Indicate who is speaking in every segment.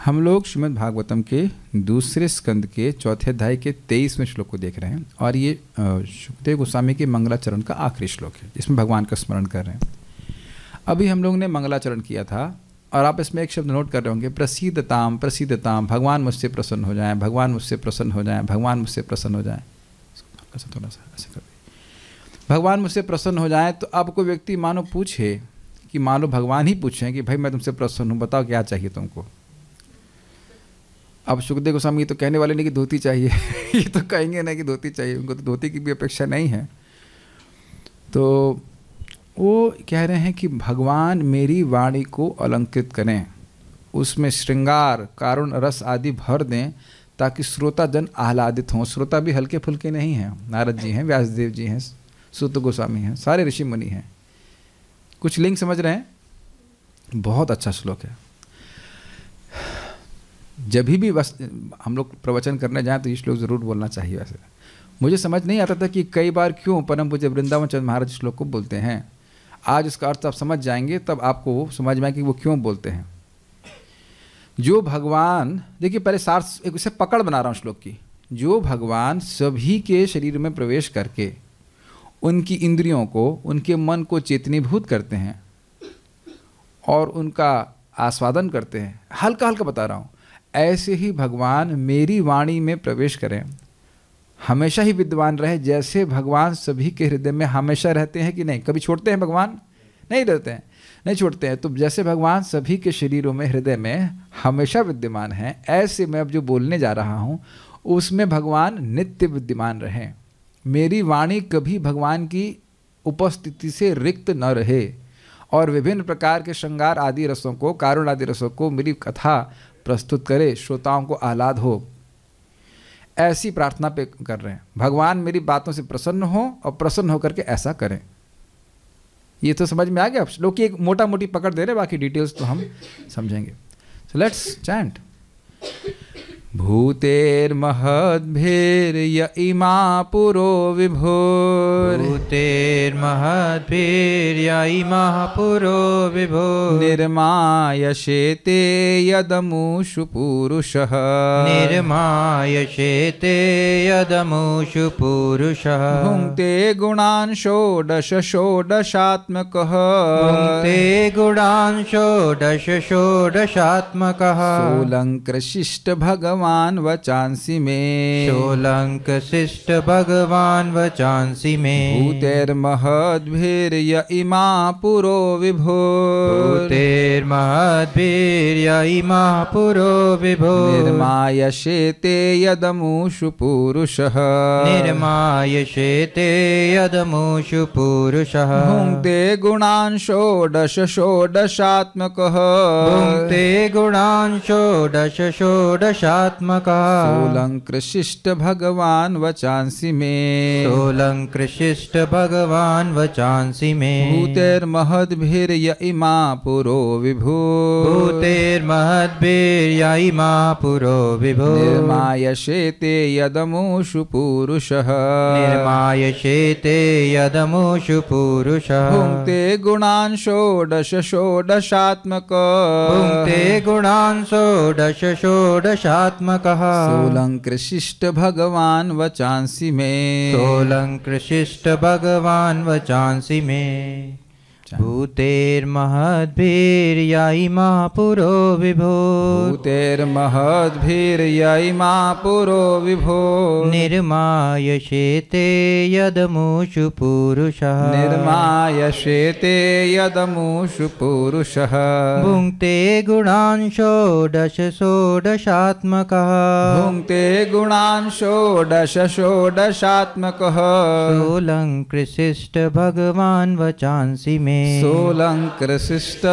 Speaker 1: हम लोग श्रीमद् भागवतम के दूसरे स्कंद के चौथे अध्याय के 23वें श्लोक को देख रहे हैं और ये शुकदेव गोस्वामी के मंगलाचरण का आखिरी श्लोक है जिसमें भगवान का स्मरण कर रहे हैं। अभी हम लोग ने मंगलाचरण किया था और आप इसमें एक शब्द नोट कर रहे होंगे, प्रसीदताम प्रसीदताम, भगवान मुझसे प्रसन्न हो जाएं, भगवान मुझसे प्रसन्न हो जाएं, भगवान मुझसे प्रसन्न हो जाएं। थोड़ा सा ऐसे कर दीजिए, भगवान मुझसे प्रसन्न हो जाएं। तो अब कोई व्यक्ति मानो पूछे कि मानो भगवान ही पूछें कि भाई मैं तुमसे प्रसन्न हूँ, बताओ क्या चाहिए तुमको। अब सुखदेव गोस्वामी ये तो कहने वाले नहीं कि धोती चाहिए ये तो कहेंगे ना कि धोती चाहिए, उनको तो धोती की भी अपेक्षा नहीं है। तो वो कह रहे हैं कि भगवान मेरी वाणी को अलंकृत करें, उसमें श्रृंगार कारुण रस आदि भर दें ताकि श्रोता जन आह्लादित हों। श्रोता भी हल्के फुल्के नहीं हैं, नारद जी हैं, व्यासदेव जी हैं, सूत गोस्वामी हैं, सारे ऋषि मुनि हैं। कुछ लिंक समझ रहे हैं? बहुत अच्छा श्लोक है। जब भी बस हम लोग प्रवचन करने जाएं तो ये श्लोक ज़रूर बोलना चाहिए। वैसे मुझे समझ नहीं आता था कि कई बार क्यों परम पूज्य वृंदावन चंद्र महाराज श्लोक को बोलते हैं। आज उसका अर्थ आप समझ जाएंगे तब आपको समझ में आए कि वो क्यों बोलते हैं। जो भगवान, देखिए पहले सार एक उसे पकड़ बना रहा हूँ श्लोक की। जो भगवान सभी के शरीर में प्रवेश करके उनकी इंद्रियों को, उनके मन को चेतनीभूत करते हैं और उनका आस्वादन करते हैं, हल्का हल्का बता रहा हूँ, ऐसे ही भगवान मेरी वाणी में प्रवेश करें, हमेशा ही विद्वान रहे। जैसे भगवान सभी के हृदय में हमेशा रहते हैं कि नहीं, कभी छोड़ते हैं भगवान? नहीं रहते हैं, नहीं छोड़ते हैं। तो जैसे भगवान सभी के शरीरों में, हृदय में हमेशा विद्यमान हैं, ऐसे मैं अब जो बोलने जा रहा हूँ उसमें भगवान नित्य विद्यमान रहें। मेरी वाणी कभी भगवान की उपस्थिति से रिक्त न रहे और विभिन्न प्रकार के श्रृंगार आदि रसों को, कारुण आदि रसों को मेरी कथा प्रस्तुत करे, श्रोताओं को आह्लाद हो, ऐसी प्रार्थना पे कर रहे हैं। भगवान मेरी बातों से प्रसन्न हो और प्रसन्न होकर के ऐसा करें। ये तो समझ में आ गया। श्लोक की एक मोटा मोटी पकड़ दे रहे, बाकी डिटेल्स तो हम समझेंगे। So let's chant. भूतेर्महद्भिर्य इमा पुरो विभुर्,
Speaker 2: भूतेर्महद्भिर्य इमा पुरो विभुर्,
Speaker 1: निर्मायशेते यदमुषु पुरुषः,
Speaker 2: निर्मायशेते यदमुषु पुरुषः,
Speaker 1: भुङ्क्ते गुणान् षोडश षोडशात्मकः,
Speaker 2: भुङ्क्ते गुणान् षोडश षोडशात्मकः,
Speaker 1: सोऽलङ्कृशिष्ट भगवान् वचांसि मे,
Speaker 2: सोऽलङ्कृशिष्ट भगवान् वचांसि मे,
Speaker 1: भूतेर्महद्भिर्य इमा पुरो विभुर्,
Speaker 2: भूतेर्महद्भिर्य इमा पुरो विभुर्,
Speaker 1: निर्मायशेते यदमुषु पुरुषः,
Speaker 2: निर्मायशेते यदमुषु पुरुषः,
Speaker 1: भुङ्क्ते गुणान् षोडश षोडशात्मकः,
Speaker 2: भुङ्क्ते गुणान् षोडश षोडशात्मकः,
Speaker 1: सोऽलङ्कृशिष्ट भगवान् वचांसि मे,
Speaker 2: सोऽलङ्कृशिष्ट भगवान् वचांसि मे,
Speaker 1: भूतेर्महद्भिर्य इमा पुरो विभुर्,
Speaker 2: भूतेर्महद्भिर्य इमा पुरो विभुर्,
Speaker 1: निर्मायशेते यदमुषु पुरुषः,
Speaker 2: निर्मायशेते यदमुषु पुरुषः,
Speaker 1: भुङ्क्ते गुणान् षोडश षोडशात्मकः,
Speaker 2: भुङ्क्ते गुणान् षोडश षोडशात्मकः,
Speaker 1: सोऽलङ्कृशिष्ट भगवान् वचांसि मे,
Speaker 2: सोऽलङ्कृशिष्ट भगवान् वचांसि मे, भूतेर्महद्भिर्य इमा पुरो विभुर्,
Speaker 1: भूतेर्महद्भिर्य इमा पुरो विभुर्,
Speaker 2: निर्मायशेते यदमुषु पुरुषः,
Speaker 1: निर्मायशेते यदमुषु पुरुषः,
Speaker 2: भुङ्क्ते गुणान् षोडश षोडशात्मकः,
Speaker 1: भुङ्क्ते गुणान् षोडश षोडशात्मकः,
Speaker 2: सोऽलङ्कृशिष्ट भगवान् वचांसि मे,
Speaker 1: सोऽलङ्कृशिष्ट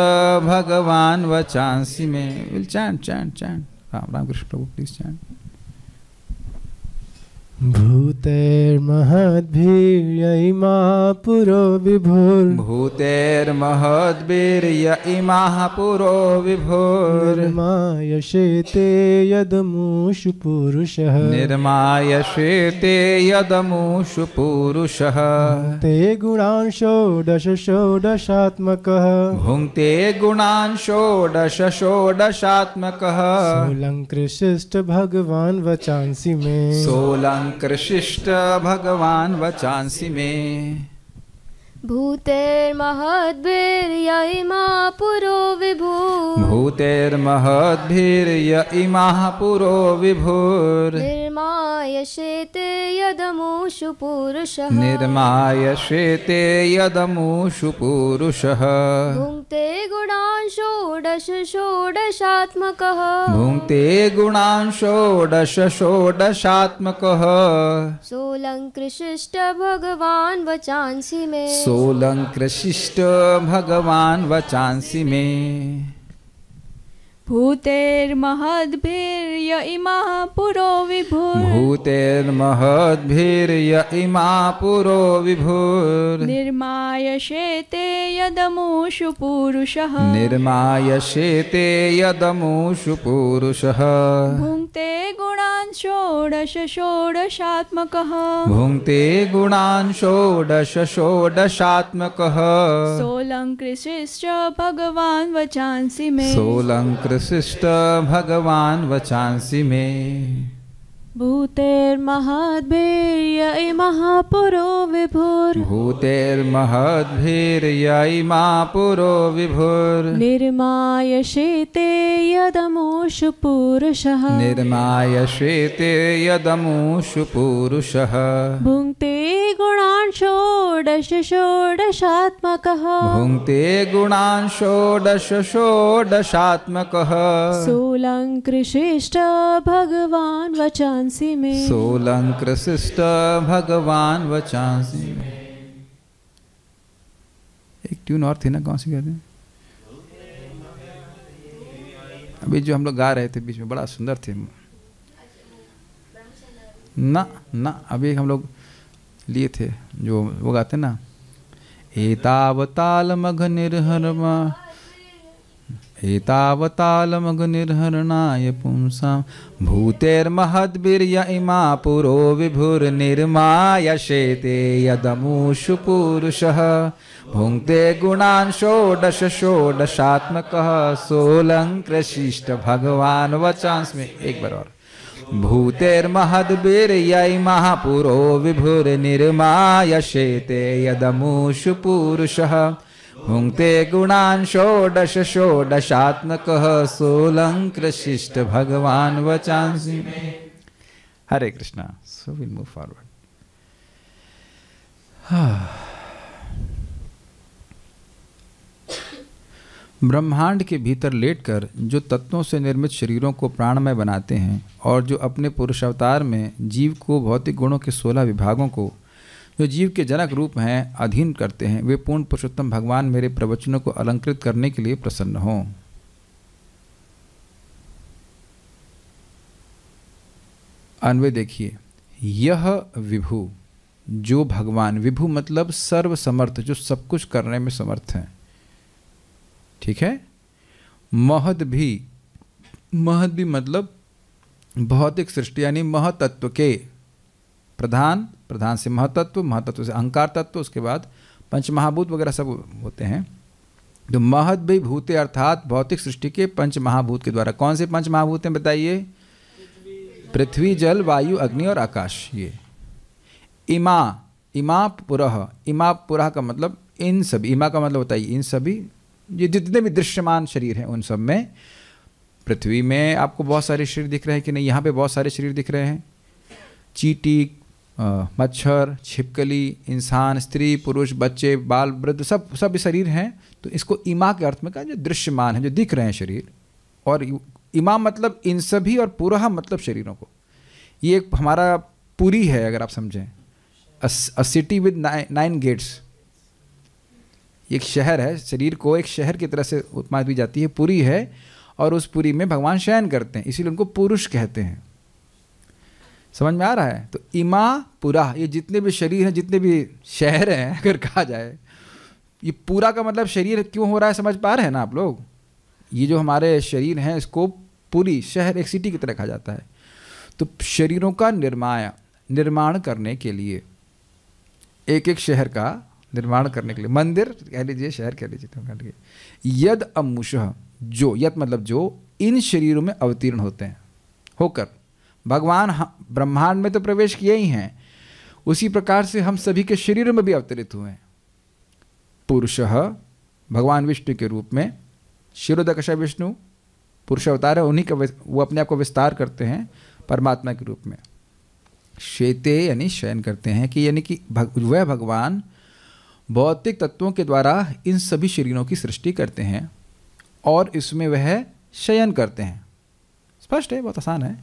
Speaker 1: भगवान् वचांसि मे। Will chant chant chant. Ram Ram Krishna प्रभु प्लीज चैंट।
Speaker 3: भूतैर्महद्भिर्य इमा पुरो विभुर्
Speaker 1: भूतैर्महद्भिर्य इमाः पुरो विभुर्
Speaker 3: निर्मायशेते यदमुषु पुरुषः
Speaker 1: निर्मायशेते यदमुषु पुरुषः
Speaker 3: ते गुणान् षोडश षोडशात्मकः
Speaker 1: भुङ्क्ते गुणान् षोडश षोडशात्मकः
Speaker 3: सोऽलङ्कृशिष्ट भगवान् वचांसि मे
Speaker 1: सोऽलङ्कृशिष्ट भगवान् वचांसि मे
Speaker 4: भूतैर्महद्भिर्य इमा पुरो विभुर्
Speaker 1: भूतैर्महद्भिर्य इमाः पुरो विभुर्
Speaker 4: निर्मायशेते यदमुषु पुरुषः
Speaker 1: निर्मायशेते यदमुषु पुरुषः
Speaker 4: भुङ्क्ते गुणान् षोडश षोडशात्मकः
Speaker 1: भुङ्क्ते गुणान् षोडश षोडशात्मकः
Speaker 4: सोऽलङ्कृशिष्ट भगवान् वचांसि मे
Speaker 1: सोऽलङ्कृशिष्ट भगवान् वचांसि मे
Speaker 5: भूतैर्महद्भिर्य इमाः पुरो विभुर्
Speaker 1: भूतैर्महद्भिर्य इमा पुरो विभुर्
Speaker 5: निर्मायशेते यदमुषु पुरुषः
Speaker 1: निर्मायशेते यदमुषु पुरुषः
Speaker 5: भुङ्क्ते गुणान् षोडश षोडशात्मकः
Speaker 1: भुङ्क्ते गुणान् षोडश षोडशात्मकः
Speaker 5: सोऽलङ्कृशिष्ट भगवान् वचांसि मे
Speaker 1: सोऽलङ्कृशिष्ट भगवान् वचांसि मे
Speaker 5: भूतैर्महद्भिर्य इमाः पुरो विभुर्
Speaker 1: भूतैर्महद्भिर्य इमा पुरो विभुर्
Speaker 5: निर्मायशेते यदमुषु पुरुषः
Speaker 1: निर्मायशेते यदमुषु पुरुषः
Speaker 5: भुङ्क्ते गुणान् षोडश षोडशात्मकः
Speaker 1: भुङ्क्ते गुणान् षोडश षोडशात्मकः
Speaker 5: सोऽलङ्कृशिष्ट भगवान् वचांसि मे
Speaker 1: सोऽलङ्कृशिष्ट भगवान् वचांसि मे। एक ट्यून और थी ना, कौन सी कहते हैं? अभी जो हम लोग गा रहे थे बीच में, बड़ा सुंदर थे ना ना। अभी हम लोग लिए थे जो वो गाते ना, एतावताल निर्हरमा एतावतालमग निर्हरणाय पुंसां भूतैर्महद्भिर्य इमा पुरो विभुर्निर्मायशेते यदमुषु पुरुषः भुङ्क्ते गुणान् षोडश षोडशात्मकः सोऽलङ्कृशिष्ट भगवान् वचांसि मे। एक बार और। भूतैर्महद्भिर्य इमाः पुरो विभुर्निर्मायशेते यदमुषु पुरुषः भुङ्क्ते गुणान् षोडश षोडशात्मकः सोऽलङ्कृशिष्ट भगवान् वचांसि मे। Hare Krishna. So will move forward. ब्रह्मांड के भीतर लेटकर जो तत्वों से निर्मित शरीरों को प्राणमय बनाते हैं और जो अपने पुरुषावतार में जीव को भौतिक गुणों के 16 विभागों को जो जीव के जनक रूप हैं अधीन करते हैं, वे पूर्ण पुरुषोत्तम भगवान मेरे प्रवचनों को अलंकृत करने के लिए प्रसन्न हों। अन्वय देखिए, यह विभु जो भगवान, विभु मतलब सर्व समर्थ, जो सब कुछ करने में समर्थ हैं, ठीक है। महद भी मतलब भौतिक सृष्टि यानी महतत्व के प्रधान, प्रधान से महतत्व, महतत्व से अहंकार तत्व, उसके बाद पंचमहाभूत वगैरह सब होते हैं। तो महद भी भूते अर्थात भौतिक सृष्टि के पंचमहाभूत के द्वारा। कौन से पंचमहाभूत हैं बताइए? पृथ्वी, जल, वायु, अग्नि और आकाश। ये इमा पुरः का मतलब इन सभी, इमा का मतलब बताइए इन सभी, ये जितने भी दृश्यमान शरीर हैं उन सब में। पृथ्वी में आपको बहुत सारे शरीर दिख रहे हैं कि नहीं? यहाँ पे बहुत सारे शरीर दिख रहे हैं। चींटी, मच्छर, छिपकली, इंसान, स्त्री, पुरुष, बच्चे, बाल, वृद्ध, सब शरीर हैं। तो इसको इमा के अर्थ में कहा, जो दृश्यमान है, जो दिख रहे हैं शरीर। और इमा मतलब इन सभी, और पुरः मतलब शरीरों को। ये एक हमारा पुरी है, अगर आप समझें, अ सिटी विद 9 गेट्स। एक शहर है, शरीर को एक शहर की तरह से उपमा दी जाती है, पुरी है, और उस पुरी में भगवान शयन करते हैं, इसीलिए उनको पुरुष कहते हैं। समझ में आ रहा है? तो इमा पुरा, ये जितने भी शरीर हैं, जितने भी शहर हैं, अगर कहा जाए, ये पूरा का मतलब शरीर क्यों हो रहा है, समझ पा रहे हैं ना आप लोग? ये जो हमारे शरीर हैं इसको पूरी शहर, एक सिटी की तरह कहा जाता है। तो शरीरों का निर्माण करने के लिए, एक एक शहर का निर्माण करने के लिए, मंदिर कह लीजिए, शहर कह लीजिए, यद अमुषः, जो, यद मतलब जो, इन शरीरों में अवतीर्ण होते हैं, होकर भगवान ब्रह्मांड में तो प्रवेश किए ही हैं, उसी प्रकार से हम सभी के शरीरों में भी अवतरित हुए हैं। पुरुषः, भगवान विष्णु के रूप में, क्षीरोदकश विष्णु पुरुष अवतार है, उन्हीं का वो अपने आप को विस्तार करते हैं परमात्मा के रूप में। शेते यानी शयन करते हैं, कि यानी कि वह भगवान भौतिक तत्वों के द्वारा इन सभी शरीरों की सृष्टि करते हैं और इसमें वह शयन करते हैं। स्पष्ट है, बहुत आसान है।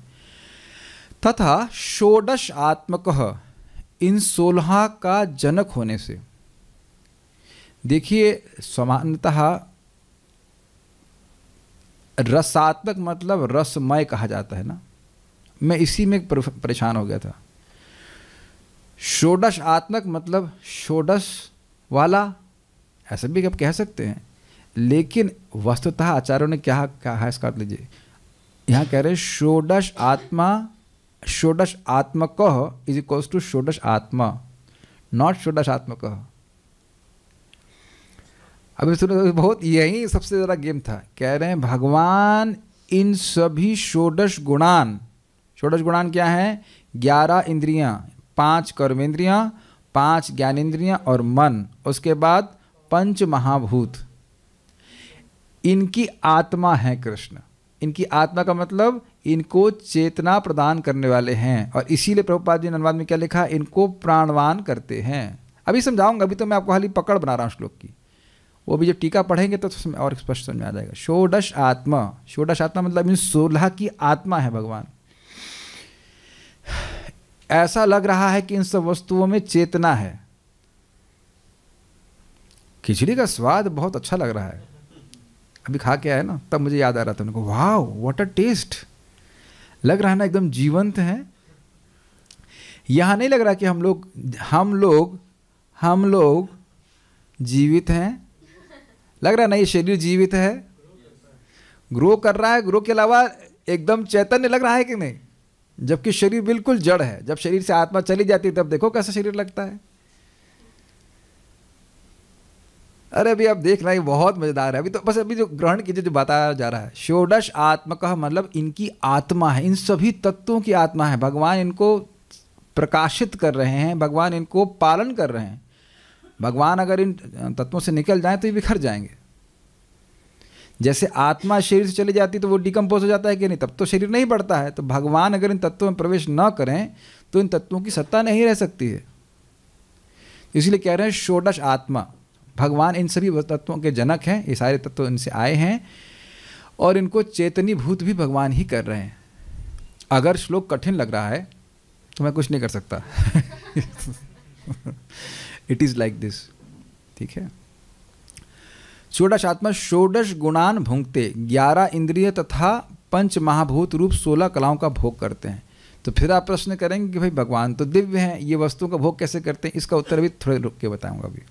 Speaker 1: तथा षोडश आत्मकः, इन 16 का जनक होने से, देखिए सामान्यतः रसात्मक मतलब रसमय कहा जाता है ना, मैं इसी में परेशान हो गया था। षोडश आत्मक मतलब षोडश वाला, ऐसा भी आप कह सकते हैं, लेकिन वस्तुतः आचार्यों ने क्या कहा है इसका अर्थ लीजिए। यहाँ कह रहे हैं षोडश आत्मा, षोडश आत्मकः इज इक्वल्स टू षोडश आत्मा, नॉट षोडश आत्मकः। अभी सुनो, बहुत यही सबसे ज़्यादा गेम था। कह रहे हैं भगवान इन सभी षोडश गुणान, षोडश गुणान क्या है? 11 इंद्रियां, 5 कर्मेंद्रियां, 5 ज्ञानेंद्रियां और मन, उसके बाद 5 महाभूत, इनकी आत्मा है कृष्ण। इनकी आत्मा का मतलब इनको चेतना प्रदान करने वाले हैं, और इसीलिए प्रभुपाद जी ने अनुवाद में क्या लिखा? इनको प्राणवान करते हैं। अभी समझाऊंगा, अभी तो मैं आपको खाली पकड़ बना रहा हूँ श्लोक की, वो भी जब टीका पढ़ेंगे तो और स्पष्ट समझ में आ जाएगा। षोडश आत्मा, षोडश आत्मा मतलब इन 16 की आत्मा है भगवान। ऐसा लग रहा है कि इन सब वस्तुओं में चेतना है। खिचड़ी का स्वाद बहुत अच्छा लग रहा है, अभी खा के आया ना, तब मुझे याद आ रहा था, उनको वाह व्हाट अ टेस्ट, लग रहा है ना एकदम जीवंत है। यहाँ नहीं लग रहा कि हम लोग जीवित हैं, लग रहा है ना ये शरीर जीवित है, ग्रो कर रहा है, ग्रो के अलावा एकदम चैतन्य लग रहा है कि नहीं, जबकि शरीर बिल्कुल जड़ है। जब शरीर से आत्मा चली जाती है तब देखो कैसा शरीर लगता है। अरे अभी आप देख रहे हैं, बहुत मजेदार है। अभी तो बस अभी जो ग्रहण कीजिए जो बताया जा रहा है। षोडश आत्मकः मतलब इनकी आत्मा है, इन सभी तत्वों की आत्मा है। भगवान इनको प्रकाशित कर रहे हैं, भगवान इनको पालन कर रहे हैं। भगवान अगर इन तत्वों से निकल जाएं तो ये बिखर जाएंगे। जैसे आत्मा शरीर से चली जाती तो वो डिकम्पोज हो जाता है कि नहीं, तब तो शरीर नहीं बढ़ता है। तो भगवान अगर इन तत्वों में प्रवेश न करें तो इन तत्वों की सत्ता नहीं रह सकती है। इसलिए कह रहे हैं षोडश आत्मा, भगवान इन सभी तत्वों के जनक हैं, ये सारे तत्व इनसे आए हैं और इनको चेतनी भूत भी भगवान ही कर रहे हैं। अगर श्लोक कठिन लग रहा है तो मैं कुछ नहीं कर सकता। इट इज़ लाइक दिस, ठीक है। षोडश आत्मा षोडश गुणान भुंगते, 11 इंद्रिय तथा 5 महाभूत रूप 16 कलाओं का भोग करते हैं। तो फिर आप प्रश्न करेंगे कि भाई भगवान तो दिव्य हैं, ये वस्तुओं का भोग कैसे करते हैं? इसका उत्तर भी थोड़े रुक के बताऊंगा। अभी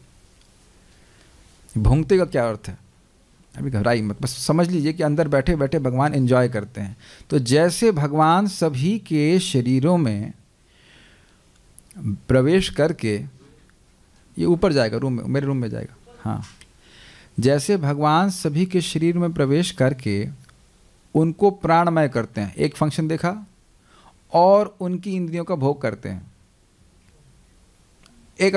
Speaker 1: भुंगते का क्या अर्थ है, अभी घबराइए मत, बस समझ लीजिए कि अंदर बैठे बैठे भगवान एंजॉय करते हैं। तो जैसे भगवान सभी के शरीरों में प्रवेश करके, ये ऊपर जाएगा रूम में, मेरे रूम में जाएगा, हाँ, जैसे भगवान सभी के शरीर में प्रवेश करके उनको प्राणमय करते हैं, एक फंक्शन देखा, और उनकी इंद्रियों का भोग करते हैं। एक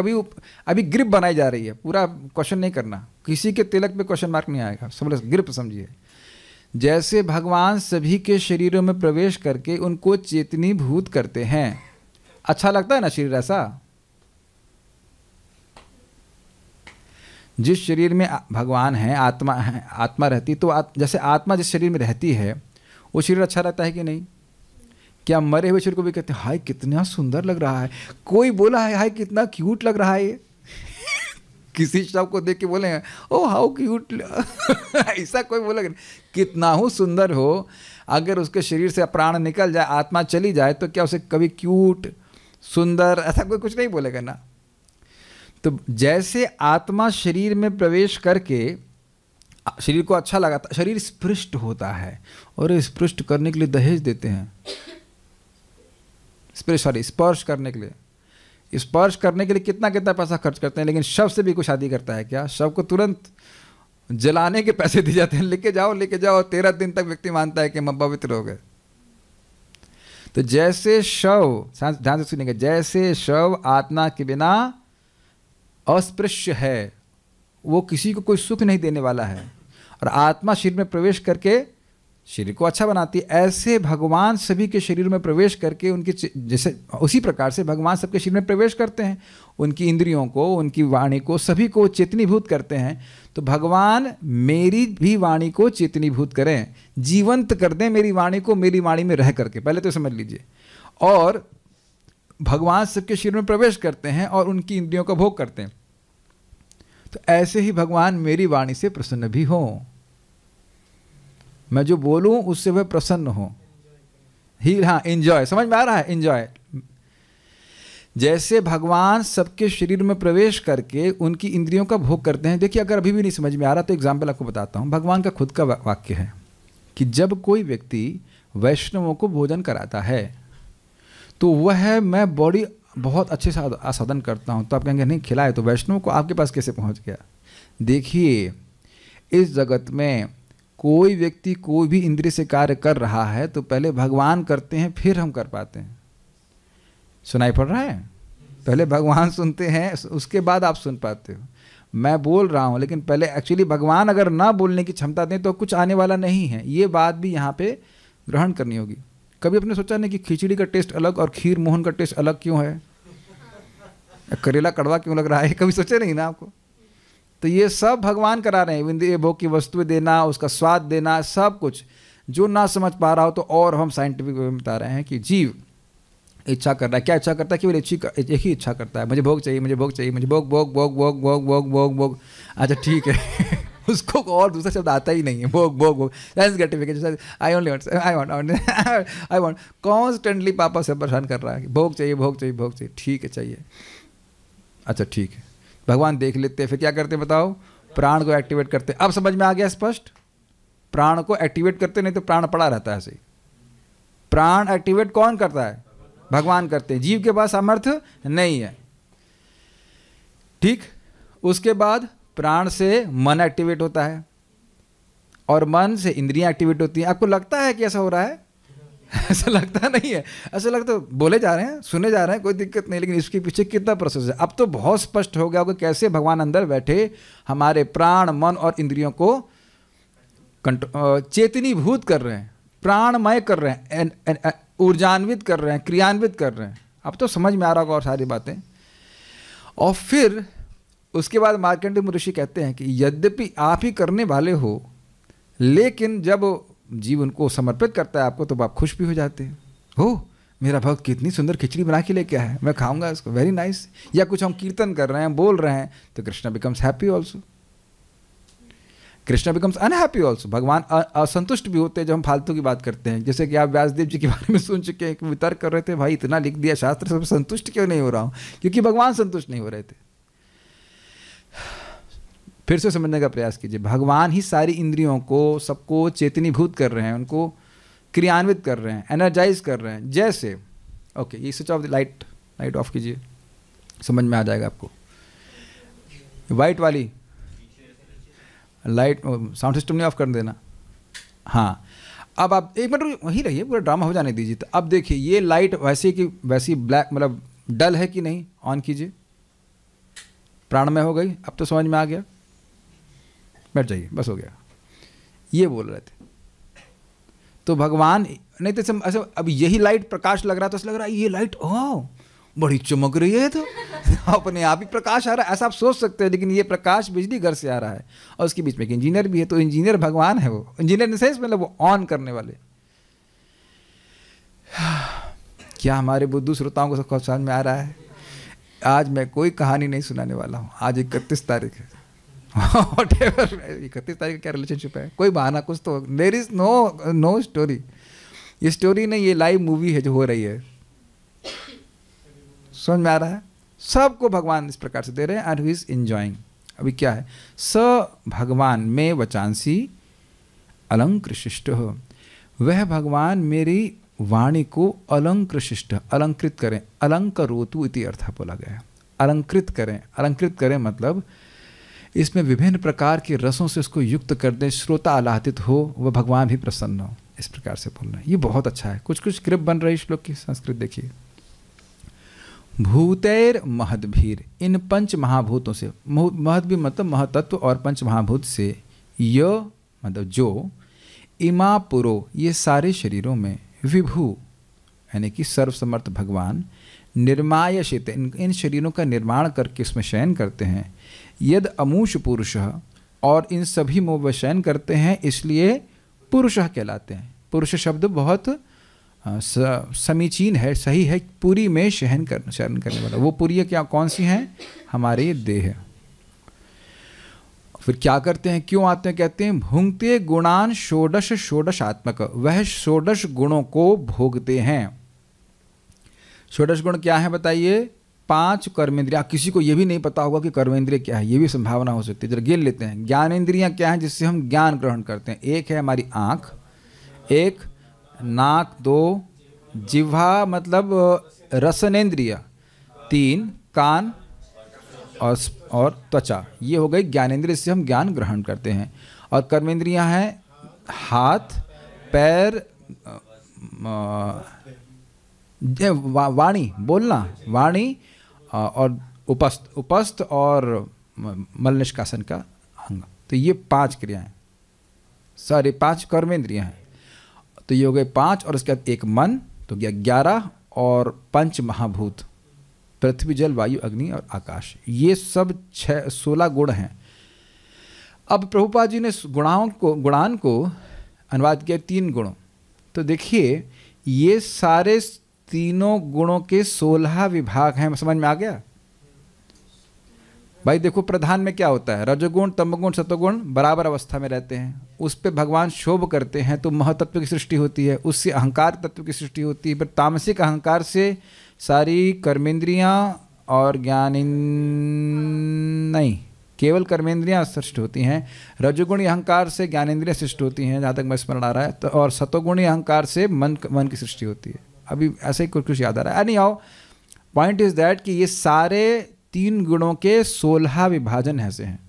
Speaker 1: अभी ग्रिप बनाई जा रही है, पूरा क्वेश्चन नहीं करना, किसी के तिलक पे क्वेश्चन मार्क नहीं आएगा, सब ग्रिप समझिए। जैसे भगवान सभी के शरीरों में प्रवेश करके उनको चेतनी भूत करते हैं। अच्छा लगता है ना शरीर ऐसा? जिस शरीर में भगवान है, आत्मा रहती, तो जैसे आत्मा जिस शरीर में रहती है वो शरीर अच्छा रहता है कि नहीं? क्या मरे हुए शरीर को भी कहते हैं हाय कितना सुंदर लग रहा है? कोई बोला है हाय कितना क्यूट लग रहा है ये? किसी शव को देख के बोले ओ हाउ क्यूट ऐसा कोई बोलेगा कितना हो सुंदर हो, अगर उसके शरीर से प्राण निकल जाए, आत्मा चली जाए, तो क्या उसे कभी क्यूट सुंदर ऐसा कोई कुछ नहीं बोलेगा ना। तो जैसे आत्मा शरीर में प्रवेश करके शरीर को अच्छा लगा, शरीर स्पृष्ट होता है, और स्पृष्ट करने के लिए दहेज देते हैं, स्पर्श करने के लिए, स्पर्श करने के लिए कितना कितना पैसा खर्च करते हैं। लेकिन शव से भी कोई शादी करता है क्या? शव को तुरंत जलाने के पैसे दिए जाते हैं, लेके जाओ 13 दिन तक व्यक्ति मानता है कि हम पवित्र हो गए। तो जैसे शव, ध्यान से सुनिएगा, जैसे शव आत्मा के बिना अस्पृश्य है, वो किसी को कोई सुख नहीं देने वाला है, और आत्मा शरीर में प्रवेश करके शरीर को अच्छा बनाती है, ऐसे भगवान सभी के शरीर में प्रवेश करके उनकी, जैसे उसी प्रकार से भगवान सबके शरीर में प्रवेश करते हैं, उनकी इंद्रियों को, उनकी वाणी को, सभी को चेतनीभूत करते हैं। तो भगवान मेरी भी वाणी को चेतनीभूत करें, जीवंत कर दें मेरी वाणी को, मेरी वाणी में रह करके, पहले तो समझ लीजिए। और भगवान सबके शरीर में प्रवेश करते हैं और उनकी इंद्रियों का भोग करते हैं। तो ऐसे ही भगवान मेरी वाणी से प्रसन्न भी हों, मैं जो बोलूं उससे वह प्रसन्न हो ही। हाँ, एंजॉय, समझ में आ रहा है? एंजॉय। जैसे भगवान सबके शरीर में प्रवेश करके उनकी इंद्रियों का भोग करते हैं। देखिए, अगर अभी भी नहीं समझ में आ रहा तो एग्जाम्पल आपको बताता हूँ। भगवान का खुद का वाक्य है कि जब कोई व्यक्ति वैष्णवों को भोजन कराता है तो वह मैं बड़ी बहुत अच्छे से आस्वादन करता हूँ। तो आप कहेंगे नहीं, खिलाए तो वैष्णव को आपके पास कैसे पहुँच गया? देखिए, इस जगत में कोई व्यक्ति कोई भी इंद्रिय से कार्य कर रहा है तो पहले भगवान करते हैं, फिर हम कर पाते हैं। सुनाई पड़ रहा है? पहले भगवान सुनते हैं, उसके बाद आप सुन पाते हो। मैं बोल रहा हूँ, लेकिन पहले एक्चुअली भगवान अगर ना बोलने की क्षमता दें तो कुछ आने वाला नहीं है। ये बात भी यहाँ पे ग्रहण करनी होगी। कभी आपने सोचा नहीं कि खिचड़ी का टेस्ट अलग और खीर मोहन का टेस्ट अलग क्यों है? करेला कड़वा क्यों लग रहा है? कभी सोचे नहीं ना आपको? तो ये सब भगवान करा रहे हैं। इंद्रिय भोग की वस्तुएं देना, उसका स्वाद देना, सब कुछ। जो ना समझ पा रहा हो तो और हम साइंटिफिक वे में बता रहे हैं कि जीव इच्छा कर रहा है। क्या इच्छा करता है? केवल एक ही इच्छा करता है, मुझे भोग चाहिए, मुझे भोग चाहिए, मुझे भोग भोग भोग भोग भोग भोग भोग भोग। अच्छा ठीक है उसको और दूसरा शब्द आता ही नहीं है, भोग भोग भोग। That's gratification, I want constantly पापा से परेशान कर रहा है, भोग चाहिए भोग चाहिए भोग चाहिए। ठीक है, चाहिए, अच्छा ठीक है। भगवान देख लेते हैं, फिर क्या करते हैं बताओ? प्राण को एक्टिवेट करते हैं। अब समझ में आ गया स्पष्ट? प्राण को एक्टिवेट करते, नहीं तो प्राण पड़ा रहता है ऐसे ही। प्राण एक्टिवेट कौन करता है? भगवान करते हैं। जीव के पास सामर्थ्य नहीं है। ठीक, उसके बाद प्राण से मन एक्टिवेट होता है और मन से इंद्रियां एक्टिवेट होती हैं। आपको लगता है कि ऐसा हो रहा है? ऐसा लगता नहीं है। ऐसा लगता है बोले जा रहे हैं, सुने जा रहे हैं, कोई दिक्कत नहीं, लेकिन इसके पीछे कितना प्रोसेस है। अब तो बहुत स्पष्ट हो गया होगा कैसे भगवान अंदर बैठे हमारे प्राण, मन और इंद्रियों को चेतनीभूत कर रहे हैं, प्राणमय कर रहे हैं, ऊर्जान्वित कर रहे हैं, क्रियान्वित कर रहे हैं। अब तो समझ में आ रहा होगा और सारी बातें। और फिर उसके बाद मार्कंडेय ऋषि कहते हैं कि यद्यपि आप ही करने वाले हो, लेकिन जब जीव उनको समर्पित करता है आपको तो आप खुश भी हो जाते हैं। हो, मेरा भक्त कितनी सुंदर खिचड़ी बना के लेके आया है, मैं खाऊंगा इसको, वेरी नाइस। या कुछ हम कीर्तन कर रहे हैं, बोल रहे हैं, तो Krishna becomes happy also, Krishna becomes unhappy also. भगवान असंतुष्ट भी होते हैं जब हम फालतू की बात करते हैं। जैसे कि आप व्यासदेव जी के बारे में सुन चुके हैं कि वितर्क कर रहे थे, भाई इतना लिख दिया शास्त्र, सब संतुष्ट क्यों नहीं हो रहा हूँ? क्योंकि भगवान संतुष्ट नहीं हो रहे थे। फिर से समझने का प्रयास कीजिए, भगवान ही सारी इंद्रियों को, सबको चेतनीभूत कर रहे हैं, उनको क्रियान्वित कर रहे हैं, एनर्जाइज कर रहे हैं। जैसे ओके, ये switch off the light of कीजिए, समझ में आ जाएगा आपको। वाइट वाली लाइट, साउंड सिस्टम नहीं ऑफ कर देना। हाँ, अब आप एक मिनट वहीं रहिए, पूरा ड्रामा हो जाने दीजिए। तो अब देखिए, ये लाइट वैसे की वैसी ब्लैक, मतलब डल है कि नहीं? ऑन कीजिए, प्राणमय हो गई। अब तो समझ में आ गया, बैठ जाइए, बस हो गया। ये बोल रहे थे तो भगवान, नहीं तो ऐसे अब यही लाइट प्रकाश लग रहा, तो ऐसा लग रहा है ये लाइट ओह बड़ी चमक रही है, तो अपने आप ही प्रकाश आ रहा है, ऐसा आप सोच सकते हैं। लेकिन ये प्रकाश बिजली घर से आ रहा है और उसके बीच में एक इंजीनियर भी है, तो इंजीनियर भगवान है। वो इंजीनियर इन सेंस मतलब वो ऑन करने वाले। क्या हमारे बुद्धू श्रोताओं को सब समझ में आ रहा है? आज मैं कोई कहानी नहीं सुनाने वाला हूँ। आज 31 तारीख है। Whatever, 31 तारीख का क्या रिलेशनशिप है? कोई बहाना कुछ तो। There is no story. ये स्टोरी नहीं, ये लाइव मूवी है जो हो रही है। समझ में आ रहा है? सबको भगवान इस प्रकार से दे रहे हैं एंड ही इज एंजॉइंग। अभी क्या है? स भगवान में वचांसी अलंकृशिष्ट। वह भगवान मेरी वाणी को अलंकृशिष्ट, अलंकृत करें। अलंकरोतु इति अर्थ बोला गया है। अलंकृत करें, अलंकृत करें मतलब इसमें विभिन्न प्रकार के रसों से उसको युक्त कर दें, श्रोता आह्लादित हो, वह भगवान भी प्रसन्न हो। इस प्रकार से बोलना है। ये बहुत अच्छा है। कुछ कुछ स्क्रिप्ट बन रही है श्लोक की। संस्कृत देखिए। भूतैर महद्भीर, इन पंच महाभूतों से, महद भी मतलब महतत्व और पंच महाभूत से, य मतलब जो, इमा पुरो ये सारे शरीरों में, विभु यानी कि सर्वसमर्थ भगवान, निर्मायशित इन शरीरों का निर्माण करके उसमें शयन करते हैं, यद अमूष पुरुषः और इन सभी में वह शयन करते हैं, इसलिए पुरुषः कहलाते हैं। पुरुष शब्द बहुत समीचीन है, सही है। पुरी में शयन करने वाला। वो पुरी क्या कौन सी हैं? हमारे देह। फिर क्या करते हैं, क्यों आते हैं? कहते हैं भुंगते गुणान षोडश षोडशात्मक, वह षोडश गुणों को भोगते हैं। षोडश गुण क्या है बताइए? 5 कर्मेंद्रियाँ। किसी को ये भी नहीं पता होगा कि कर्मेंद्रिय क्या है, ये भी संभावना हो सकती है। जरा गिन लेते हैं। ज्ञानेंद्रियाँ क्या हैं जिससे हम ज्ञान ग्रहण करते हैं? एक है हमारी आँख, एक नाक, 2 जिह्वा मतलब रसनेन्द्रिय, 3 कान और त्वचा। ये हो गई ज्ञानेंद्रिय, से हम ज्ञान ग्रहण करते हैं। और कर्मेंद्रियां हैं हाथ, पैर, वाणी बोलना, वाणी और उपस्थ और मल निष्कासन का अंग। तो ये 5 क्रियाएं, 5 कर्मेंद्रियां हैं। तो ये हो गए 5 और उसके बाद एक मन, तो 11 और पंच महाभूत, पृथ्वी जल वायु अग्नि और आकाश। ये सब 16 गुण हैं। अब प्रभुपाद जी ने गुणान को अनुवाद किया 3 गुणों। तो देखिए ये सारे तीनों गुणों के 16 विभाग हैं। समझ में आ गया भाई? देखो प्रधान में क्या होता है? रजोगुण, तमोगुण, सतोगुण बराबर अवस्था में रहते हैं। उस पे भगवान शोभ करते हैं तो महतत्व की सृष्टि होती है, उससे अहंकार तत्व की सृष्टि होती है। फिर तामसिक अहंकार से सारी कर्मेंद्रियां और नहीं, केवल कर्मेंद्रियां सृष्ट होती हैं। रजोगुणी अहंकार से ज्ञानेंद्रियां सृष्ट होती हैं, जहाँ तक मैं स्मरण आ रहा है। तो और सतोगुणी अहंकार से मन की सृष्टि होती है। अभी ऐसे ही कुछ याद आ रहा है। Any how, point is that कि ये सारे 3 गुणों के 16 विभाजन ऐसे हैं।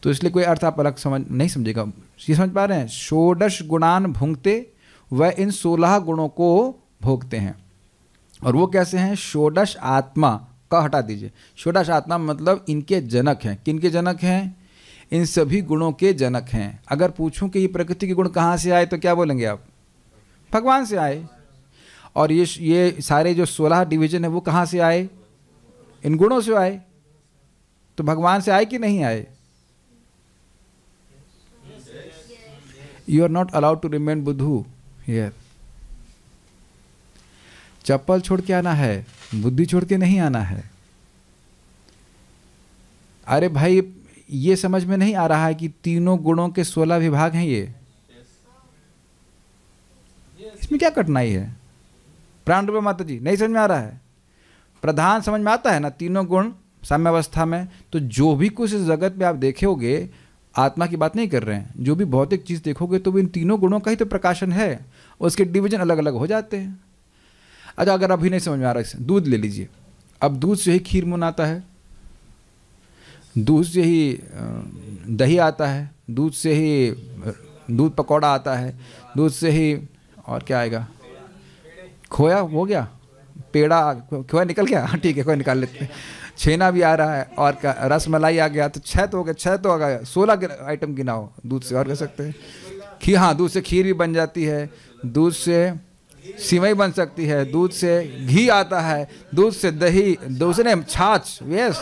Speaker 1: तो इसलिए कोई अर्थ आप अलग नहीं समझेगा। ये समझ पा रहे हैं? षोडश गुणान भुंगते, वह इन 16 गुणों को भोगते हैं। और वो कैसे हैं? षोडश आत्मा का हटा दीजिए। षोडश आत्मा मतलब इनके जनक हैं। किनके जनक हैं? इन सभी गुणों के जनक हैं। अगर पूछूं कि ये प्रकृति के गुण कहाँ से आए तो क्या बोलेंगे आप? भगवान से आए। और ये सारे जो 16 डिवीजन है वो कहाँ से आए? इन गुणों से आए। तो भगवान से आए कि नहीं आए? You are not allowed to remain buddhu here. चप्पल छोड़ के आना है, बुद्धि छोड़ के नहीं आना है। अरे भाई ये समझ में नहीं आ रहा है कि तीनों गुणों के 16 विभाग हैं ये? इसमें क्या कठिनाई है? प्राण रूप माता जी नहीं समझ में आ रहा है? प्रधान समझ में आता है ना? तीनों गुण साम्यावस्था में। तो जो भी कुछ इस जगत में आप देखोगे, आत्मा की बात नहीं कर रहे हैं, जो भी भौतिक चीज़ देखोगे तो इन तीनों गुणों का ही तो प्रकाशन है। उसके डिवीजन अलग अलग हो जाते हैं। अच्छा अगर अभी नहीं समझ में आ रहा है, दूध ले लीजिए। अब दूध से ही खीर बनाता है, दूध से ही दही आता है, दूध से ही दूध पकौड़ा आता है, दूध से ही और क्या आएगा? खोया हो गया, पेड़ा, खोया निकल गया, हाँ ठीक है खोया निकाल लेते हैं। छेना भी आ रहा है और क्या, रसमलाई आ गया, तो 6 तो हो गया, 6 तो आ गया, 16 आइटम गिनाओ दूध से। और कह सकते हैं खीर, हाँ दूध से खीर भी बन जाती है, दूध से सिवई बन सकती है, दूध से घी आता है, दूध से दही, दूसरे छाछ। यस,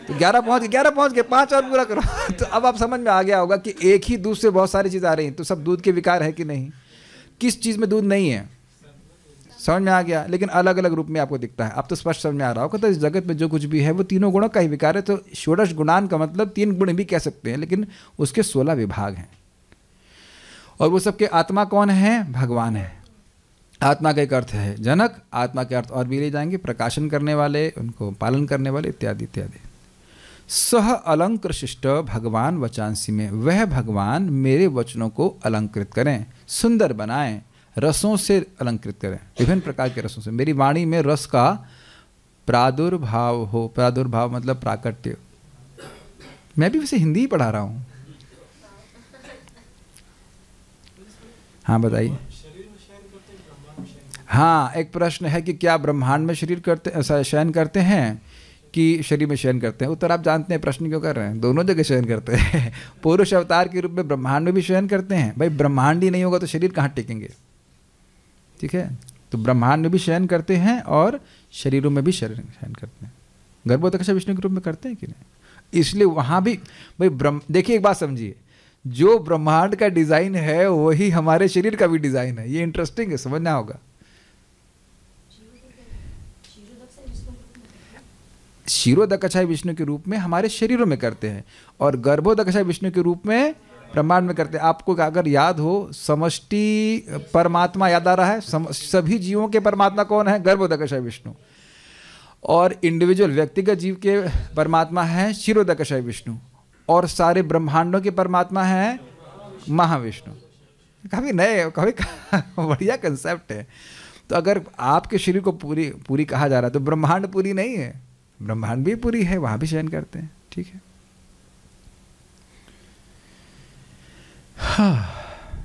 Speaker 1: तो 11 पहुँच गए, 5 और पूरा करो। तो अब आप समझ में आ गया होगा कि एक ही दूध से बहुत सारी चीज़ आ रही हैं। तो सब दूध के विकार है कि नहीं? किस चीज़ में दूध नहीं है? समझ में आ गया, लेकिन अलग अलग रूप में आपको दिखता है। अब तो स्पष्ट समझ में आ रहा होगा। तो इस जगत में जो कुछ भी है वो तीनों गुणों का ही विकार है। तो षोडश गुणान का मतलब 3 गुण भी कह सकते हैं, लेकिन उसके 16 विभाग हैं। और वो सबके आत्मा कौन है? भगवान है। आत्मा का एक अर्थ है जनक, आत्मा के अर्थ और भी ले जाएंगे, प्रकाशन करने वाले, उनको पालन करने वाले, इत्यादि इत्यादि। सह अलंकृत शिष्ट भगवान वचांसी में, वह भगवान मेरे वचनों को अलंकृत करें, सुंदर बनाएं, रसों से अलंकृत करें, विभिन्न प्रकार के रसों से। मेरी वाणी में रस का प्रादुर्भाव हो। प्रादुर्भाव मतलब प्राकट्य। मैं भी वैसे हिंदी ही पढ़ा रहा हूँ। हाँ बताइए। हाँ, एक प्रश्न है कि क्या ब्रह्मांड में शरीर करते शयन करते हैं कि शरीर में शयन करते हैं? उत्तर आप जानते हैं, प्रश्न क्यों कर रहे हैं। दोनों जगह शयन करते हैं। पुरुष अवतार के रूप में ब्रह्मांड में भी शयन करते हैं। भाई ब्रह्मांड ही नहीं होगा तो शरीर कहाँ टिकेंगे? ठीक है, तो ब्रह्मांड में भी शयन करते हैं और शरीरों में भी शयन करते हैं। गर्भोदकशा विष्णु के रूप में करते हैं कि नहीं? इसलिए वहाँ भी भाई देखिए, एक बात समझिए, जो ब्रह्मांड का डिज़ाइन है वही हमारे शरीर का भी डिज़ाइन है। ये इंटरेस्टिंग है, समझना होगा। क्षीरोदकशा विष्णु के रूप में हमारे शरीरों में करते हैं और गर्भोदकशा विष्णु के रूप में ब्रह्मांड में करते हैं। आपको अगर याद हो, समष्टि परमात्मा याद आ रहा है? सभी जीवों के परमात्मा कौन है? गर्भोदकशा विष्णु। और इंडिविजुअल व्यक्तिगत जीव के परमात्मा है क्षीरोदकशा विष्णु। और सारे ब्रह्मांडों के परमात्मा है महाविष्णु। काफ़ी नए, काफ़ी बढ़िया कंसेप्ट है। तो अगर आपके शरीर को पूरी कहा जा रहा है तो ब्रह्मांड पूरी नहीं है, ब्रह्मांड भी पूरी है, वहाँ भी शयन करते हैं। ठीक है। हाँ,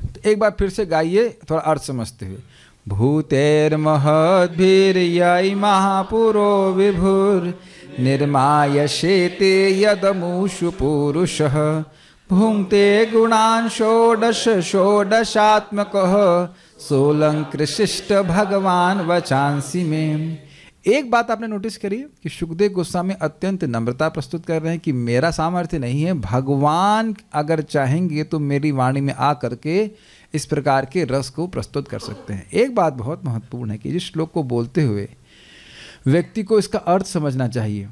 Speaker 1: तो एक बार फिर से गाइए, थोड़ा अर्थ समझते हुए। भूतेर्महद्भिर्यै महापुरो विभुर निर्मायशेते यदमुषु पुरुषः भुङ्क्ते गुणान् षोडश षोडशात्मकः सोऽलङ्कृशिष्ट भगवान वचांसी में। एक बात आपने नोटिस करी कि सुखदेव गोस्वामी अत्यंत नम्रता प्रस्तुत कर रहे हैं कि मेरा सामर्थ्य नहीं है, भगवान अगर चाहेंगे तो मेरी वाणी में आ करके इस प्रकार के रस को प्रस्तुत कर सकते हैं। एक बात बहुत महत्वपूर्ण है कि इस श्लोक को बोलते हुए व्यक्ति को इसका अर्थ समझना चाहिए।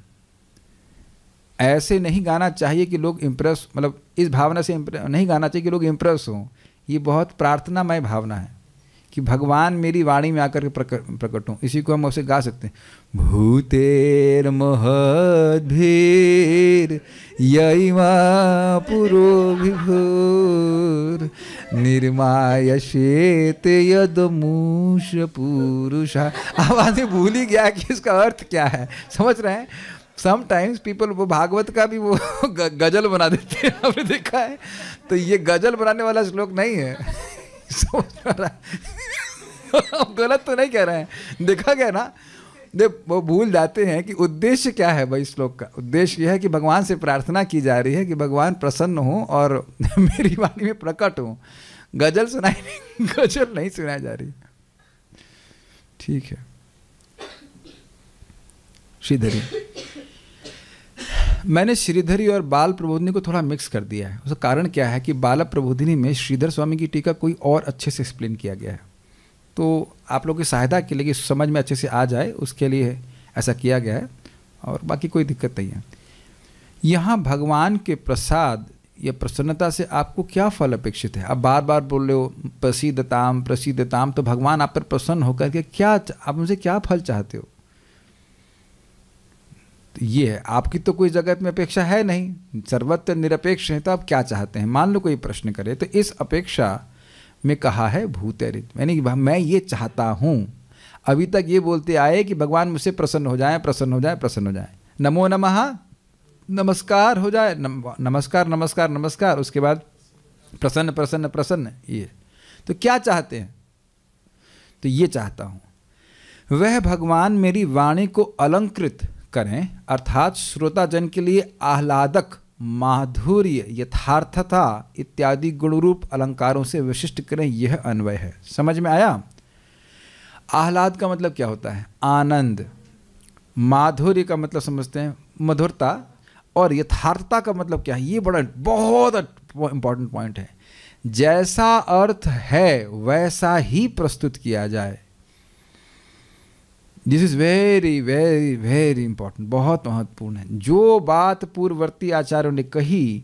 Speaker 1: ऐसे नहीं गाना चाहिए कि लोग इम्प्रेस, मतलब इस भावना से नहीं गाना चाहिए कि लोग इम्प्रेस हों। ये बहुत प्रार्थनामय भावना है कि भगवान मेरी वाणी में आकर के प्रकट हों। इसी को हम उसे गा सकते हैं। भूतेर्महद्भिर्यै महापुरो विभुर निर्मायशेते यदमुष पुरुष। आवाज में भूल ही गया कि इसका अर्थ क्या है। समझ रहे हैं? समटाइम्स पीपल वो भागवत का भी वो गजल बना देते हैं, आपने देखा है? तो ये गजल बनाने वाला श्लोक नहीं है। समझ रहा है? गलत तो नहीं कह रहे हैं, देखा गया ना? वो भूल जाते हैं कि उद्देश्य क्या है भाई श्लोक का। उद्देश्य यह है कि भगवान से प्रार्थना की जा रही है कि भगवान प्रसन्न हो और मेरी वाणी में प्रकट हो। गजल नहीं सुनाई जा रही। ठीक है। श्रीधरी, मैंने श्रीधरी और बाल प्रबोधिनी को थोड़ा मिक्स कर दिया है। उसका कारण क्या है कि बाल प्रबोधिनी में श्रीधर स्वामी की टीका कोई और अच्छे से एक्सप्लेन किया गया है। तो आप लोगों की सहायता के लिए कि समझ में अच्छे से आ जाए उसके लिए ऐसा किया गया है, और बाकी कोई दिक्कत नहीं है। यहाँ भगवान के प्रसाद या प्रसन्नता से आपको क्या फल अपेक्षित है? आप बार बार बोल रहे हो प्रसीदताम प्रसीदताम, तो भगवान आप पर प्रसन्न होकर के क्या, आप मुझे क्या फल चाहते हो? तो ये है, आपकी तो कोई जगत में अपेक्षा है नहीं, सर्वत्र निरपेक्ष है। तो आप क्या चाहते हैं? मान लो कोई प्रश्न करे तो इस अपेक्षा में कहा है भूतेरित, यानी कि मैं ये चाहता हूँ। अभी तक ये बोलते आए कि भगवान मुझसे प्रसन्न हो जाए, प्रसन्न हो जाए, प्रसन्न हो जाए, नमो नमः, नमस्कार हो जाए, नमस्कार नमस्कार नमस्कार, उसके बाद प्रसन्न प्रसन्न प्रसन्न। ये तो क्या चाहते हैं? तो ये चाहता हूँ वह भगवान मेरी वाणी को अलंकृत करें, अर्थात श्रोताजन के लिए आह्लादक, माधुर्य, यथार्थता इत्यादि गुणरूप अलंकारों से विशिष्ट करें। यह अन्वय है। समझ में आया? आह्लाद का मतलब क्या होता है? आनंद। माधुर्य का मतलब समझते हैं मधुरता, और यथार्थता का मतलब क्या है? ये बहुत इंपॉर्टेंट पॉइंट है। जैसा अर्थ है वैसा ही प्रस्तुत किया जाए। This is very very very important, बहुत महत्वपूर्ण है। जो बात पूर्ववर्ती आचार्यों ने कही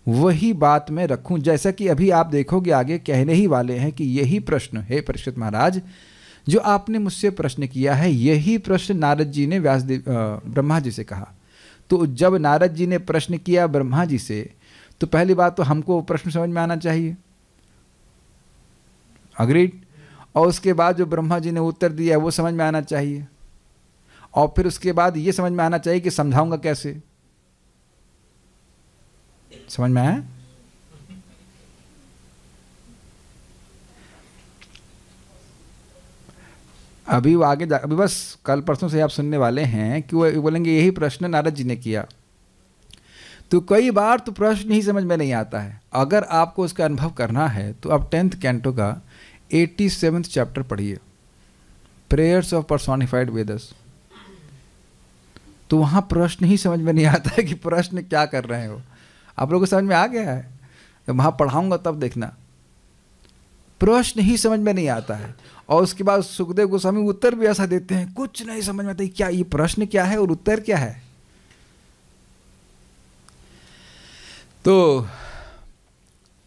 Speaker 1: वही बात मैं रखूं। जैसा कि अभी आप देखोगे आगे कहने ही वाले हैं कि यही प्रश्न है परीक्षित महाराज जो आपने मुझसे प्रश्न किया है, यही प्रश्न नारद जी ने व्यासदेव ब्रह्मा जी से कहा। तो जब नारद जी ने प्रश्न किया ब्रह्मा जी से, तो पहली बात तो हमको प्रश्न समझ में आना चाहिए, अग्रीड। और उसके बाद जो ब्रह्मा जी ने उत्तर दिया वो समझ में आना चाहिए, और फिर उसके बाद ये समझ में आना चाहिए कि समझाऊंगा कैसे। समझ में आया? अभी वो आगे अभी बस कल परसों से आप सुनने वाले हैं कि वो बोलेंगे यही प्रश्न नारद जी ने किया। तो कई बार तो प्रश्न ही समझ में नहीं आता है। अगर आपको उसका अनुभव करना है तो आप 10th कैंटो का 87th चैप्टर पढ़िए, प्रेयर्स ऑफ पर्सोनिफाइड वेदस। तो वहाँ प्रश्न ही समझ में नहीं आता है कि प्रश्न क्या कर रहे हो। आप लोगों को समझ में आ गया है? तो वहाँ पढ़ाऊँगा तब देखना, प्रश्न ही समझ में नहीं आता है। और उसके बाद सुखदेव गोस्वामी उत्तर भी ऐसा देते हैं, कुछ नहीं समझ में आता क्या ये प्रश्न क्या है और उत्तर क्या है। तो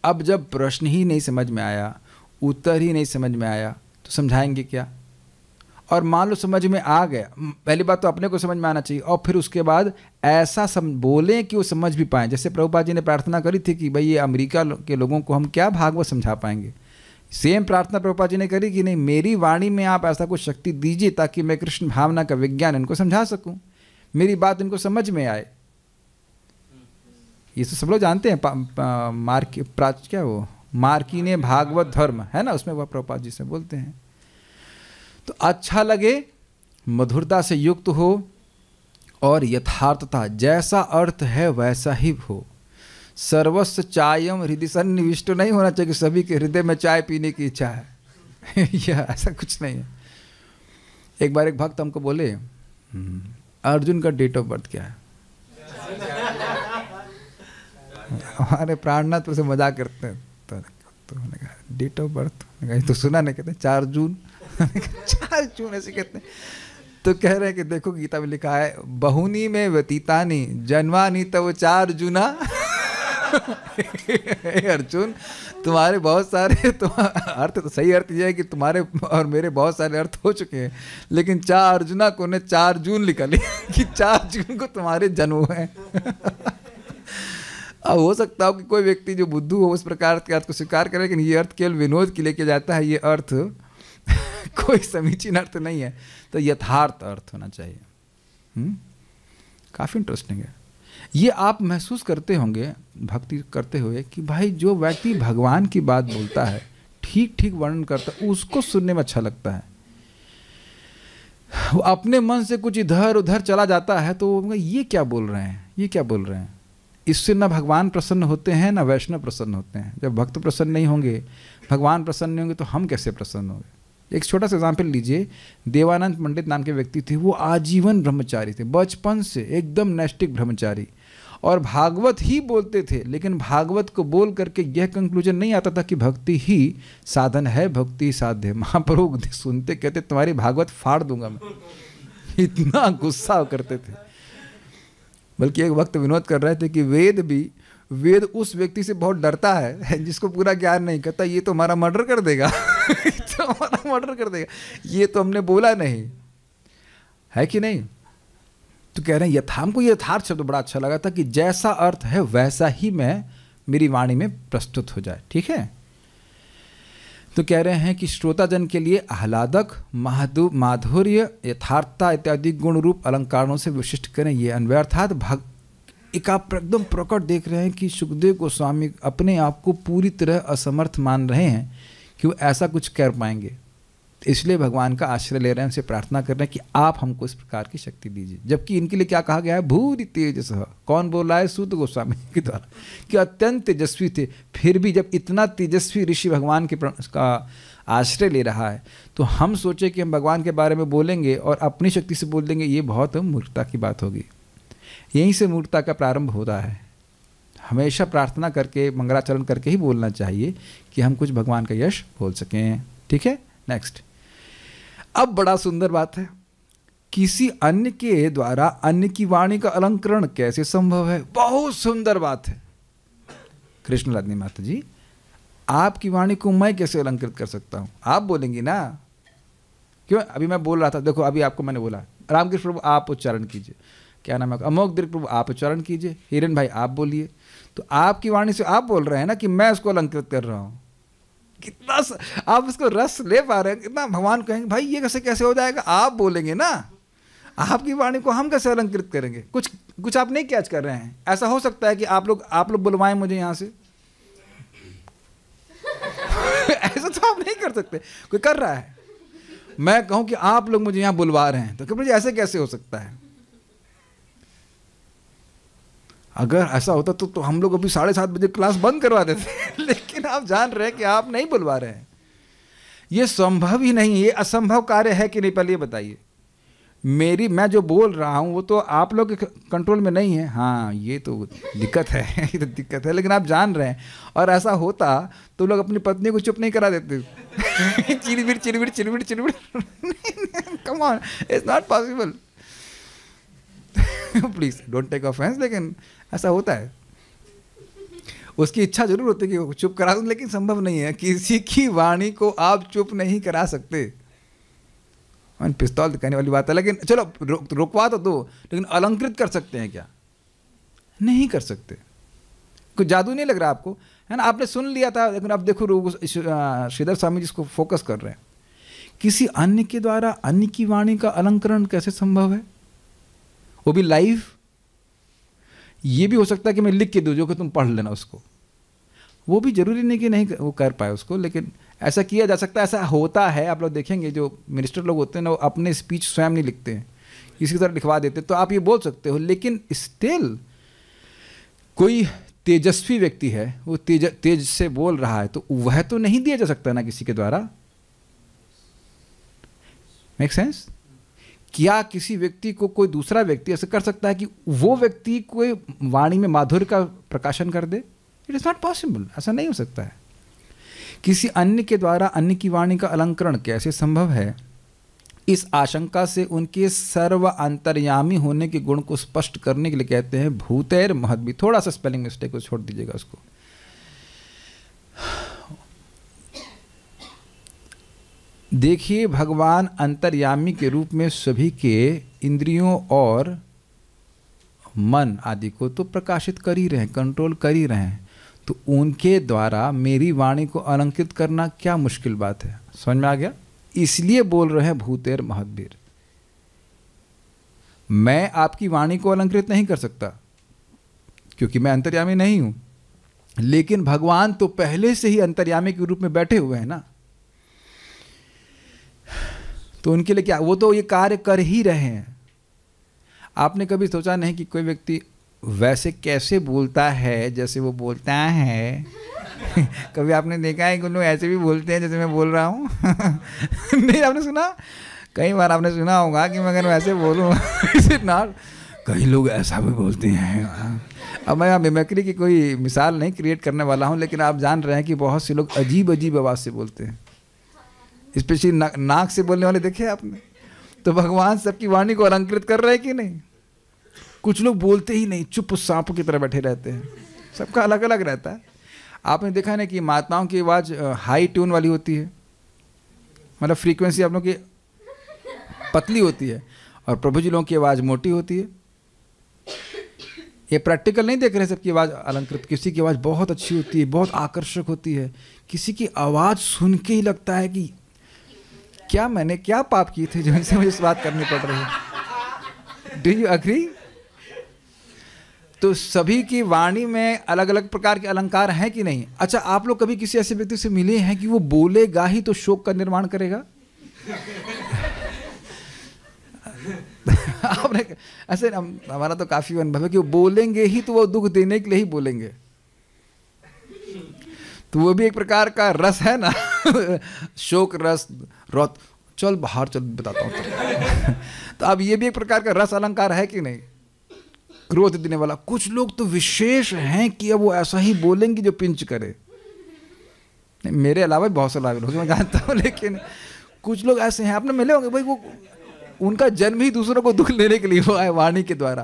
Speaker 1: अब जब प्रश्न ही नहीं समझ में आया, उत्तर ही नहीं समझ में आया, तो समझाएंगे क्या। और मान लो समझ में आ गया, पहली बात तो अपने को समझ में आना चाहिए, और फिर उसके बाद ऐसा बोलें कि वो समझ भी पाएँ। जैसे प्रभुपाद जी ने प्रार्थना करी थी कि भाई ये अमेरिका के लोगों को हम क्या भागवत समझा पाएंगे, सेम प्रार्थना प्रभुपाद जी ने करी कि नहीं मेरी वाणी में आप ऐसा कुछ शक्ति दीजिए ताकि मैं कृष्ण भावना का विज्ञान इनको समझा सकूं, मेरी बात इनको समझ में आए। ये तो सब लोग जानते हैं, क्या वो मार्की ने भागवत धर्म है ना, उसमें वह प्रभुपाद जी से बोलते हैं। तो अच्छा लगे, मधुरता से युक्त हो और यथार्थता, जैसा अर्थ है वैसा ही हो। सर्वस्व चायम हृदय सन्निविष्ट नहीं होना चाहिए कि सभी के हृदय में चाय पीने की इच्छा है यह ऐसा कुछ नहीं है। एक बार एक भक्त हमको बोले अर्जुन का डेट ऑफ बर्थ क्या है। हमारे प्राणनाथ तो से मजाक करते हैं, तो मैंने कहा डेट ऑफ बर्थ, तो सुना नहीं, कहते 4 जून 4 जून ऐसे कहते हैं। तो कह रहे हैं कि देखो गीता में लिखा है बहुनी में व्यतीतानी जन्मानी तब 4 जूना अर्जुन तुम्हारे बहुत सारे तो अर्थ तो सही अर्थ यह है कि तुम्हारे और मेरे बहुत सारे अर्थ हो चुके हैं, लेकिन 4 अर्जुना को ने 4 जून लिखा कि 4 जून को तुम्हारे जन्म हुए हैं अब हो सकता हो कि कोई व्यक्ति जो बुद्धू हो उस प्रकार के अर्थ को स्वीकार करे, लेकिन ये अर्थ केवल विनोद के लेके जाता है, ये अर्थ कोई समीचीन अर्थ नहीं है। तो यथार्थ अर्थ होना चाहिए। काफ़ी इंटरेस्टिंग है। ये आप महसूस करते होंगे भक्ति करते हुए कि भाई जो व्यक्ति भगवान की बात बोलता है, ठीक ठीक वर्णन करता है, उसको सुनने में अच्छा लगता है। वो अपने मन से कुछ इधर उधर चला जाता है तो ये क्या बोल रहे हैं, ये क्या बोल रहे हैं। इससे ना भगवान प्रसन्न होते हैं ना वैष्णव प्रसन्न होते हैं। जब भक्त प्रसन्न नहीं होंगे, भगवान प्रसन्न नहीं होंगे, तो हम कैसे प्रसन्न होंगे। एक छोटा सा एग्जाम्पल लीजिए, देवानंद पंडित नाम के व्यक्ति थे, वो आजीवन ब्रह्मचारी थे, बचपन से एकदम नैष्टिक ब्रह्मचारी, और भागवत ही बोलते थे। लेकिन भागवत को बोल करके यह कंक्लूजन नहीं आता था कि भक्ति ही साधन है, भक्ति साध्य। महाप्रभु सुनते कहते तुम्हारी भागवत फाड़ दूंगा मैं, इतना गुस्सा करते थे। बल्कि एक वक्त विनोद कर रहे थे कि वेद उस व्यक्ति से बहुत डरता है जिसको पूरा ज्ञान नहीं, कहता ये तो हमारा मर्डर कर देगा तो हमारा मर्डर कर देगा, ये तो हमने बोला नहीं है कि नहीं। तो कह रहे हैं हमको यथार्थ शब्द बड़ा अच्छा लगा था कि जैसा अर्थ है वैसा ही मैं मेरी वाणी में प्रस्तुत हो जाए, ठीक है। तो कह रहे हैं कि श्रोताजन के लिए आह्लादक, माधुर्य, यथार्थता इत्यादि गुण रूप अलंकारों से विशिष्ट करें ये अन्वय। अर्थात एक आप एकदम प्रकट देख रहे हैं कि सुखदेव गोस्वामी अपने आप को पूरी तरह असमर्थ मान रहे हैं कि वो ऐसा कुछ कर पाएंगे, इसलिए भगवान का आश्रय ले रहे हैं, उनसे प्रार्थना कर रहे हैं कि आप हमको इस प्रकार की शक्ति दीजिए। जबकि इनके लिए क्या कहा गया है, भूरि तेजस। कौन बोल रहा है, सूत गोस्वामी के द्वारा, कि अत्यंत तेजस्वी थे। फिर भी जब इतना तेजस्वी ऋषि भगवान के का आश्रय ले रहा है, तो हम सोचे कि हम भगवान के बारे में बोलेंगे और अपनी शक्ति से बोल देंगे, ये बहुत मूर्खता की बात होगी। यहीं से मूर्खता का प्रारंभ होता है। हमेशा प्रार्थना करके, मंगलाचरण करके ही बोलना चाहिए कि हम कुछ भगवान का यश बोल सकें, ठीक है। नेक्स्ट, अब बड़ा सुंदर बात है। किसी अन्य के द्वारा अन्य की वाणी का अलंकरण कैसे संभव है? बहुत सुंदर बात है कृष्ण लादनी माता जी। आपकी वाणी को मैं कैसे अलंकृत कर सकता हूँ? आप बोलेंगी ना। क्यों? अभी मैं बोल रहा था, देखो अभी आपको मैंने बोला रामकृष्ण प्रभु आप उच्चारण कीजिए, क्या नाम है, अमोक दीर्घ प्रभु आप उच्चारण कीजिए, हिरन भाई आप बोलिए। तो आपकी वाणी से आप बोल रहे हैं ना कि मैं उसको अलंकृत कर रहा हूँ। कितना आप उसको रस ले पा रहे हैं, कितना भगवान कहेंगे भाई ये कैसे हो जाएगा? आप बोलेंगे ना। आपकी वाणी को हम कैसे अलंकृत करेंगे? कुछ आप नहीं कैच कर रहे हैं। ऐसा हो सकता है कि आप लोग बुलवाएं मुझे यहाँ से ऐसा तो आप नहीं कर सकते। कोई कर रहा है, मैं कहूं कि आप लोग मुझे यहां बुलवा रहे हैं, तो मुझे ऐसे कैसे हो सकता है? अगर ऐसा होता तो हम लोग अभी 7:30 बजे क्लास बंद करवा देते लेकिन आप जान रहे हैं कि आप नहीं बुलवा रहे हैं। ये संभव ही नहीं, ये असंभव कार्य है कि नहीं? पहले ये बताइए। मैं जो बोल रहा हूँ वो तो आप लोग के कंट्रोल में नहीं है। हाँ ये तो दिक्कत है ये तो दिक्कत है, लेकिन आप जान रहे हैं। और ऐसा होता तो लोग अपनी पत्नी को चुप नहीं करा देते चिड़बिड़ come on, it's not possible please don't take offense, लेकिन ऐसा होता है। उसकी इच्छा जरूर होती है कि वो चुप करा दूं, लेकिन संभव नहीं है। किसी की वाणी को आप चुप नहीं करा सकते। पिस्तौल दिखाने वाली बात है, लेकिन चलो रुकवा तो दो, लेकिन अलंकृत कर सकते हैं क्या? नहीं कर सकते। कुछ जादू नहीं लग रहा आपको, है ना? आपने सुन लिया था, लेकिन अब देखो श्रीधर स्वामी जी इसको फोकस कर रहे हैं। किसी अन्य के द्वारा अन्य की वाणी का अलंकरण कैसे संभव है? वो भी लाइव। ये भी हो सकता है कि मैं लिख के दूं जो कि तुम पढ़ लेना उसको, वो भी जरूरी नहीं कि नहीं वो कर पाए उसको, लेकिन ऐसा किया जा सकता है। ऐसा होता है, आप लोग देखेंगे जो मिनिस्टर लोग होते हैं ना, वो अपने स्पीच स्वयं नहीं लिखते हैं, किसी की तरह लिखवा देते। तो आप ये बोल सकते हो, लेकिन स्टिल कोई तेजस्वी व्यक्ति है, वो तेज से बोल रहा है, तो वह तो नहीं दिया जा सकता ना किसी के द्वारा। Make sense? क्या किसी व्यक्ति को कोई दूसरा व्यक्ति ऐसा कर सकता है कि वो व्यक्ति कोई वाणी में माधुर्य का प्रकाशन कर दे? इट इज नॉट पॉसिबल, ऐसा नहीं हो सकता है। किसी अन्य के द्वारा अन्य की वाणी का अलंकरण कैसे संभव है? इस आशंका से उनके सर्व अंतर्यामी होने के गुण को स्पष्ट करने के लिए कहते हैं भूतेर महद्भी। थोड़ा सा स्पेलिंग मिस्टेक को छोड़ दीजिएगा उसको। देखिए, भगवान अंतर्यामी के रूप में सभी के इंद्रियों और मन आदि को तो प्रकाशित कर ही रहे हैं, कंट्रोल कर ही रहे हैं। तो उनके द्वारा मेरी वाणी को अलंकृत करना क्या मुश्किल बात है? समझ में आ गया? इसलिए बोल रहे हैं भूतेर महद्भीर। मैं आपकी वाणी को अलंकृत नहीं कर सकता क्योंकि मैं अंतर्यामी नहीं हूं, लेकिन भगवान तो पहले से ही अंतर्यामी के रूप में बैठे हुए हैं ना। तो उनके लिए क्या, वो तो ये कार्य कर ही रहे हैं। आपने कभी सोचा नहीं कि कोई व्यक्ति वैसे कैसे बोलता है जैसे वो बोलता है? कभी आपने देखा है कि लोग ऐसे भी बोलते हैं जैसे मैं बोल रहा हूँ? नहीं, आपने सुना? कई बार आपने सुना होगा कि मैं अगर वैसे बोलूँ नॉट, कई लोग ऐसा भी बोलते हैं। अब मैं यहाँ मिमिक्री की कोई मिसाल नहीं क्रिएट करने वाला हूँ, लेकिन आप जान रहे हैं कि बहुत से लोग अजीब अजीब आवाज़ से बोलते हैं, स्पेशली नाक से बोलने वाले देखे आपने। तो भगवान सबकी वाणी को अलंकृत कर रहे हैं कि नहीं? कुछ लोग बोलते ही नहीं, चुप सांपों की तरह बैठे रहते हैं। सबका अलग अलग रहता है। आपने देखा है ना कि माताओं की आवाज़ हाई ट्यून वाली होती है, मतलब फ्रीक्वेंसी आप लोगों की पतली होती है, और प्रभु जी लोगों की आवाज़ मोटी होती है। ये प्रैक्टिकल नहीं देख रहे सबकी आवाज़ अलंकृत। किसी की आवाज़ बहुत अच्छी होती है, बहुत आकर्षक होती है, किसी की आवाज़ सुन के ही लगता है कि क्या मैंने क्या पाप किए थे जो इनसे मुझे इस बात करनी पड़ रही है। Do you agree? तो सभी की वाणी में अलग अलग प्रकार के अलंकार हैं कि नहीं? अच्छा, आप लोग कभी किसी ऐसे व्यक्ति से मिले हैं कि वो बोलेगा ही तो शोक का निर्माण करेगा? आपने ऐसे, हमारा तो काफी अनुभव है कि वो बोलेंगे ही तो वो दुख देने के लिए ही बोलेंगे। तो वो भी एक प्रकार का रस है ना। शोक रस, रौत, चल बाहर चल बताता हूँ। तो अब ये भी एक प्रकार का रस अलंकार है कि नहीं? क्रोध देने वाला। कुछ लोग तो विशेष हैं कि अब वो ऐसा ही बोलेंगे जो पिंच करे। मेरे अलावा बहुत से लोग मैं जानता हूँ, लेकिन कुछ लोग ऐसे हैं, आपने मिले होंगे भाई, वो उनका जन्म ही दूसरों को दुख देने के लिए हुआ है वाणी के द्वारा।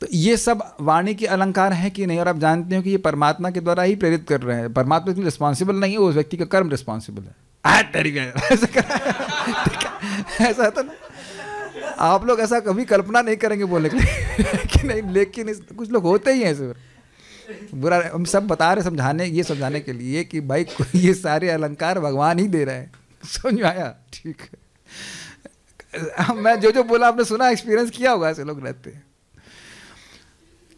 Speaker 1: तो ये सब वाणी के अलंकार हैं कि नहीं, और आप जानते हो कि ये परमात्मा के द्वारा ही प्रेरित कर रहे हैं। परमात्मा के लिए रिस्पॉन्सिबल नहीं है, उस व्यक्ति का कर्म रिस्पॉन्सिबल है। ऐसा था ना, आप लोग ऐसा कभी कल्पना नहीं करेंगे बोलने के लिए कि नहीं, लेकिन कुछ लोग होते ही हैं ऐसे। बुरा, हम सब बता रहे समझाने, ये समझाने के लिए कि भाई ये सारे अलंकार भगवान ही दे रहे हैं। समझ में आया? ठीक है। मैं जो बोला आपने सुना, एक्सपीरियंस किया होगा, ऐसे लोग रहते हैं।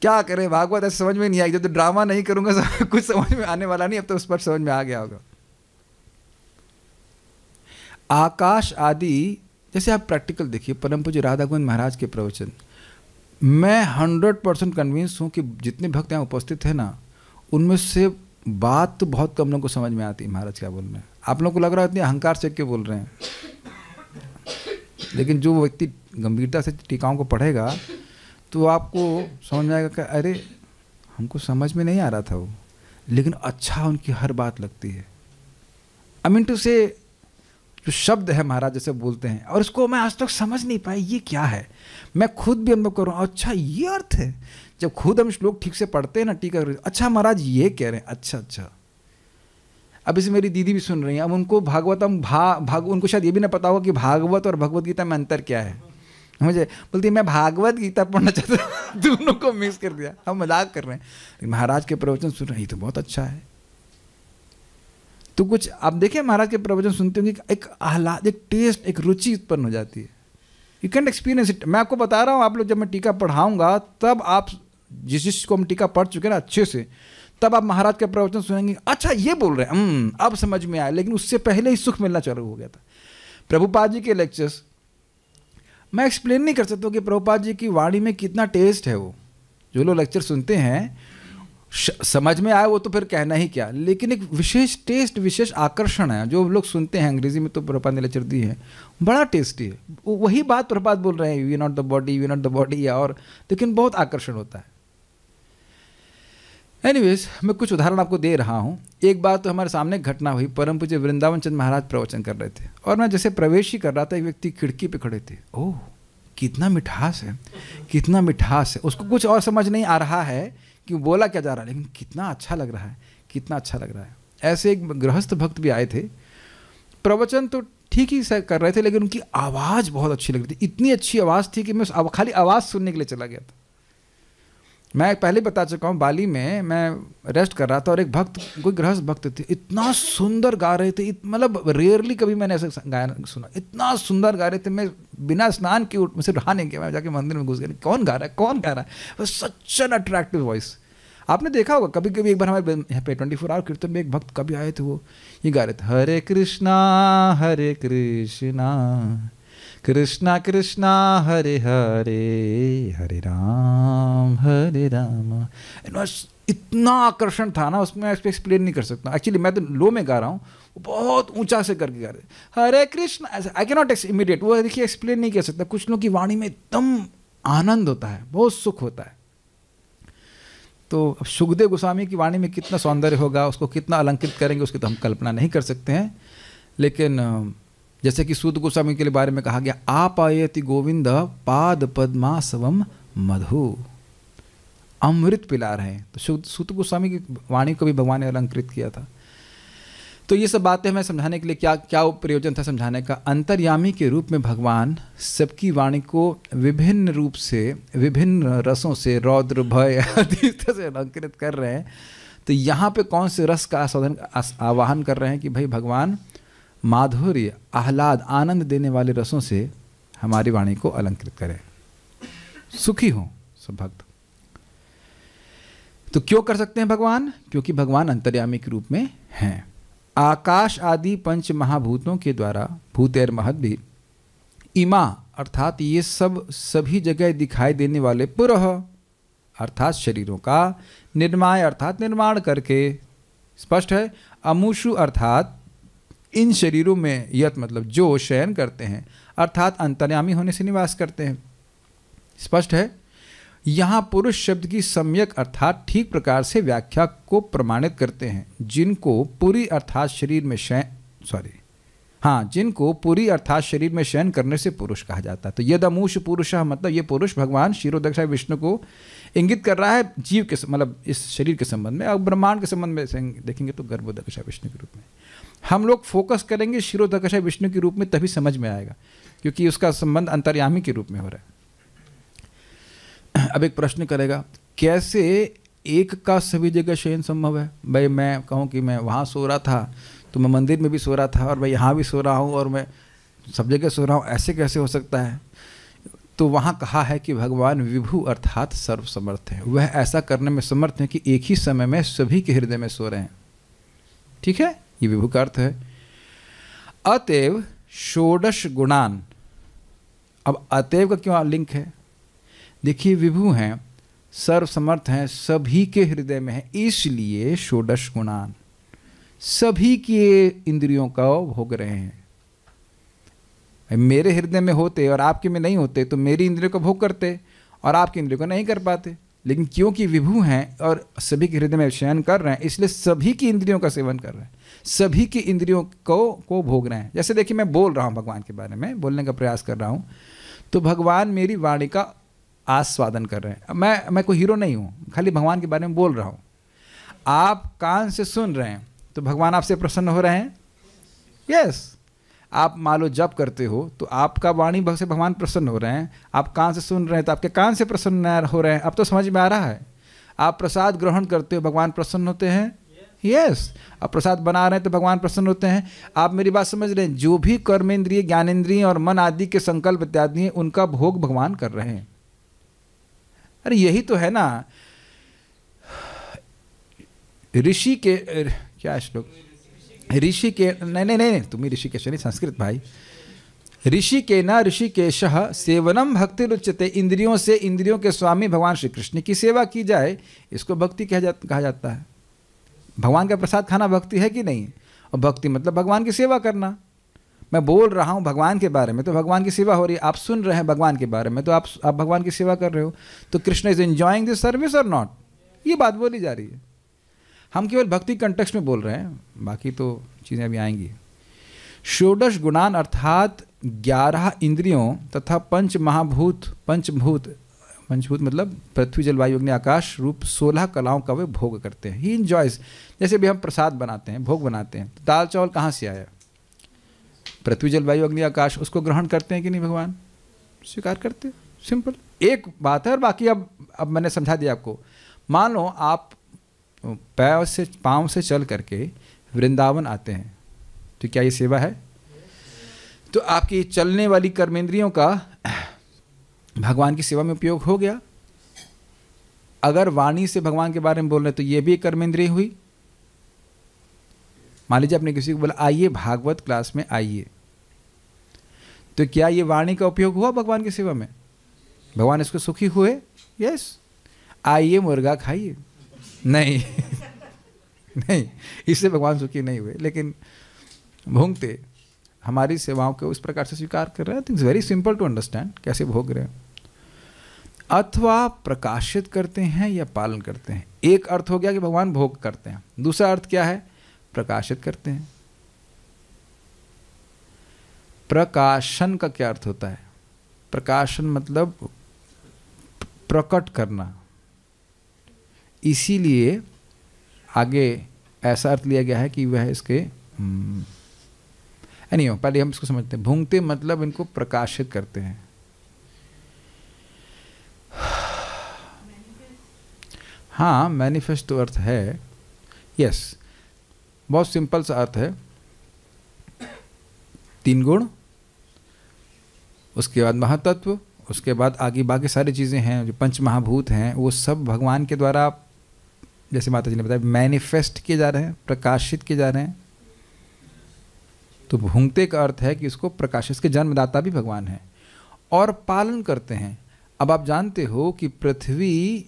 Speaker 1: क्या करें, भागवत ऐसे समझ में नहीं आई। जब तो ड्रामा नहीं करूंगा कुछ समझ में आने वाला नहीं। अब तो उस पर समझ में आ गया होगा। आकाश आदि, जैसे आप प्रैक्टिकल देखिए, परम पूज्य राधा गोविंद महाराज के प्रवचन, मैं 100% कन्विंस हूँ कि जितने भक्त यहाँ उपस्थित हैं ना, उनमें से बात तो बहुत कम लोगों को समझ में आती है महाराज क्या बोल रहे हैं। आप लोगों को लग रहा है इतने अहंकार से क्यों बोल रहे हैं, लेकिन जो व्यक्ति गंभीरता से टीकाओं को पढ़ेगा तो आपको समझ में आएगा कि अरे हमको समझ में नहीं आ रहा था वो, लेकिन अच्छा उनकी हर बात लगती है। आई मीन टू से, जो शब्द है महाराज जैसे बोलते हैं, और इसको मैं आज तक समझ नहीं पाई ये क्या है। मैं खुद भी अनुभव कर रहा हूँ, अच्छा ये अर्थ है। जब खुद हम श्लोक ठीक से पढ़ते हैं ना, टीका, अच्छा महाराज ये कह रहे हैं, अच्छा। अब इसे मेरी दीदी भी सुन रही हैं, अब उनको भागवतम उनको शायद ये भी ना पता होगा कि भागवत और भगवत गीता में अंतर क्या है। मुझे बोलती है मैं भागवत गीता पढ़ना चाहता हूँ, दोनों को मिक्स कर दिया। हम मजाक कर रहे हैं, महाराज के प्रवचन सुन रहे हैं, ये तो बहुत अच्छा है। तो कुछ आप देखिए, महाराज के प्रवचन सुनते होंगे, एक आह्लाद, एक टेस्ट, एक रुचि उत्पन्न हो जाती है। You can experience it. मैं आपको बता रहा हूँ, आप लोग जब मैं टीका पढ़ाऊंगा, तब आप जिसको हम टीका पढ़ चुके ना अच्छे से, तब आप महाराज के प्रवचन सुनेंगे, अच्छा ये बोल रहे हैं, अब समझ में आया। लेकिन उससे पहले ही सुख मिलना चालू हो गया था। प्रभुपाद जी के लेक्चर्स मैं एक्सप्लेन नहीं कर सकता कि प्रभुपाद जी की वाणी में कितना टेस्ट है। वो जो लोग लेक्चर सुनते हैं, समझ में आए वो तो फिर कहना ही क्या, लेकिन एक विशेष टेस्ट, विशेष आकर्षण है। जो लोग सुनते हैं, अंग्रेजी में तो प्रभुपाद ने लेक्चर दी है, बड़ा टेस्टी है। वही बात प्रभुपाद बोल रहे हैं, we not the body, we not the body, और लेकिन बहुत आकर्षण होता है। एनीवेज, मैं कुछ उदाहरण आपको दे रहा हूँ। एक बार तो हमारे सामने घटना हुई, परम पूज्य वृंदावन चंद महाराज प्रवचन कर रहे थे, और मैं जैसे प्रवेश ही कर रहा था, एक व्यक्ति खिड़की पे खड़े थे। ओह कितना मिठास है, कितना मिठास है। उसको कुछ और समझ नहीं आ रहा है कि बोला क्या जा रहा है, लेकिन कितना अच्छा लग रहा है, कितना अच्छा लग रहा है। ऐसे एक गृहस्थ भक्त भी आए थे, प्रवचन तो ठीक ही से कर रहे थे, लेकिन उनकी आवाज़ बहुत अच्छी लग रही थी। इतनी अच्छी आवाज़ थी कि मैं खाली आवाज़ सुनने के लिए चला गया था। मैं पहले बता चुका हूँ, बाली में मैं रेस्ट कर रहा था, और एक भक्त, कोई गृहस्थ भक्त थे, इतना सुंदर गा रहे थे, मतलब रेयरली कभी मैंने ऐसा गायन सुना। इतना सुंदर गा रहे थे, मैं बिना स्नान के मुझसे रहा नहीं किया। मैं जाके मंदिर में घुस गया, कौन गा रहा है, कौन गा रहा है। Such an attractive voice. आपने देखा होगा कभी कभी, एक बार हमारे यहाँ पे 24 आवर कीर्तन में एक भक्त कभी आए थे, वो ये गा रहे थे, हरे कृष्णा कृष्णा कृष्णा हरे हरे, हरे राम हरे राम। इतना आकर्षण था ना उसमें, मैं एक्सप्लेन नहीं कर सकता। एक्चुअली मैं तो लो में गा रहा हूँ, बहुत ऊंचा से करके गा रहे, Hare Krishna, I can not immediate, वो देखिए एक्सप्लेन नहीं कर सकता। कुछ लोगों की वाणी में एकदम आनंद होता है, बहुत सुख होता है। तो सुखदेव गोस्वामी की वाणी में कितना सौंदर्य होगा, उसको कितना अलंकृत करेंगे, उसकी तो हम कल्पना नहीं कर सकते हैं। लेकिन जैसे कि सूत गोस्वामी के बारे में कहा गया, आपायति गोविंद पाद पद्मासवम मधु, अमृत पिला रहे हैं। तो सूत गोस्वामी की वाणी को भी भगवान ने अलंकृत किया था। तो ये सब बातें हमें समझाने के लिए क्या प्रयोजन था समझाने का। अंतर्यामी के रूप में भगवान सबकी वाणी को विभिन्न रूप से, विभिन्न रसों से, रौद्र भय आदि से अलंकृत कर रहे हैं। तो यहाँ पे कौन से रस का आवाहन कर रहे हैं कि भाई भगवान माधुर्य, आह्लाद, आनंद देने वाले रसों से हमारी वाणी को अलंकृत करें, सुखी हों सब भक्त। तो क्यों कर सकते हैं भगवान? क्योंकि भगवान अंतर्यामी के रूप में हैं। आकाश आदि पंच महाभूतों के द्वारा, भूतेर महद भी, इमा अर्थात ये सब सभी जगह दिखाई देने वाले, पुरह अर्थात शरीरों का, निर्माय अर्थात निर्माण करके, स्पष्ट है। अमुषु अर्थात इन शरीरों में, यत मतलब जो शयन करते हैं, अर्थात अंतर्यामी होने से निवास करते हैं, स्पष्ट है। यहाँ पुरुष शब्द की सम्यक अर्थात ठीक प्रकार से व्याख्या को प्रमाणित करते हैं, जिनको पूरी अर्थात शरीर में हाँ, जिनको पुरी अर्थात शरीर में शयन करने से पुरुष कहा जाता है। तो यदमूष पुरुषः मतलब ये पुरुष भगवान क्षीरोदक्षाय विष्णु को इंगित कर रहा है जीव के मतलब इस शरीर के संबंध में। अब ब्रह्मांड के संबंध में देखेंगे तो गर्भोदक्षाय विष्णु के रूप में। हम लोग फोकस करेंगे क्षीरोदक्षाय विष्णु के रूप में, तभी समझ में आएगा, क्योंकि उसका संबंध अंतर्यामी के रूप में हो रहा है। अब एक प्रश्न करेगा, कैसे एक का सभी जगह शयन संभव है? भाई मैं कहूँ कि मैं वहाँ सो रहा था तो मैं मंदिर में भी सो रहा था और मैं यहाँ भी सो रहा हूँ और मैं सब जगह सो रहा हूँ, ऐसे कैसे हो सकता है? तो वहाँ कहा है कि भगवान विभु अर्थात सर्वसमर्थ है। वह ऐसा करने में समर्थ है कि एक ही समय में सभी के हृदय में सो रहे हैं। ठीक है, ये विभु का अर्थ है। अतएव षोडश गुणान। अब अतएव का क्यों लिंक है? देखिए, विभु हैं, सर्वसमर्थ हैं, सभी के हृदय में है, इसलिए षोडश गुणान सभी के इंद्रियों का भोग रहे हैं। मेरे हृदय में होते और आपके में नहीं होते तो मेरी इंद्रियों का भोग करते और आपके इंद्रियों को नहीं कर पाते, लेकिन क्योंकि विभु हैं और सभी के हृदय में शयन कर रहे हैं, इसलिए सभी की इंद्रियों का सेवन कर रहे हैं, सभी की इंद्रियों को भोग रहे हैं। जैसे देखिए, मैं बोल रहा हूँ भगवान के बारे में, बोलने का प्रयास कर रहा हूँ, तो भगवान मेरी वाणी का आस्वादन कर रहे हैं। मैं कोई हीरो नहीं हूँ, खाली भगवान के बारे में बोल रहा हूँ। आप कान से सुन रहे हैं तो भगवान आपसे प्रसन्न हो रहे हैं। यस, आप मान लो जप करते हो तो आपका वाणी से भगवान प्रसन्न हो रहे हैं। आप कान से सुन रहे हैं तो आपके कान से प्रसन्न हो रहे हैं। अब तो समझ में आ रहा है। आप प्रसाद ग्रहण करते हो, भगवान प्रसन्न होते हैं। यस, आप प्रसाद बना रहे हैं तो भगवान प्रसन्न होते हैं। आप मेरी बात समझ रहे हैं? जो भी कर्मेंद्रिय, ज्ञानेंद्रिय और मन आदि के संकल्प इत्यादि हैं, उनका भोग भगवान कर रहे हैं। अरे यही तो है ना। ऋषि के क्या श्लोक? ऋषि के नहीं तुम्हें ऋषिकेश नहीं, संस्कृत भाई। ऋषि के न ऋषिकेशः सेवनम भक्ति रुच्यते। इंद्रियों से इंद्रियों के स्वामी भगवान श्री कृष्ण की सेवा की जाए, इसको भक्ति कहा जाता है। भगवान का प्रसाद खाना भक्ति है कि नहीं? और भक्ति मतलब भगवान की सेवा करना। मैं बोल रहा हूँ भगवान के बारे में तो भगवान की सेवा हो रही है। आप सुन रहे हैं भगवान के बारे में तो आप भगवान की सेवा कर रहे हो। तो Krishna is enjoying this service और नॉट, ये बात बोली जा रही है। हम केवल भक्ति कंटेक्स्ट में बोल रहे हैं, बाकी तो चीज़ें अभी आएंगी। षोडश गुणान अर्थात 11 इंद्रियों तथा पंचभूत मतलब पृथ्वी जल वायु अग्नि आकाश रूप 16 कलाओं का वे भोग करते हैं। He enjoys. जैसे भी हम प्रसाद बनाते हैं, भोग बनाते हैं, तो दाल चावल कहाँ से आया? पृथ्वी जल वायु अग्नि आकाश, उसको ग्रहण करते हैं कि नहीं? भगवान स्वीकार करते हैं। सिंपल एक बात है। और बाकी अब मैंने समझा दिया आपको। मान लो आप पाँव से चल करके वृंदावन आते हैं, तो क्या ये सेवा है? तो आपकी चलने वाली कर्मेंद्रियों का भगवान की सेवा में उपयोग हो गया। अगर वाणी से भगवान के बारे में बोल रहे हैं तो ये भी एक कर्मेंद्रिय हुई। मान लीजिए आपने किसी को बोला आइए भागवत क्लास में आइए, तो क्या ये वाणी का उपयोग हुआ भगवान की सेवा में? भगवान इसको सुखी हुए? यस। आइए मुर्गा खाइए, नहीं नहीं, इससे भगवान सुखी नहीं हुए, लेकिन भोंगते हमारी सेवाओं को उस प्रकार से स्वीकार कर रहे हैं। Things very simple to understand कैसे भोग रहे हैं। अथवा प्रकाशित करते हैं या पालन करते हैं। एक अर्थ हो गया कि भगवान भोग करते हैं, दूसरा अर्थ क्या है? प्रकाशित करते हैं। प्रकाशन का क्या अर्थ होता है? प्रकाशन मतलब प्रकट करना। इसीलिए आगे ऐसा अर्थ लिया गया है कि वह इसके नहीं, पहले हम इसको समझते हैं। भूंगते मतलब इनको प्रकाशित करते हैं। हाँ, मैनिफेस्ट तो अर्थ है। यस, बहुत सिंपल सा अर्थ है। 3 गुण, उसके बाद महातत्व, उसके बाद आगे बाकी सारी चीज़ें हैं जो पंच महाभूत हैं, वो सब भगवान के द्वारा, जैसे माता जी ने बताया, मैनिफेस्ट किए जा रहे हैं, प्रकाशित किए जा रहे हैं। तो भूंगते का अर्थ है कि इसको प्रकाशित के जन्मदाता भी भगवान है और पालन करते हैं। अब आप जानते हो कि पृथ्वी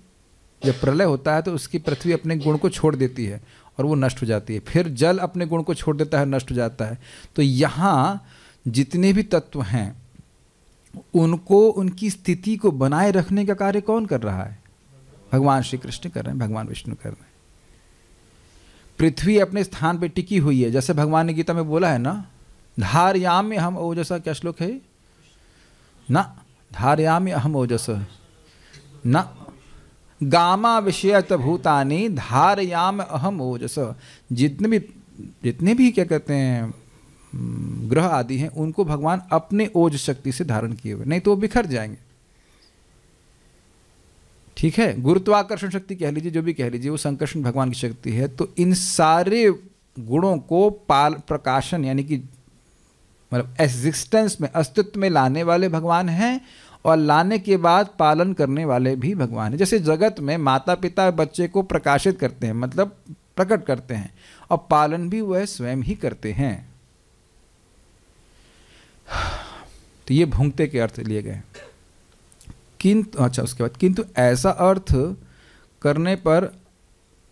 Speaker 1: जब प्रलय होता है तो उसकी पृथ्वी अपने गुण को छोड़ देती है और वो नष्ट हो जाती है। फिर जल अपने गुण को छोड़ देता है, नष्ट हो जाता है। तो यहाँ जितने भी तत्व हैं उनको, उनकी स्थिति को बनाए रखने का कार्य कौन कर रहा है? भगवान श्री कृष्ण कर रहे हैं, भगवान विष्णु कर रहे हैं। पृथ्वी अपने स्थान पे टिकी हुई है, जैसे भगवान ने गीता में बोला है ना धारयाम्य अहम ओजसा, क्या श्लोक है? न धारयाम्य अहम ओजस, न गामा विषयत भूतानि धारयाम अहम ओजस। जितने भी क्या कहते हैं ग्रह आदि हैं, उनको भगवान अपने ओज शक्ति से धारण किए हुए, नहीं तो वो बिखर जाएंगे। ठीक है, गुरुत्वाकर्षण शक्ति कह लीजिए, जो भी कह लीजिए, वो संकर्षण भगवान की शक्ति है। तो इन सारे गुणों को प्रकाशन यानी कि मतलब एग्जिस्टेंस में, अस्तित्व में लाने वाले भगवान हैं, और लाने के बाद पालन करने वाले भी भगवान हैं। जैसे जगत में माता पिता बच्चे को प्रकाशित करते हैं, मतलब प्रकट करते हैं, और पालन भी वह स्वयं ही करते हैं। तो ये भुंगते के अर्थ लिए गए। किंतु अच्छा, उसके बाद किंतु ऐसा अर्थ करने पर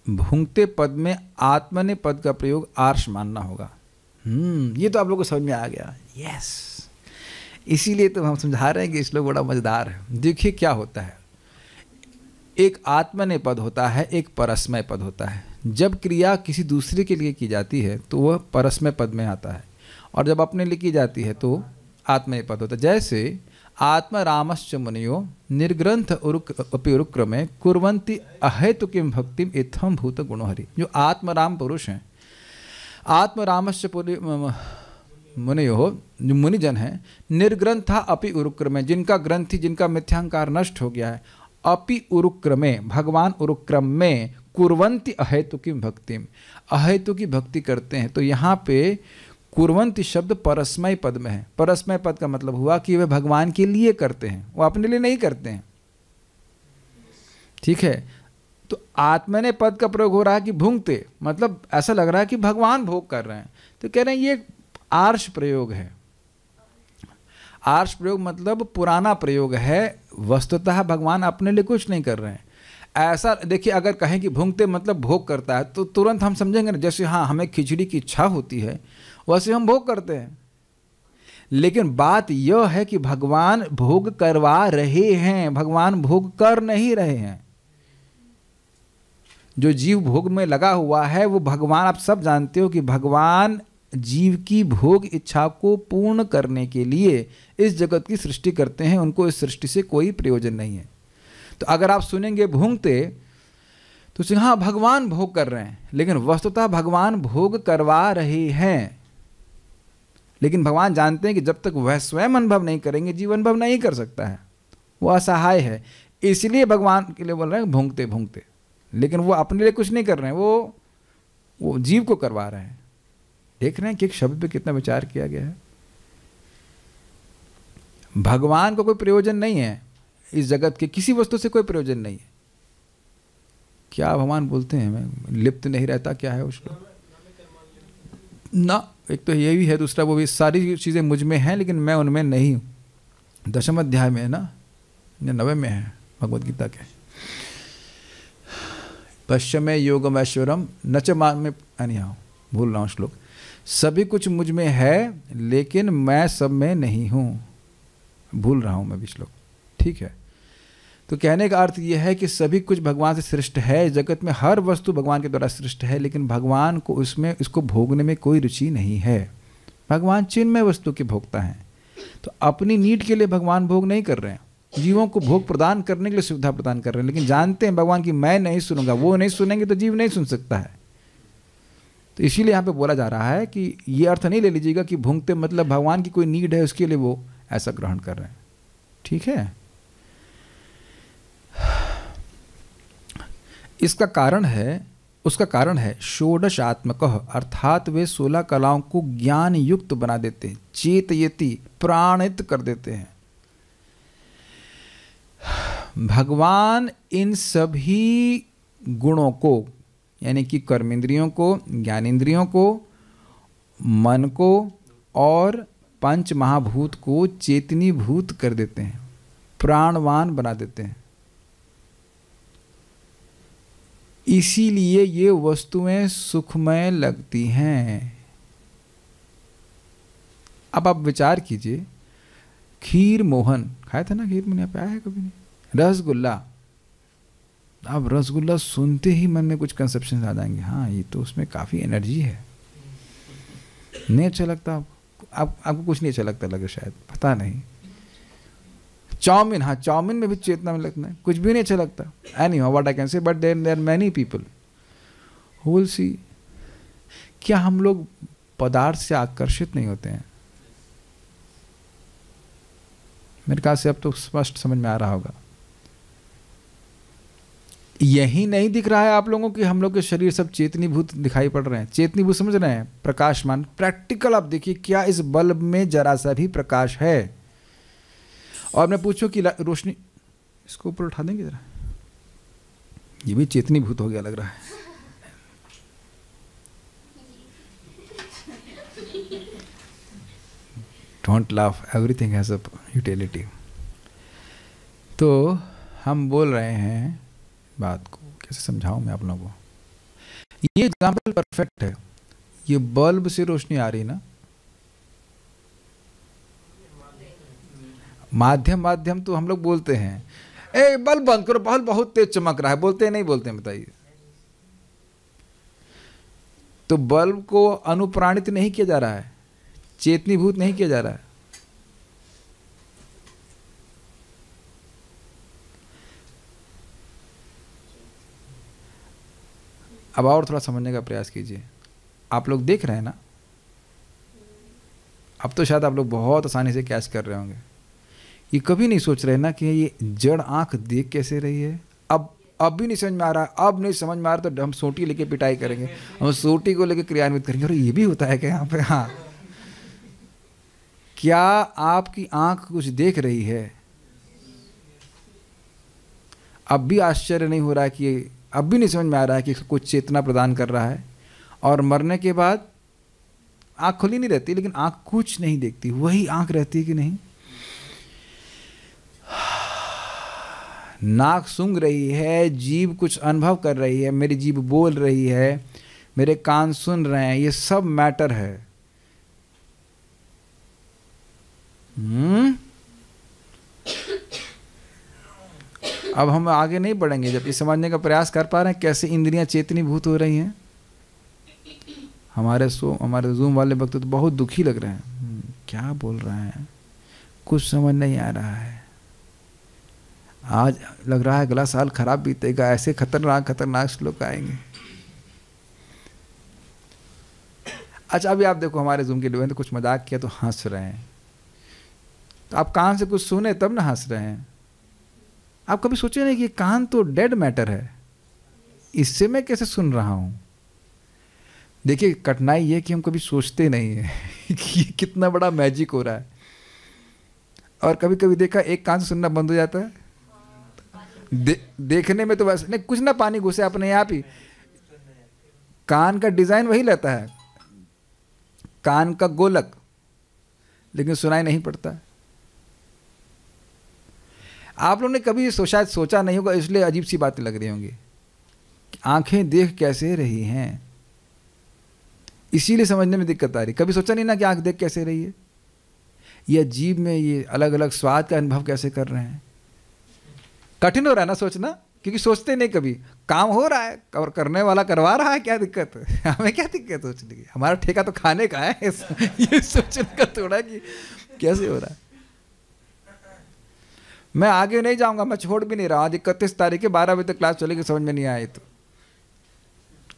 Speaker 1: भुंगते पद में आत्मने पद का प्रयोग आर्ष मानना होगा। ये तो आप लोगों को समझ में आ गया। यस, इसीलिए तो हम समझा रहे हैं कि श्लोक बड़ा मजेदार है। देखिए क्या होता है, एक आत्मने पद होता है, एक परस्मय पद होता है। जब क्रिया किसी दूसरे के लिए की जाती है तो वह परस्मय पद में आता है, और जब अपने लिए की जाती है तो आत्मनेय पद होता है। जैसे आत्मरामश्च मुनियो निर्ग्रंथ अपि उरुक्रमे कुर्वन्ति अहेतुकीं भक्तिम इत्थं भूत गुणोहरि। जो आत्मराम पुरुष हैं, आत्मरामश्च मुनियो, जो मुनिजन हैं, निर्ग्रंथा अपि उरुक्रमे, जिनका ग्रंथि, जिनका मिथ्यांकार नष्ट हो गया है, अपि उरुक्रमे, भगवान उरुक्रम में, कुर्वन्ति अहेतुकीं भक्तिम, अहेतु की भक्ति करते हैं। तो यहाँ पे कुर्वन्ति शब्द परस्मय पद में है। परस्मय पद का मतलब हुआ कि वे भगवान के लिए करते हैं, वो अपने लिए नहीं करते हैं। ठीक है, तो आत्मने पद का प्रयोग हो रहा है कि भुंगते, मतलब ऐसा लग रहा है कि भगवान भोग कर रहे हैं। तो कह रहे हैं ये आर्ष प्रयोग है। आर्ष प्रयोग मतलब पुराना प्रयोग है। वस्तुतः भगवान अपने लिए कुछ नहीं कर रहे हैं। ऐसा देखिए, अगर कहें कि भुंगते मतलब भोग करता है, तो तुरंत हम समझेंगे ना, जैसे हाँ हमें खिचड़ी की इच्छा होती है वैसे हम भोग करते हैं। लेकिन बात यह है कि भगवान भोग करवा रहे हैं, भगवान भोग कर नहीं रहे हैं। जो जीव भोग में लगा हुआ है वो भगवान, आप सब जानते हो कि भगवान जीव की भोग इच्छा को पूर्ण करने के लिए इस जगत की सृष्टि करते हैं। उनको इस सृष्टि से कोई प्रयोजन नहीं है। तो अगर आप सुनेंगे भूंगते तो हाँ भगवान भोग कर रहे हैं, लेकिन वस्तुतः भगवान भोग करवा रहे हैं। लेकिन भगवान जानते हैं कि जब तक वह स्वयं अनुभव नहीं करेंगे जीव अनुभव नहीं कर सकता है, वो असहाय है। इसलिए भगवान के लिए बोल रहे हैं भूंगते भूंगते, लेकिन वो अपने लिए कुछ नहीं कर रहे हैं, वो जीव को करवा रहे हैं। देख रहे हैं कि एक शब्द पे कितना विचार किया गया है। भगवान को कोई प्रयोजन नहीं है, इस जगत के किसी वस्तु से कोई प्रयोजन नहीं है। क्या भगवान बोलते हैं मैं लिप्त नहीं रहता, क्या है उसको ना। एक तो ये भी है, दूसरा वो भी सारी चीज़ें मुझ में हैं लेकिन मैं उनमें नहीं हूँ। 10वें अध्याय में है ना, 9वें में है भगवद गीता के। पश्चिमे योगम ऐश्वरम न च मान में, अनिहा भूल रहा हूँ श्लोक। सभी कुछ मुझ में है लेकिन मैं सब में नहीं हूँ, भूल रहा हूँ मैं भी श्लोक। ठीक है, तो कहने का अर्थ यह है कि सभी कुछ भगवान से सृष्ट है। जगत में हर वस्तु भगवान के द्वारा सृष्ट है, लेकिन भगवान को उसमें इसको भोगने में कोई रुचि नहीं है। भगवान चिन्मय वस्तु के भोगता है। तो अपनी नीड के लिए भगवान भोग नहीं कर रहे हैं, जीवों को भोग प्रदान करने के लिए सुविधा प्रदान कर रहे हैं। लेकिन जानते हैं भगवान की मैं नहीं सुनूंगा, वो नहीं सुनेंगे तो जीव नहीं सुन सकता है। तो इसीलिए यहाँ पे बोला जा रहा है कि ये अर्थ नहीं ले लीजिएगा कि भूंगते मतलब भगवान की कोई नीड है उसके लिए वो ऐसा ग्रहण कर रहे हैं। ठीक है, इसका कारण है, उसका कारण है षोडशात्मक, अर्थात वे 16 कलाओं को ज्ञान युक्त बना देते हैं, चेतयति प्राणित कर देते हैं। भगवान इन सभी गुणों को यानी कि कर्मेंद्रियों को, ज्ञानेंद्रियों को, मन को और पंच महाभूत को चेतनीभूत कर देते हैं, प्राणवान बना देते हैं। इसीलिए ये वस्तुएं सुखमय लगती हैं। अब आप विचार कीजिए, खीर मोहन खाया था ना, खीर मैंने पे आया है कभी नहीं, रसगुल्ला। अब रसगुल्ला सुनते ही मन में कुछ कंसेप्शन आ जाएंगे, हाँ ये तो उसमें काफ़ी एनर्जी है, नहीं अच्छा लगता आपको। आपको कुछ नहीं अच्छा लगता लगे शायद, पता नहीं। चाउमीन, हाँ चाउमीन में भी चेतना में लगता है, कुछ भी नहीं अच्छा लगता। Anyhow what I can say, but there are many people who will see. क्या हम लोग पदार्थ से आकर्षित नहीं होते हैं? मेरे ख्याल से अब तो स्पष्ट समझ में आ रहा होगा। यही नहीं दिख रहा है आप लोगों की हम लोग के शरीर सब चेतनीभूत दिखाई पड़ रहे हैं? चेतनीभूत समझ रहे हैं? प्रकाशमान, प्रैक्टिकल। आप देखिए क्या इस बल्ब में जरा सा भी प्रकाश है? और मैं पूछूं कि रोशनी, इसको ऊपर उठा देंगे जरा, ये भी चेतनीभूत हो गया लग रहा है। Don't laugh, everything has a utility. तो हम बोल रहे हैं बात को, कैसे समझाऊं मैं आप लोगों को? ये एग्जाम्पल परफेक्ट है। ये बल्ब से रोशनी आ रही ना, माध्यम तो हम लोग बोलते हैं, ए बल्ब बंद करो, बल्ब बहुत तेज चमक रहा है, बोलते हैं नहीं बोलते हैं? बताइए। तो बल्ब को अनुप्राणित नहीं किया जा रहा है, चेतनीभूत नहीं किया जा रहा है। अब और थोड़ा समझने का प्रयास कीजिए। आप लोग देख रहे हैं ना, अब तो शायद आप लोग बहुत आसानी से कैच कर रहे होंगे। ये कभी नहीं सोच रहे ना कि ये जड़ आंख देख कैसे रही है। अब भी नहीं समझ में आ रहा, अब नहीं समझ में आ रहा तो हम सोटी लेके पिटाई करेंगे, हम सोटी को लेके क्रियान्वित करेंगे। और ये भी होता है क्या यहाँ पे? हाँ, क्या आपकी आंख कुछ देख रही है? अब भी आश्चर्य नहीं हो रहा है कि अब भी नहीं समझ में आ रहा है कि कुछ चेतना प्रदान कर रहा है? और मरने के बाद आंख खुली नहीं रहती, लेकिन आंख कुछ नहीं देखती, वही आंख रहती है कि नहीं? नाक सूंघ रही है, जीभ कुछ अनुभव कर रही है, मेरी जीभ बोल रही है, मेरे कान सुन रहे हैं, ये सब मैटर है। अब हम आगे नहीं बढ़ेंगे जब ये समझने का प्रयास कर पा रहे हैं कैसे इंद्रियां चेतनीभूत हो रही हैं। हमारे जूम वाले वक्त तो बहुत दुखी लग रहे हैं, क्या बोल रहे हैं, कुछ समझ नहीं आ रहा है। आज लग रहा है अगला साल खराब बीतेगा, ऐसे खतरनाक श्लोक आएंगे। अच्छा अभी आप देखो, हमारे जूम के लोगों ने कुछ मजाक किया तो हंस रहे हैं, तो आप कान से कुछ सुने तब ना हंस रहे हैं। आप कभी सोचे नहीं कि कान तो डेड मैटर है, इससे मैं कैसे सुन रहा हूं? देखिए कठिनाई ये कि हम कभी सोचते नहीं है कि कितना बड़ा मैजिक हो रहा है। और कभी कभी देखा एक कान से सुनना बंद हो जाता है, देखने में तो बस नहीं कुछ ना, पानी घुसे अपने आप ही। कान का डिजाइन वही रहता है, कान का गोलक, लेकिन सुनाई नहीं पड़ता। आप लोगों ने कभी सोचा नहीं होगा, इसलिए अजीब सी बातें लग रही होंगी। आंखें देख कैसे रही हैं, इसीलिए समझने में दिक्कत आ रही। कभी सोचा नहीं ना कि आंख देख कैसे रही है, या जीभ में ये अलग अलग स्वाद का अनुभव कैसे कर रहे हैं। कठिन हो रहा है ना सोचना, क्योंकि सोचते नहीं कभी। काम हो रहा है और करने वाला करवा रहा है, क्या दिक्कत है? हमें क्या दिक्कत सोचने की? हमारा ठेका तो खाने का है ये सोचने का थोड़ा कि कैसे हो रहा है। मैं आगे नहीं जाऊंगा, मैं छोड़ भी नहीं रहा। आज 31 तारीख के 12 बजे तक क्लास चलेगी, समझ में नहीं आए तो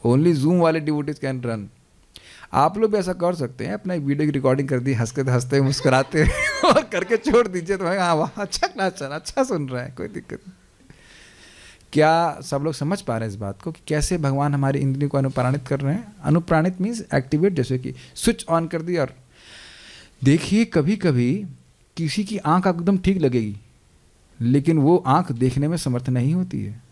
Speaker 1: ओनली जूम वाले डिवोटीज कैन रन। आप लोग भी ऐसा कर सकते हैं, अपना एक वीडियो की रिकॉर्डिंग कर दी, हंसते मुस्कुराते और करके छोड़ दीजिए। तो हाँ वाह अच्छा क्लास चला, अच्छा सुन रहा है, कोई दिक्कत नहीं। क्या सब लोग समझ पा रहे हैं इस बात को कि कैसे भगवान हमारी इंद्रियों को अनुप्राणित कर रहे हैं? अनुप्राणित मीन्स एक्टिवेट, जैसे कि स्विच ऑन कर दी। और देखिए कभी कभी किसी की आंख एकदम ठीक लगेगी, लेकिन वो आंख देखने में समर्थ नहीं होती है।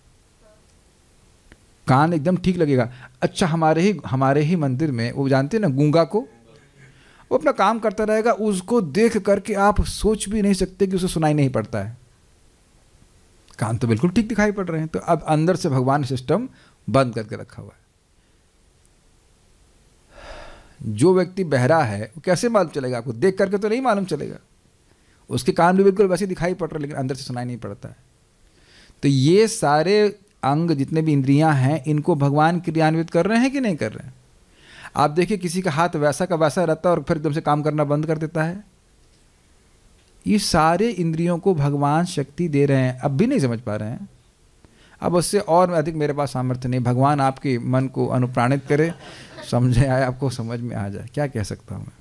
Speaker 1: कान एकदम ठीक लगेगा। अच्छा हमारे ही मंदिर में वो जानते हैं ना गूंगा को, वो अपना काम करता रहेगा, उसको देख करके आप सोच भी नहीं सकते कि उसे सुनाई नहीं पड़ता है। कान तो बिल्कुल ठीक दिखाई पड़ रहे हैं। तो अब अंदर से भगवान ने सिस्टम बंद करके रखा हुआ है। जो व्यक्ति बहरा है वो कैसे मालूम चलेगा आपको? देख करके तो नहीं मालूम चलेगा। उसके कान भी बिल्कुल वैसे दिखाई पड़ रहे, लेकिन अंदर से सुनाई नहीं पड़ता है। तो ये सारे अंग जितने भी इंद्रियां हैं, इनको भगवान क्रियान्वित कर रहे हैं कि नहीं कर रहे हैं? आप देखिए किसी का हाथ वैसा का वैसा रहता है और फिर एकदम से काम करना बंद कर देता है। ये सारे इंद्रियों को भगवान शक्ति दे रहे हैं, अब भी नहीं समझ पा रहे हैं। अब उससे और अधिक मेरे पास सामर्थ्य नहीं। भगवान आपके मन को अनुप्राणित करे, समझे आए, आपको समझ में आ जाए, क्या कह सकता हूँ मैं।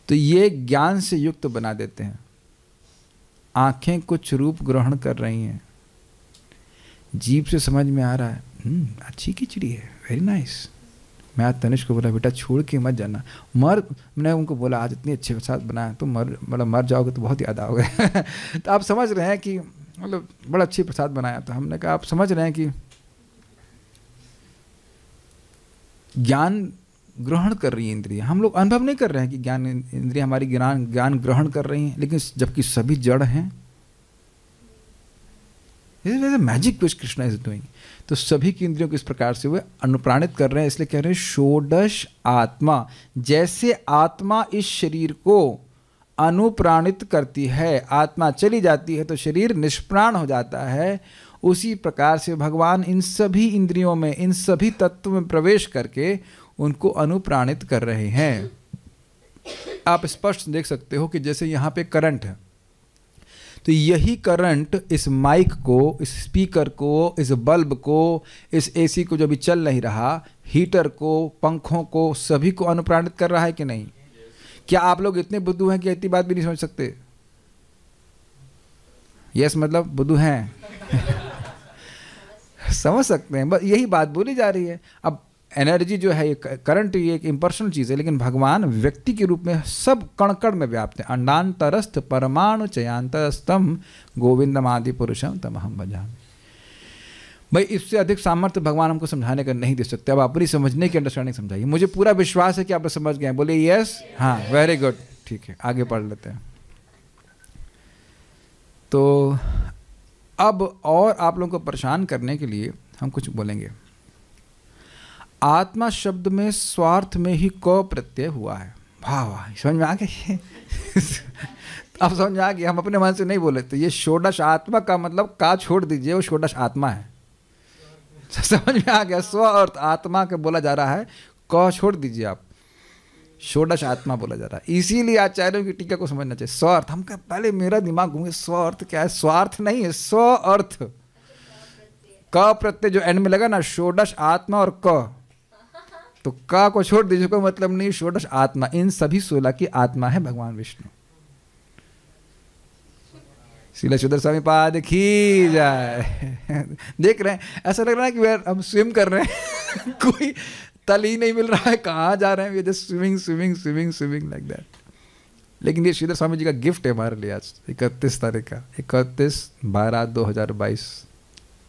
Speaker 1: तो ये ज्ञान से युक्त बना देते हैं। आंखें कुछ रूप ग्रहण कर रही हैं, जीभ से समझ में आ रहा है अच्छी खिचड़ी है, वेरी नाइस। मैं आज तनिष्क को बोला बेटा छोड़ के मत जाना, मैंने उनको बोला आज इतनी अच्छे के साथ बनाया, तो मर जाओगे तो बहुत याद आओगे। तो आप समझ रहे हैं कि मतलब बड़ा अच्छी प्रसाद बनाया। तो हमने कहा आप समझ रहे हैं कि ज्ञान ग्रहण कर रही है इंद्रियां, हम लोग अनुभव नहीं कर रहे हैं कि ज्ञान इंद्रियां हमारी ज्ञान ग्रहण कर रही हैं, लेकिन जबकि सभी जड़ हैं। Magic which Krishna is doing. तो सभी की इंद्रियों को इस प्रकार से वे अनुप्राणित कर रहे हैं, इसलिए कह रहे हैं षोडश आत्मा। जैसे आत्मा इस शरीर को अनुप्राणित करती है, आत्मा चली जाती है तो शरीर निष्प्राण हो जाता है, उसी प्रकार से भगवान इन सभी इंद्रियों में, इन सभी तत्वों में प्रवेश करके उनको अनुप्राणित कर रहे हैं। आप स्पष्ट देख सकते हो कि जैसे यहाँ पे करंट है, तो यही करंट इस माइक को, इस स्पीकर को, इस बल्ब को, इस एसी को जो भी चल नहीं रहा, हीटर को, पंखों को, सभी को अनुप्राणित कर रहा है कि नहीं? क्या आप लोग इतने बुद्धू हैं कि इतनी बात भी नहीं समझ सकते? यस मतलब बुद्धू हैं। समझ सकते हैं, बस यही बात बोली जा रही है। अब एनर्जी जो है, ये करंट, ये एक इम्पर्सनल चीज़ है, लेकिन भगवान व्यक्ति के रूप में सब कण कण में व्याप्त है। अंडांतरस्थ परमाणु चयांतरस्तम गोविंदम आदि पुरुषम तमहम भजामि। भाई इससे अधिक सामर्थ्य भगवान हमको समझाने का नहीं दे सकते। अब आप पूरी समझने की अंडरस्टैंडिंग समझाइए। मुझे पूरा विश्वास है कि आप समझ गए हैं। बोले यस, हाँ, वेरी गुड, ठीक है, आगे पढ़ लेते हैं। तो अब और आप लोगों को परेशान करने के लिए हम कुछ बोलेंगे। आत्मा शब्द में स्वार्थ में ही क प्रत्यय हुआ है। वाह वाह, समझ में आ गया? अब समझ में आ गया, हम अपने मन से नहीं बोले। तो ये षोडश आत्मा का मतलब का छोड़ दीजिए, वो षोडश आत्मा है। समझ में आ गया? स्व अर्थ आत्मा के बोला जा रहा है, क छोड़ दीजिए आप, षोडश आत्मा बोला जा रहा है। इसीलिए आचार्यों की टीका को समझना चाहिए। स्वार्थ, हम पहले मेरा दिमाग घूमे, स्वार्थ क्या है? स्वार्थ नहीं है, स्व अर्थ। क प्रत्यय जो एंड में लगा ना, षोडश आत्मा और क, तो का को छोड़ दीजिए, कोई मतलब नहीं। षोडश आत्मा, इन सभी 16 की आत्मा है भगवान विष्णु। श्रील सुदर स्वामी पाद की जाए। देख रहे हैं, ऐसा लग रहा है कि हम स्विम कर रहे हैं। कोई तल ही नहीं मिल रहा है, कहाँ जा रहे हैं, we just swimming swimming swimming swimming like that. लेकिन ये श्रीधर स्वामी जी का गिफ्ट है हमारे लिए आज 31 तारीख का, 31/12/2022।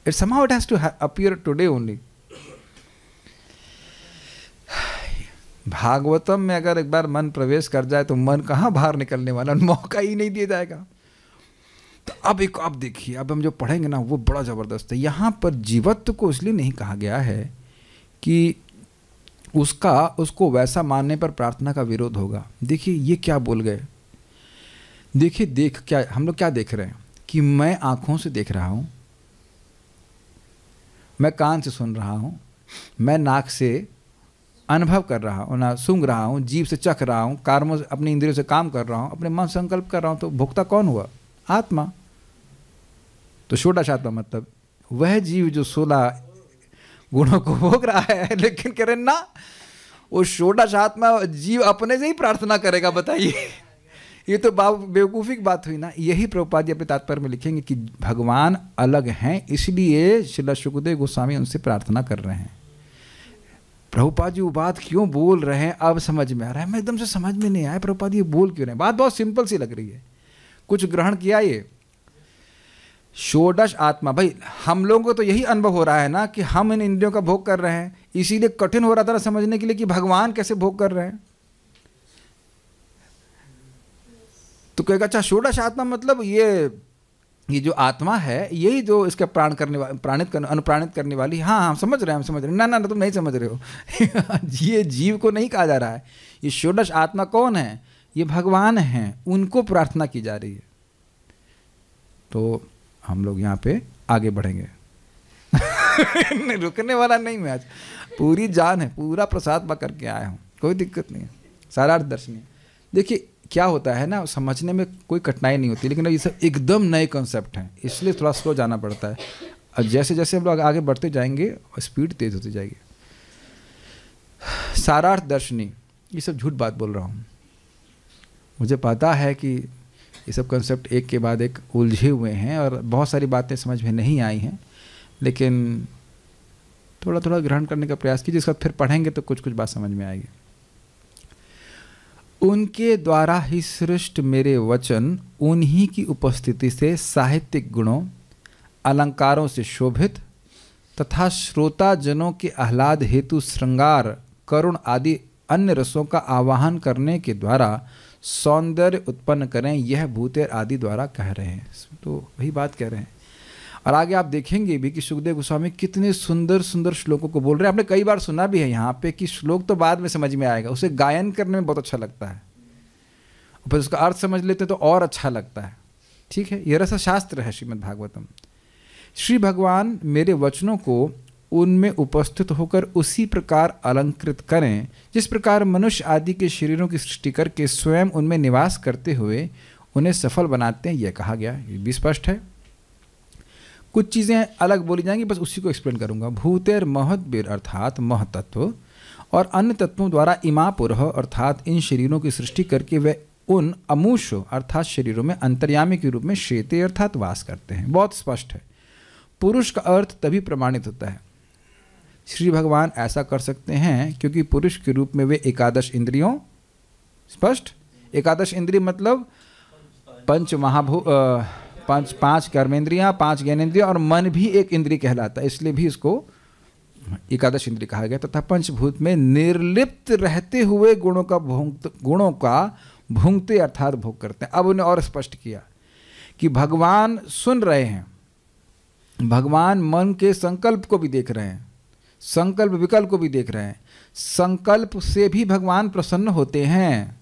Speaker 1: It somehow it has to appear today only। Bhagavatam में अगर एक बार मन प्रवेश कर जाए तो मन कहाँ बाहर निकलने वाला, मौका ही नहीं दिया जाएगा। तो अब देखिए, अब हम जो पढ़ेंगे ना वो बड़ा ज़बरदस्त है। यहाँ पर जीवत्व को इसलिए नहीं कहा गया है कि उसको वैसा मानने पर प्रार्थना का विरोध होगा। देखिए ये क्या बोल गए, देखिए क्या हम लोग क्या देख रहे हैं कि मैं आँखों से देख रहा हूँ, मैं कान से सुन रहा हूँ, मैं नाक से अनुभव कर रहा हूँ, ना सूंघ रहा हूँ, जीभ से चख रहा हूँ, कर्मों से, अपनी इंद्रियों से काम कर रहा हूँ, अपने मन संकल्प कर रहा हूँ। तो भोक्ता कौन हुआ? आत्मा। तो षोडश आत्मा मतलब वह जीव जो 16 गुणों को भोग रहा है। लेकिन कह रहे ना, वो षोडश आत्मा जीव अपने से ही प्रार्थना करेगा? बताइए, ये तो बेवकूफ़ी की बात हुई ना। यही प्रभुपाद जी अपने तात्पर्य में लिखेंगे कि भगवान अलग हैं, इसलिए श्रील शुकदेव गोस्वामी उनसे प्रार्थना कर रहे हैं। प्रभुपाद जी वो बात क्यों बोल रहे हैं अब समझ में आ रहा है। मैं एकदम से समझ में नहीं आया प्रभुपाद ये बोल क्यों रहे हैं। बात बहुत सिंपल सी लग रही है, कुछ ग्रहण किया। ये षोडश आत्मा, भाई हम लोगों को तो यही अनुभव हो रहा है ना कि हम इन इंद्रियों का भोग कर रहे हैं, इसीलिए कठिन हो रहा था ना समझने के लिए कि भगवान कैसे भोग कर रहे हैं। तो कहेगा अच्छा षोडश आत्मा मतलब ये जो आत्मा है यही जो इसका अनुप्राणित करने वाली। हाँ हम समझ रहे हैं, ना तुम नहीं समझ रहे हो। ये जीव को नहीं कहा जा रहा है। ये षोडश आत्मा कौन है? ये भगवान हैं, उनको प्रार्थना की जा रही है। तो हम लोग यहाँ पे आगे बढ़ेंगे। नहीं, रुकने वाला नहीं मैं आज, पूरी जान है, पूरा प्रसाद पा करके आया हूँ, कोई दिक्कत नहीं है, सारार्थ दर्शनीय। देखिए क्या होता है ना, समझने में कोई कठिनाई नहीं होती, लेकिन ये सब एकदम नए कॉन्सेप्ट हैं, इसलिए थोड़ा स्लो जाना पड़ता है। और जैसे जैसे हम लोग आगे बढ़ते जाएंगे स्पीड तेज होती जाएगी। सारार्थ दर्शनी, ये सब झूठ बात बोल रहा हूँ, मुझे पता है कि ये सब कॉन्सेप्ट एक के बाद एक उलझे हुए हैं और बहुत सारी बातें समझ में नहीं आई हैं, लेकिन थोड़ा थोड़ा ग्रहण करने का प्रयास कीजिए, इसके बाद फिर पढ़ेंगे तो कुछ कुछ बात समझ में आएगी। उनके द्वारा ही सृष्ट मेरे वचन उन्हीं की उपस्थिति से साहित्यिक गुणों, अलंकारों से शोभित तथा श्रोता जनों के आह्लाद हेतु श्रृंगार, करुण आदि अन्य रसों का आवाहन करने के द्वारा सौंदर्य उत्पन्न करें, यह भूतेर आदि द्वारा कह रहे हैं। तो वही बात कह रहे हैं। और आगे आप देखेंगे भी कि सुखदेव गोस्वामी कितने सुंदर सुंदर श्लोकों को बोल रहे हैं। आपने कई बार सुना भी है यहाँ पे कि श्लोक तो बाद में समझ में आएगा, उसे गायन करने में बहुत अच्छा लगता है, फिर उसका अर्थ समझ लेते तो और अच्छा लगता है। ठीक है, यह रसशास्त्र है श्रीमद् भागवतम। श्री भगवान मेरे वचनों को उनमें उपस्थित होकर उसी प्रकार अलंकृत करें जिस प्रकार मनुष्य आदि के शरीरों की सृष्टि करके स्वयं उनमें निवास करते हुए उन्हें सफल बनाते हैं, यह कहा गया। ये भी स्पष्ट है। कुछ चीज़ें अलग बोली जाएंगी, बस उसी को एक्सप्लेन करूंगा। भूतेर महद्बीर अर्थात महतत्व और अन्य तत्वों द्वारा इमापुरः अर्थात इन शरीरों की सृष्टि करके वे उन अमूषो अर्थात शरीरों में अंतर्यामी के रूप में शेते अर्थात वास करते हैं। बहुत स्पष्ट है। पुरुष का अर्थ तभी प्रमाणित होता है। श्री भगवान ऐसा कर सकते हैं क्योंकि पुरुष के रूप में वे एकादश इंद्रियों, स्पष्ट, एकादश इंद्रिय मतलब पांच कर्मेंद्रियां, 5 ज्ञानेंद्रियां और मन भी एक इंद्रिय कहलाता है, इसलिए भी इसको एकादश इंद्रिय कहा गया। तथा पंचभूत में निर्लिप्त रहते हुए गुणों का भुंगते अर्थात भोग करते हैं। अब उन्हें और स्पष्ट किया कि भगवान सुन रहे हैं, भगवान मन के संकल्प को भी देख रहे हैं, संकल्प विकल्प को भी देख रहे हैं, संकल्प से भी भगवान प्रसन्न होते हैं।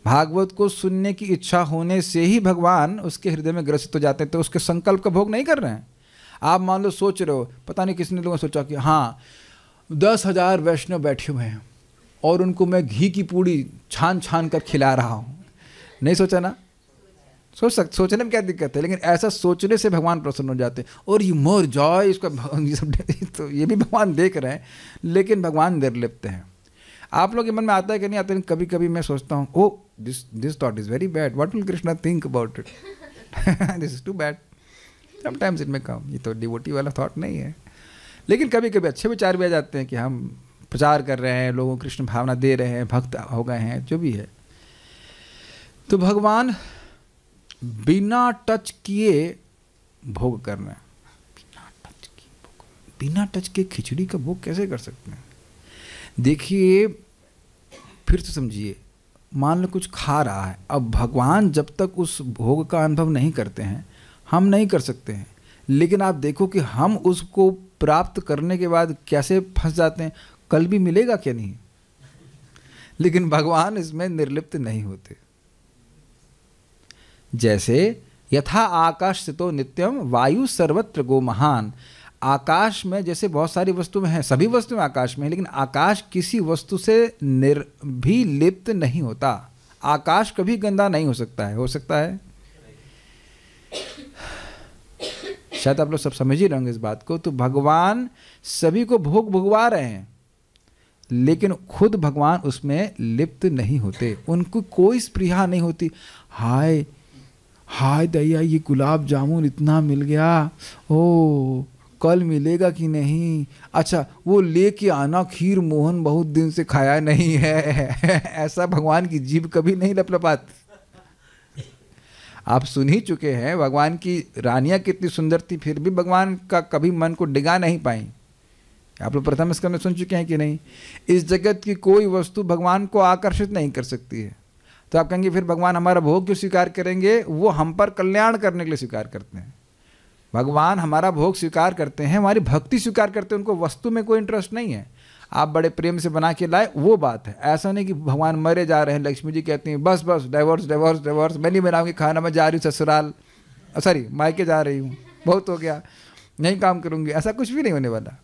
Speaker 1: भागवत को सुनने की इच्छा होने से ही भगवान उसके हृदय में ग्रसित हो जाते हैं, तो उसके संकल्प का भोग नहीं कर रहे हैं। आप मान लो सोच रहे हो, पता नहीं किसने लोगों ने सोचा कि हाँ 10,000 वैष्णव बैठे हुए हैं और उनको मैं घी की पूड़ी छान छान कर खिला रहा हूँ। नहीं सोचा ना? सोचने में क्या दिक्कत है, लेकिन ऐसा सोचने से भगवान प्रसन्न हो जाते हैं। और ये मोर जॉय इसका ये सब तो ये भी भगवान देख रहे हैं, लेकिन भगवान निर्लिप्त हैं। आप लोग के मन में आता है कि नहीं आता है? कभी कभी मैं सोचता हूँ, oh this thought is very bad, what will Krishna think about it, this is too bad. Sometimes it may come, ये तो डिवोटी वाला थॉट नहीं है, लेकिन कभी कभी अच्छे विचार भी आ जाते हैं कि हम प्रचार कर रहे हैं, लोगों को कृष्ण भावना दे रहे हैं, भक्त हो गए हैं, जो भी है। तो भगवान बिना टच किए भोग करना है, बिना टच के खिचड़ी का भोग कैसे कर सकते हैं? देखिए फिर तो समझिए, मान लो कुछ खा रहा है, अब भगवान जब तक उस भोग का अनुभव नहीं करते हैं हम नहीं कर सकते हैं, लेकिन आप देखो कि हम उसको प्राप्त करने के बाद कैसे फंस जाते हैं, कल भी मिलेगा क्या नहीं, लेकिन भगवान इसमें निर्लिप्त नहीं होते। जैसे यथा आकाश स्थितो नित्यम वायु सर्वत्र गो महान, आकाश में जैसे बहुत सारी वस्तुएं हैं, सभी वस्तुएं आकाश में हैं, लेकिन आकाश किसी वस्तु से भी लिप्त नहीं होता। आकाश कभी गंदा नहीं हो सकता है, हो सकता है? शायद आप लोग सब समझ ही रहे होंगे इस बात को। तो भगवान सभी को भोग भुगवा रहे हैं, लेकिन खुद भगवान उसमें लिप्त नहीं होते, उनको कोई स्पृहा नहीं होती। हाय हाय दैया, ये गुलाब जामुन इतना मिल गया, ओ कल मिलेगा कि नहीं, अच्छा वो लेके आना खीर मोहन, बहुत दिन से खाया नहीं है। ऐसा भगवान की जीभ कभी नहीं लपलपाती। आप सुन ही चुके हैं भगवान की रानियां कितनी सुंदर थी, फिर भी भगवान का कभी मन को डिगा नहीं पाई। आप लोग प्रथम स्कंद में सुन चुके हैं कि नहीं? इस जगत की कोई वस्तु भगवान को आकर्षित नहीं कर सकती है। तो आप कहेंगे फिर भगवान हमारा भोग क्यों स्वीकार करेंगे? वो हम पर कल्याण करने के लिए स्वीकार करते हैं। भगवान हमारा भोग स्वीकार करते हैं, हमारी भक्ति स्वीकार करते हैं, उनको वस्तु में कोई इंटरेस्ट नहीं है। आप बड़े प्रेम से बना के लाए, वो बात है। ऐसा नहीं कि भगवान मरे जा रहे हैं, लक्ष्मी जी कहती हैं बस बस डाइवोर्स डाइवोर्स डाइवोर्स, मैं नहीं बनाऊंगी खाना, मैं जा रही हूँ ससुराल, सॉरी मायके जा रही हूँ, बहुत हो गया। नहीं काम करूंगी, ऐसा कुछ भी नहीं होने वाला।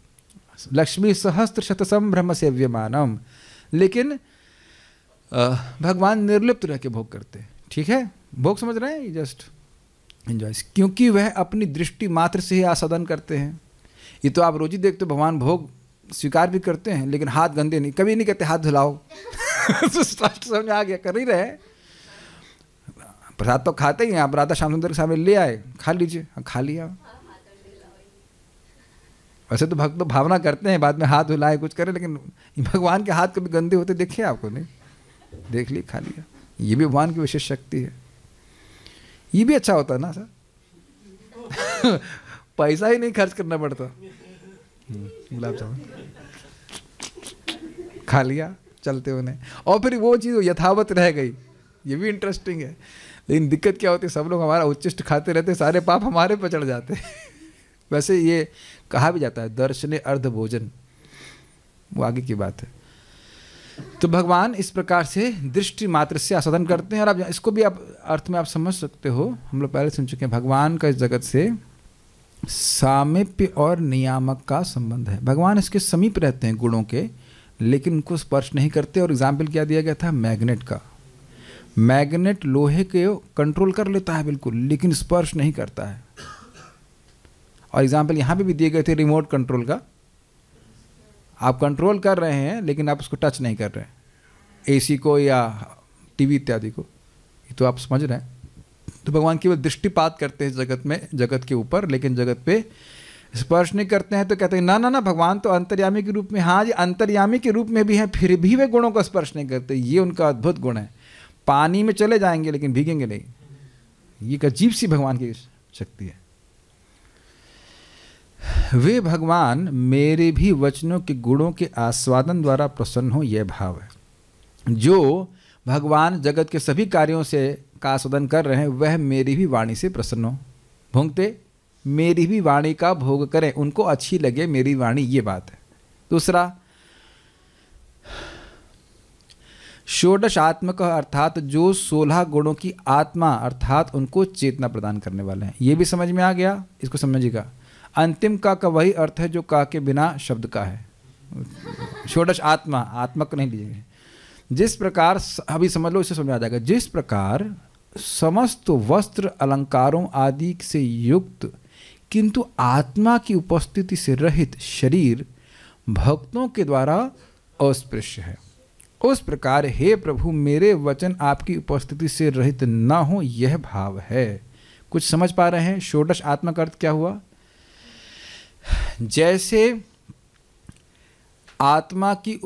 Speaker 1: लक्ष्मी सहस्त्र शत संभ्रम सेव्यमानम, लेकिन भगवान निर्लिप्त रह के भोग करते हैं। ठीक है, भोग समझ रहे हैं, जस्ट एंजॉय, क्योंकि वह अपनी दृष्टि मात्र से ही आस्वादन करते हैं। ये तो आप रोज ही देखते हो, भगवान भोग स्वीकार भी करते हैं लेकिन हाथ गंदे नहीं, कभी नहीं कहते हाथ धुलाओ। तो स्पष्ट समझ आ गया, कर ही रहे। प्रसाद तो खाते ही हैं, आप राधा श्याम सुंदर के सामने ले आए, खा लीजिए, खा लिया। वैसे तो भक्त तो भावना करते हैं बाद में हाथ धुलाए कुछ करें, लेकिन भगवान के हाथ कभी गंदे होते देखे आपको? नहीं देख लिए, खा लिया। ये भी भगवान की विशेष शक्ति है। ये भी अच्छा होता है ना सर। पैसा ही नहीं खर्च करना पड़ता, गुलाब जामुन खा लिया चलते होने, और फिर वो चीज़ यथावत रह गई। ये भी इंटरेस्टिंग है, लेकिन दिक्कत क्या होती है, सब लोग हमारा उच्चिष्ट खाते रहते, सारे पाप हमारे पर चढ़ जाते हैं। वैसे ये कहा भी जाता है दर्शने अर्ध भोजन, वो आगे की बात है। तो भगवान इस प्रकार से दृष्टि मात्र से आस्वादन करते हैं। और आप इसको भी आप अर्थ में आप समझ सकते हो, हम लोग पहले सुन चुके हैं, भगवान का इस जगत से सामीप्य और नियामक का संबंध है। भगवान इसके समीप रहते हैं गुणों के, लेकिन उनको स्पर्श नहीं करते। और एग्जाम्पल क्या दिया गया था, मैग्नेट का। मैग्नेट लोहे के कंट्रोल कर लेता है बिल्कुल, लेकिन स्पर्श नहीं करता है। और एग्जाम्पल यहाँ पे भी दिए गए थे रिमोट कंट्रोल का। आप कंट्रोल कर रहे हैं लेकिन आप उसको टच नहीं कर रहे हैं, एसी को या टीवी इत्यादि को, ये तो आप समझ रहे हैं। तो भगवान केवल दृष्टिपात करते हैं जगत में, जगत के ऊपर, लेकिन जगत पे स्पर्श नहीं करते हैं। तो कहते हैं ना ना ना, भगवान तो अंतर्यामी के रूप में, हाँ जी अंतर्यामी के रूप में भी हैं, फिर भी वे गुणों का स्पर्श नहीं करते। ये उनका अद्भुत गुण है। पानी में चले जाएंगे लेकिन भीगेंगे नहीं। ये एक अजीब सी भगवान की शक्ति है। वे भगवान मेरे भी वचनों के गुणों के आस्वादन द्वारा प्रसन्न हो, यह भाव है। जो भगवान जगत के सभी कार्यों से का आस्वादन कर रहे हैं, वह मेरी भी वाणी से प्रसन्न हो। भोंगते मेरी भी वाणी का भोग करें, उनको अच्छी लगे मेरी वाणी, ये बात है। दूसरा, षोडशात्मक अर्थात जो 16 गुणों की आत्मा अर्थात उनको चेतना प्रदान करने वाले हैं। ये भी समझ में आ गया, इसको समझिएगा। अंतिम का वही अर्थ है जो का के बिना शब्द का है। षोडश आत्मा, आत्मक नहीं लीजिएगा। जिस प्रकार, अभी समझ लो, इससे समझ आ जाएगा। जिस प्रकार समस्त वस्त्र अलंकारों आदि से युक्त किंतु आत्मा की उपस्थिति से रहित शरीर भक्तों के द्वारा अस्पृश्य है, उस प्रकार हे प्रभु मेरे वचन आपकी उपस्थिति से रहित न हो, यह भाव है। कुछ समझ पा रहे हैं? षोडश आत्मा का अर्थ क्या हुआ? जैसे आत्मा की,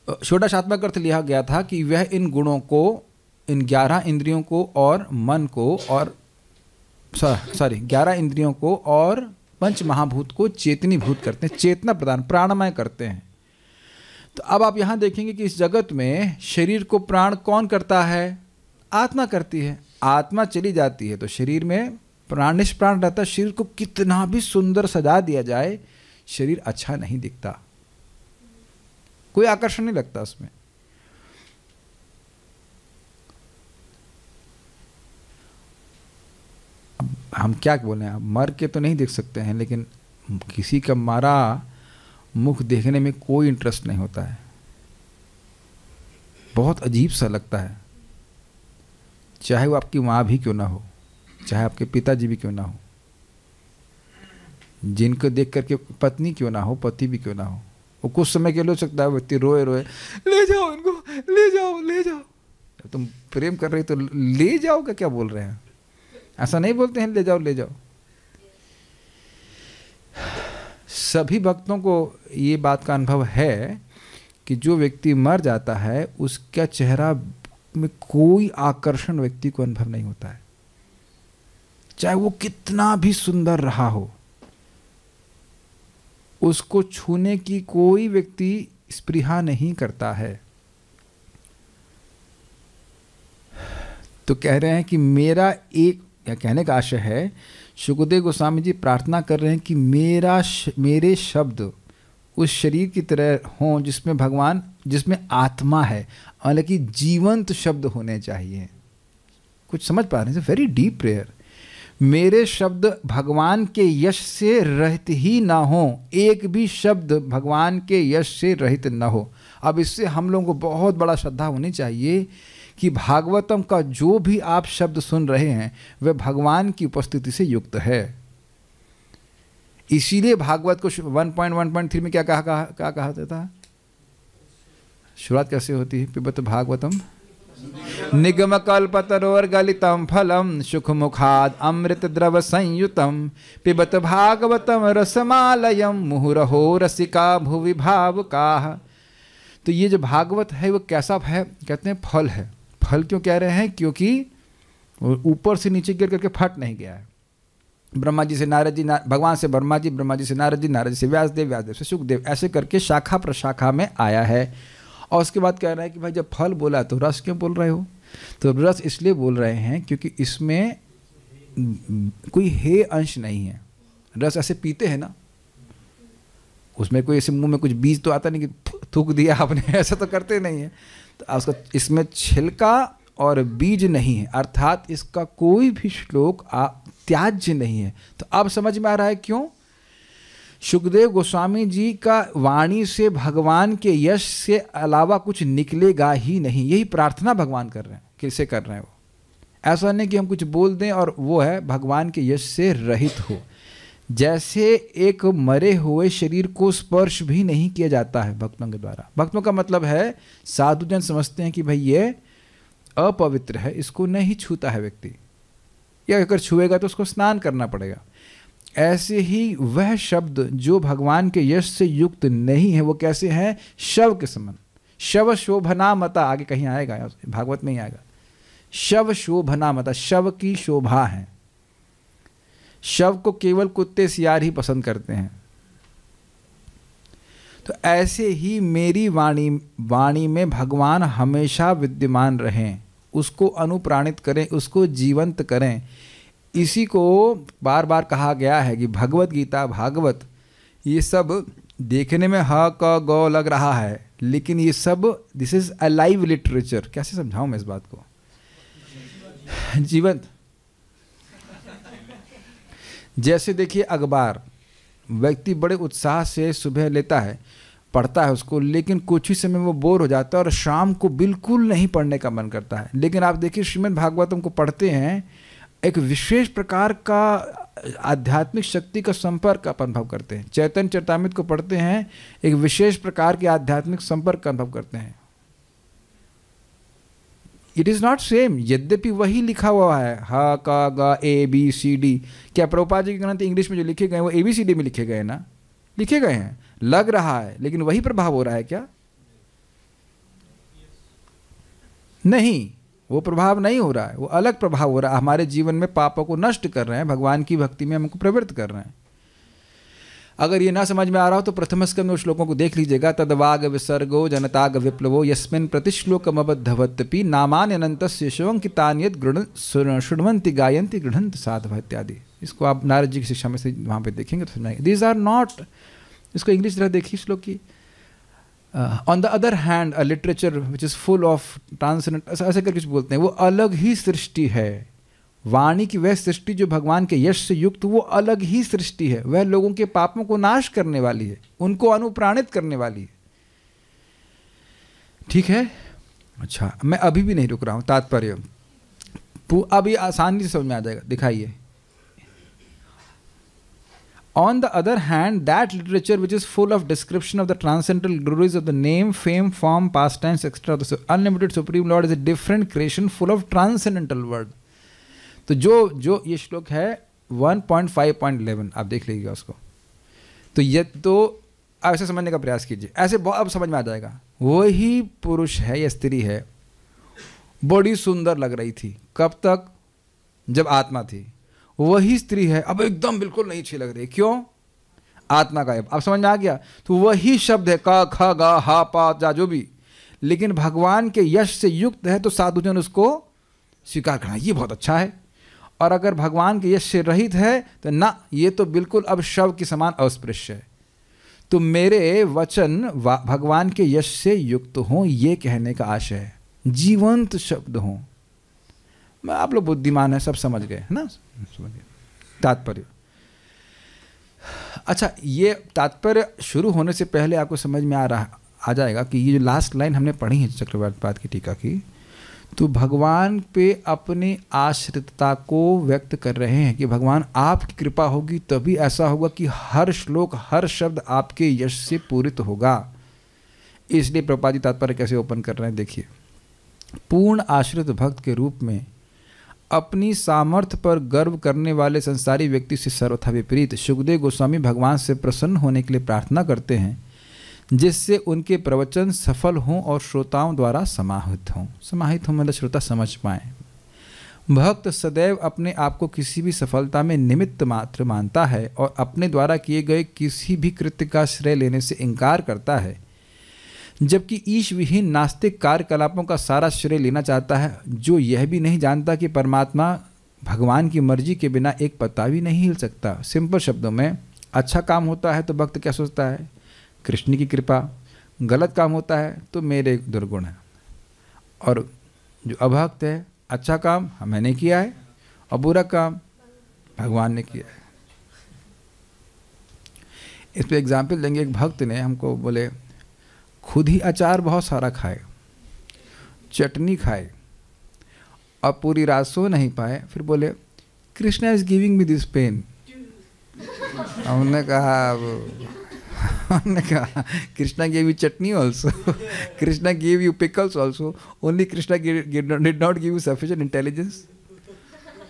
Speaker 1: षोडश आत्मा का अर्थ लिया गया था कि वह इन गुणों को, इन 11 इंद्रियों को और मन को और 11 इंद्रियों को और पंच महाभूत को चेतनी भूत करते हैं, चेतना प्रदान, प्राणमय करते हैं। तो अब आप यहाँ देखेंगे कि इस जगत में शरीर को प्राण कौन करता है? आत्मा करती है। आत्मा चली जाती है तो शरीर में प्राण निष्प्राण रहता है। शरीर को कितना भी सुंदर सजा दिया जाए, शरीर अच्छा नहीं दिखता, कोई आकर्षण नहीं लगता उसमें। अब हम क्या बोले, आप मर के तो नहीं देख सकते हैं, लेकिन किसी का मारा मुख देखने में कोई इंटरेस्ट नहीं होता है, बहुत अजीब सा लगता है। चाहे वो आपकी माँ भी क्यों ना हो, चाहे आपके पिताजी भी क्यों ना हो, जिनको देख करके पत्नी क्यों ना हो, पति भी क्यों ना हो, वो कुछ समय के लिए हो सकता है व्यक्ति रोए रोए, ले जाओ इनको, ले जाओ ले जाओ। तुम प्रेम कर रही तो ले जाओ का क्या बोल रहे हैं? ऐसा नहीं बोलते हैं ले जाओ ले जाओ। सभी भक्तों को ये बात का अनुभव है कि जो व्यक्ति मर जाता है उसका चेहरा में कोई आकर्षण व्यक्ति को अनुभव नहीं होता है, चाहे वो कितना भी सुंदर रहा हो, उसको छूने की कोई व्यक्ति स्पृहा नहीं करता है। तो कह रहे हैं कि मेरा एक, या कहने का आशय है, सुखदेव गोस्वामी जी प्रार्थना कर रहे हैं कि मेरे शब्द उस शरीर की तरह हों जिसमें भगवान, जिसमें आत्मा है, हालांकि जीवंत शब्द होने चाहिए। कुछ समझ पा रहे हैं? Very deep prayer. मेरे शब्द भगवान के यश से रहित ही ना हो, एक भी शब्द भगवान के यश से रहित ना हो। अब इससे हम लोगों को बहुत बड़ा श्रद्धा होनी चाहिए कि भागवतम का जो भी आप शब्द सुन रहे हैं वह भगवान की उपस्थिति से युक्त है। इसीलिए भागवत को 1.1.3 में क्या कहा था? शुरुआत कैसे होती है? पिबत भागवतम निगम कल्पतरोर्गलितम फलम सुख मुखाद अमृत द्रव संयुतम पिबत भागवतम रसमालयम मुहुरहो रसिका भुवि भावुकाः। तो ये जो भागवत है वो कैसा है? कहते हैं फल है। फल क्यों कह रहे हैं? क्योंकि वो ऊपर से नीचे गिर करके फट नहीं गया है। ब्रह्मा जी से नारद जी, भगवान से ब्रह्मा जी, ब्रह्मा जी से नारद जी, नारद जी से व्यासदेव, व्यासदेव से सुखदेव, ऐसे करके शाखा प्रशाखा में आया है। और उसके बाद कह रहा है कि भाई जब फल बोला तो रस क्यों बोल रहे हो? तो रस इसलिए बोल रहे हैं क्योंकि इसमें कोई हे अंश नहीं है। रस ऐसे पीते हैं ना, उसमें कोई ऐसे मुंह में कुछ बीज तो आता नहीं कि थूक दिया आपने, ऐसा तो करते नहीं है। तो उसका इसमें छिलका और बीज नहीं है, अर्थात इसका कोई भी श्लोक त्याज्य नहीं है। तो अब समझ में आ रहा है क्यों सुखदेव गोस्वामी जी का वाणी से भगवान के यश से अलावा कुछ निकलेगा ही नहीं। यही प्रार्थना भगवान कर रहे हैं। किससे कर रहे हैं वो? ऐसा नहीं कि हम कुछ बोल दें और वो है भगवान के यश से रहित हो। जैसे एक मरे हुए शरीर को स्पर्श भी नहीं किया जाता है भक्तों के द्वारा। भक्तों का मतलब है साधुजन समझते हैं कि भाई ये अपवित्र है, इसको नहीं छूता है व्यक्ति, या अगर छुएगा तो उसको स्नान करना पड़ेगा। ऐसे ही वह शब्द जो भगवान के यश से युक्त नहीं है वो कैसे हैं? शव के समान। शव शोभना मता, आगे कहीं आएगा, भागवत में ही आएगा। शव शोभना मता, शव की शोभा है। शव को केवल कुत्ते सियार ही पसंद करते हैं। तो ऐसे ही मेरी वाणी में भगवान हमेशा विद्यमान रहें, उसको अनुप्राणित करें, उसको जीवंत करें। इसी को बार बार कहा गया है कि भगवत गीता, भागवत, ये सब देखने में ह क ग लग रहा है, लेकिन ये सब this is a live literature. कैसे समझाऊं मैं इस बात को? जीवंत। जैसे देखिए अखबार, व्यक्ति बड़े उत्साह से सुबह लेता है, पढ़ता है उसको, लेकिन कुछ ही समय वो बोर हो जाता है और शाम को बिल्कुल नहीं पढ़ने का मन करता है। लेकिन आप देखिए श्रीमद् भागवतम को पढ़ते हैं, एक विशेष प्रकार का आध्यात्मिक शक्ति का संपर्क आप अनुभव करते हैं। चैतन्य चरितामृत को पढ़ते हैं, एक विशेष प्रकार के आध्यात्मिक संपर्क का अनुभव करते हैं। इट इज़ नॉट सेम, यद्यपि वही लिखा हुआ है ह क ग ए बी सी डी। क्या प्रभुपाद जी के ग्रंथ इंग्लिश में जो लिखे गए वो ABCD में लिखे गए ना? लिखे गए हैं, लग रहा है, लेकिन वही प्रभाव हो रहा है क्या? नहीं, वो प्रभाव नहीं हो रहा है, वो अलग प्रभाव हो रहा है। हमारे जीवन में पापों को नष्ट कर रहे हैं, भगवान की भक्ति में हमको प्रवृत्त कर रहे हैं। अगर ये ना समझ में आ रहा हो तो प्रथम स्कंद में श्लोकों को देख लीजिएगा। तदवाग विसर्गो जनताग विप्लवो यस्मिन् प्रतिश्लोकमबद्धवत्तपि नामानि अनन्तस्य शिवंकितानि यद् शृण्वन्ति गायन्ति गृह्णन्ति साधवः इत्यादि। इसको आप नारद जी की शिक्षा में से वहाँ पे देखेंगे तो समझाएंगे। दीज आर नॉट, इसको इंग्लिश तरह देखिए श्लोक की। On the other hand a literature which is full of transcendent, ऐसे करके कुछ बोलते हैं, वो अलग ही सृष्टि है। वाणी की वह सृष्टि जो भगवान के यश से युक्त, वो अलग ही सृष्टि है। वह लोगों के पापों को नाश करने वाली है, उनको अनुप्राणित करने वाली है। ठीक है? अच्छा, मैं अभी भी नहीं रुक रहा हूँ। तात्पर्य अभी आसानी से समझ में आ जाएगा, दिखाइए। On the other hand, that literature which is full of description of the transcendental glories of the name, fame, form, pastimes, etc. of the unlimited Supreme Lord is a different creation full of transcendental word. तो जो ये श्लोक है 1.5.11 आप देख लीजिएगा उसको। तो ये तो आप ऐसे समझने का प्रयास कीजिए, ऐसे बहुत अब समझ में आ जाएगा। वही पुरुष है या स्त्री है, बड़ी सुंदर लग रही थी, कब तक? जब आत्मा थी। वही स्त्री है, अब एकदम बिल्कुल नहीं अच्छी लग रही, क्यों? आत्मा गायब। अब समझ में आ गया? तो वही शब्द है क ख ग हा पा जा जो भी, लेकिन भगवान के यश से युक्त है तो साधुजन उसको स्वीकार करना, ये बहुत अच्छा है। और अगर भगवान के यश से रहित है तो ना, ये तो बिल्कुल अब शव के समान अस्पृश्य है। तो मेरे वचन भगवान के यश से युक्त हों, ये कहने का आशय है। जीवंत शब्द हों। आप लोग बुद्धिमान हैं, सब समझ गए, है ना, समझ गए तात्पर्य। अच्छा, ये तात्पर्य शुरू होने से पहले आपको समझ में आ जाएगा कि ये जो लास्ट लाइन हमने पढ़ी है चक्रवर्तीपाद की टीका की, तो भगवान पे अपनी आश्रितता को व्यक्त कर रहे हैं कि भगवान आपकी कृपा होगी तभी ऐसा होगा कि हर श्लोक हर शब्द आपके यश से पूरित होगा। इसलिए प्रभुपाद जी तात्पर्य कैसे ओपन कर रहे हैं, देखिए। पूर्ण आश्रित भक्त के रूप में अपनी सामर्थ्य पर गर्व करने वाले संसारी व्यक्ति से सर्वथा विपरीत शुकदेव गोस्वामी भगवान से प्रसन्न होने के लिए प्रार्थना करते हैं, जिससे उनके प्रवचन सफल हों और श्रोताओं द्वारा समाहित हों। समाहित हों मतलब श्रोता समझ पाएँ। भक्त सदैव अपने आप को किसी भी सफलता में निमित्त मात्र मानता है और अपने द्वारा किए गए किसी भी कृत्य का श्रेय लेने से इनकार करता है, जबकि ईश विहीन नास्तिक कार्यकलापों का सारा श्रेय लेना चाहता है, जो यह भी नहीं जानता कि परमात्मा भगवान की मर्जी के बिना एक पत्ता भी नहीं हिल सकता। सिंपल शब्दों में, अच्छा काम होता है तो भक्त क्या सोचता है, कृष्ण की कृपा। गलत काम होता है तो मेरे दुर्गुण है। और जो अभक्त है, अच्छा काम मैंने किया है और बुरा काम भगवान ने किया है। इस पर एग्जाम्पल देंगे। एक भक्त ने हमको बोले, खुद ही अचार बहुत सारा खाए, चटनी खाए और पूरी रात सो नहीं पाए, फिर बोले Krishna is giving me this pen. हमने कहा Krishna gave you chutney also, Krishna gave you pickles also, only Krishna did not give you sufficient intelligence।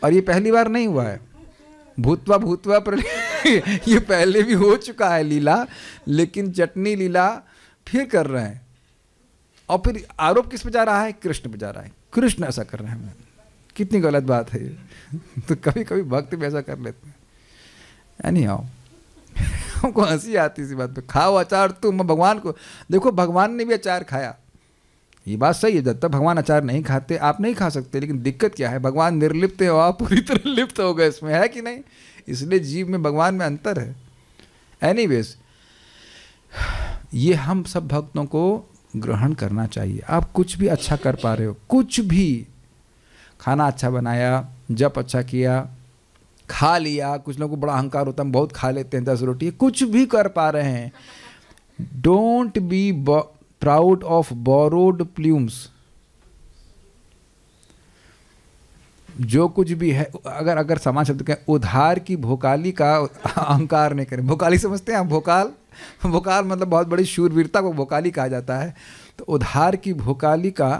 Speaker 1: और ये पहली बार नहीं हुआ है, भूतवा भूतवा पर ये पहले भी हो चुका है लीला, लेकिन चटनी लीला फिर कर रहे हैं। और फिर आरोप किस पे जा रहा है, कृष्ण पे जा रहा है, कृष्ण ऐसा कर रहे हैं। कितनी गलत बात है ये। तो कभी कभी भक्त भी ऐसा कर लेते हैं। यानी आओ हमको हंसी आती इसी बात पे। खाओ अचार तुम, भगवान को देखो, भगवान ने भी अचार खाया, ये बात सही है। जब तक भगवान अचार नहीं खाते आप नहीं खा सकते, लेकिन दिक्कत क्या है, भगवान निर्लिप्त है और आप पूरी तरह लिप्त हो गए इसमें, है कि नहीं। इसलिए जीव में भगवान में अंतर है। एनीवेज, ये हम सब भक्तों को ग्रहण करना चाहिए। आप कुछ भी अच्छा कर पा रहे हो, कुछ भी, खाना अच्छा बनाया, जप अच्छा किया, खा लिया, कुछ लोगों को बड़ा अहंकार होता है, हम बहुत खा लेते हैं 10 रोटी, कुछ भी कर पा रहे हैं। Don't be proud of borrowed plumes. जो कुछ भी है, अगर समान शब्द कहें, उधार की भोकाली का अहंकार नहीं करें। भोकाली समझते हैं आप, भोकाल मतलब बहुत बड़ी शूरवीरता को भोकाली कहा जाता है। तो उधार की भोकाली का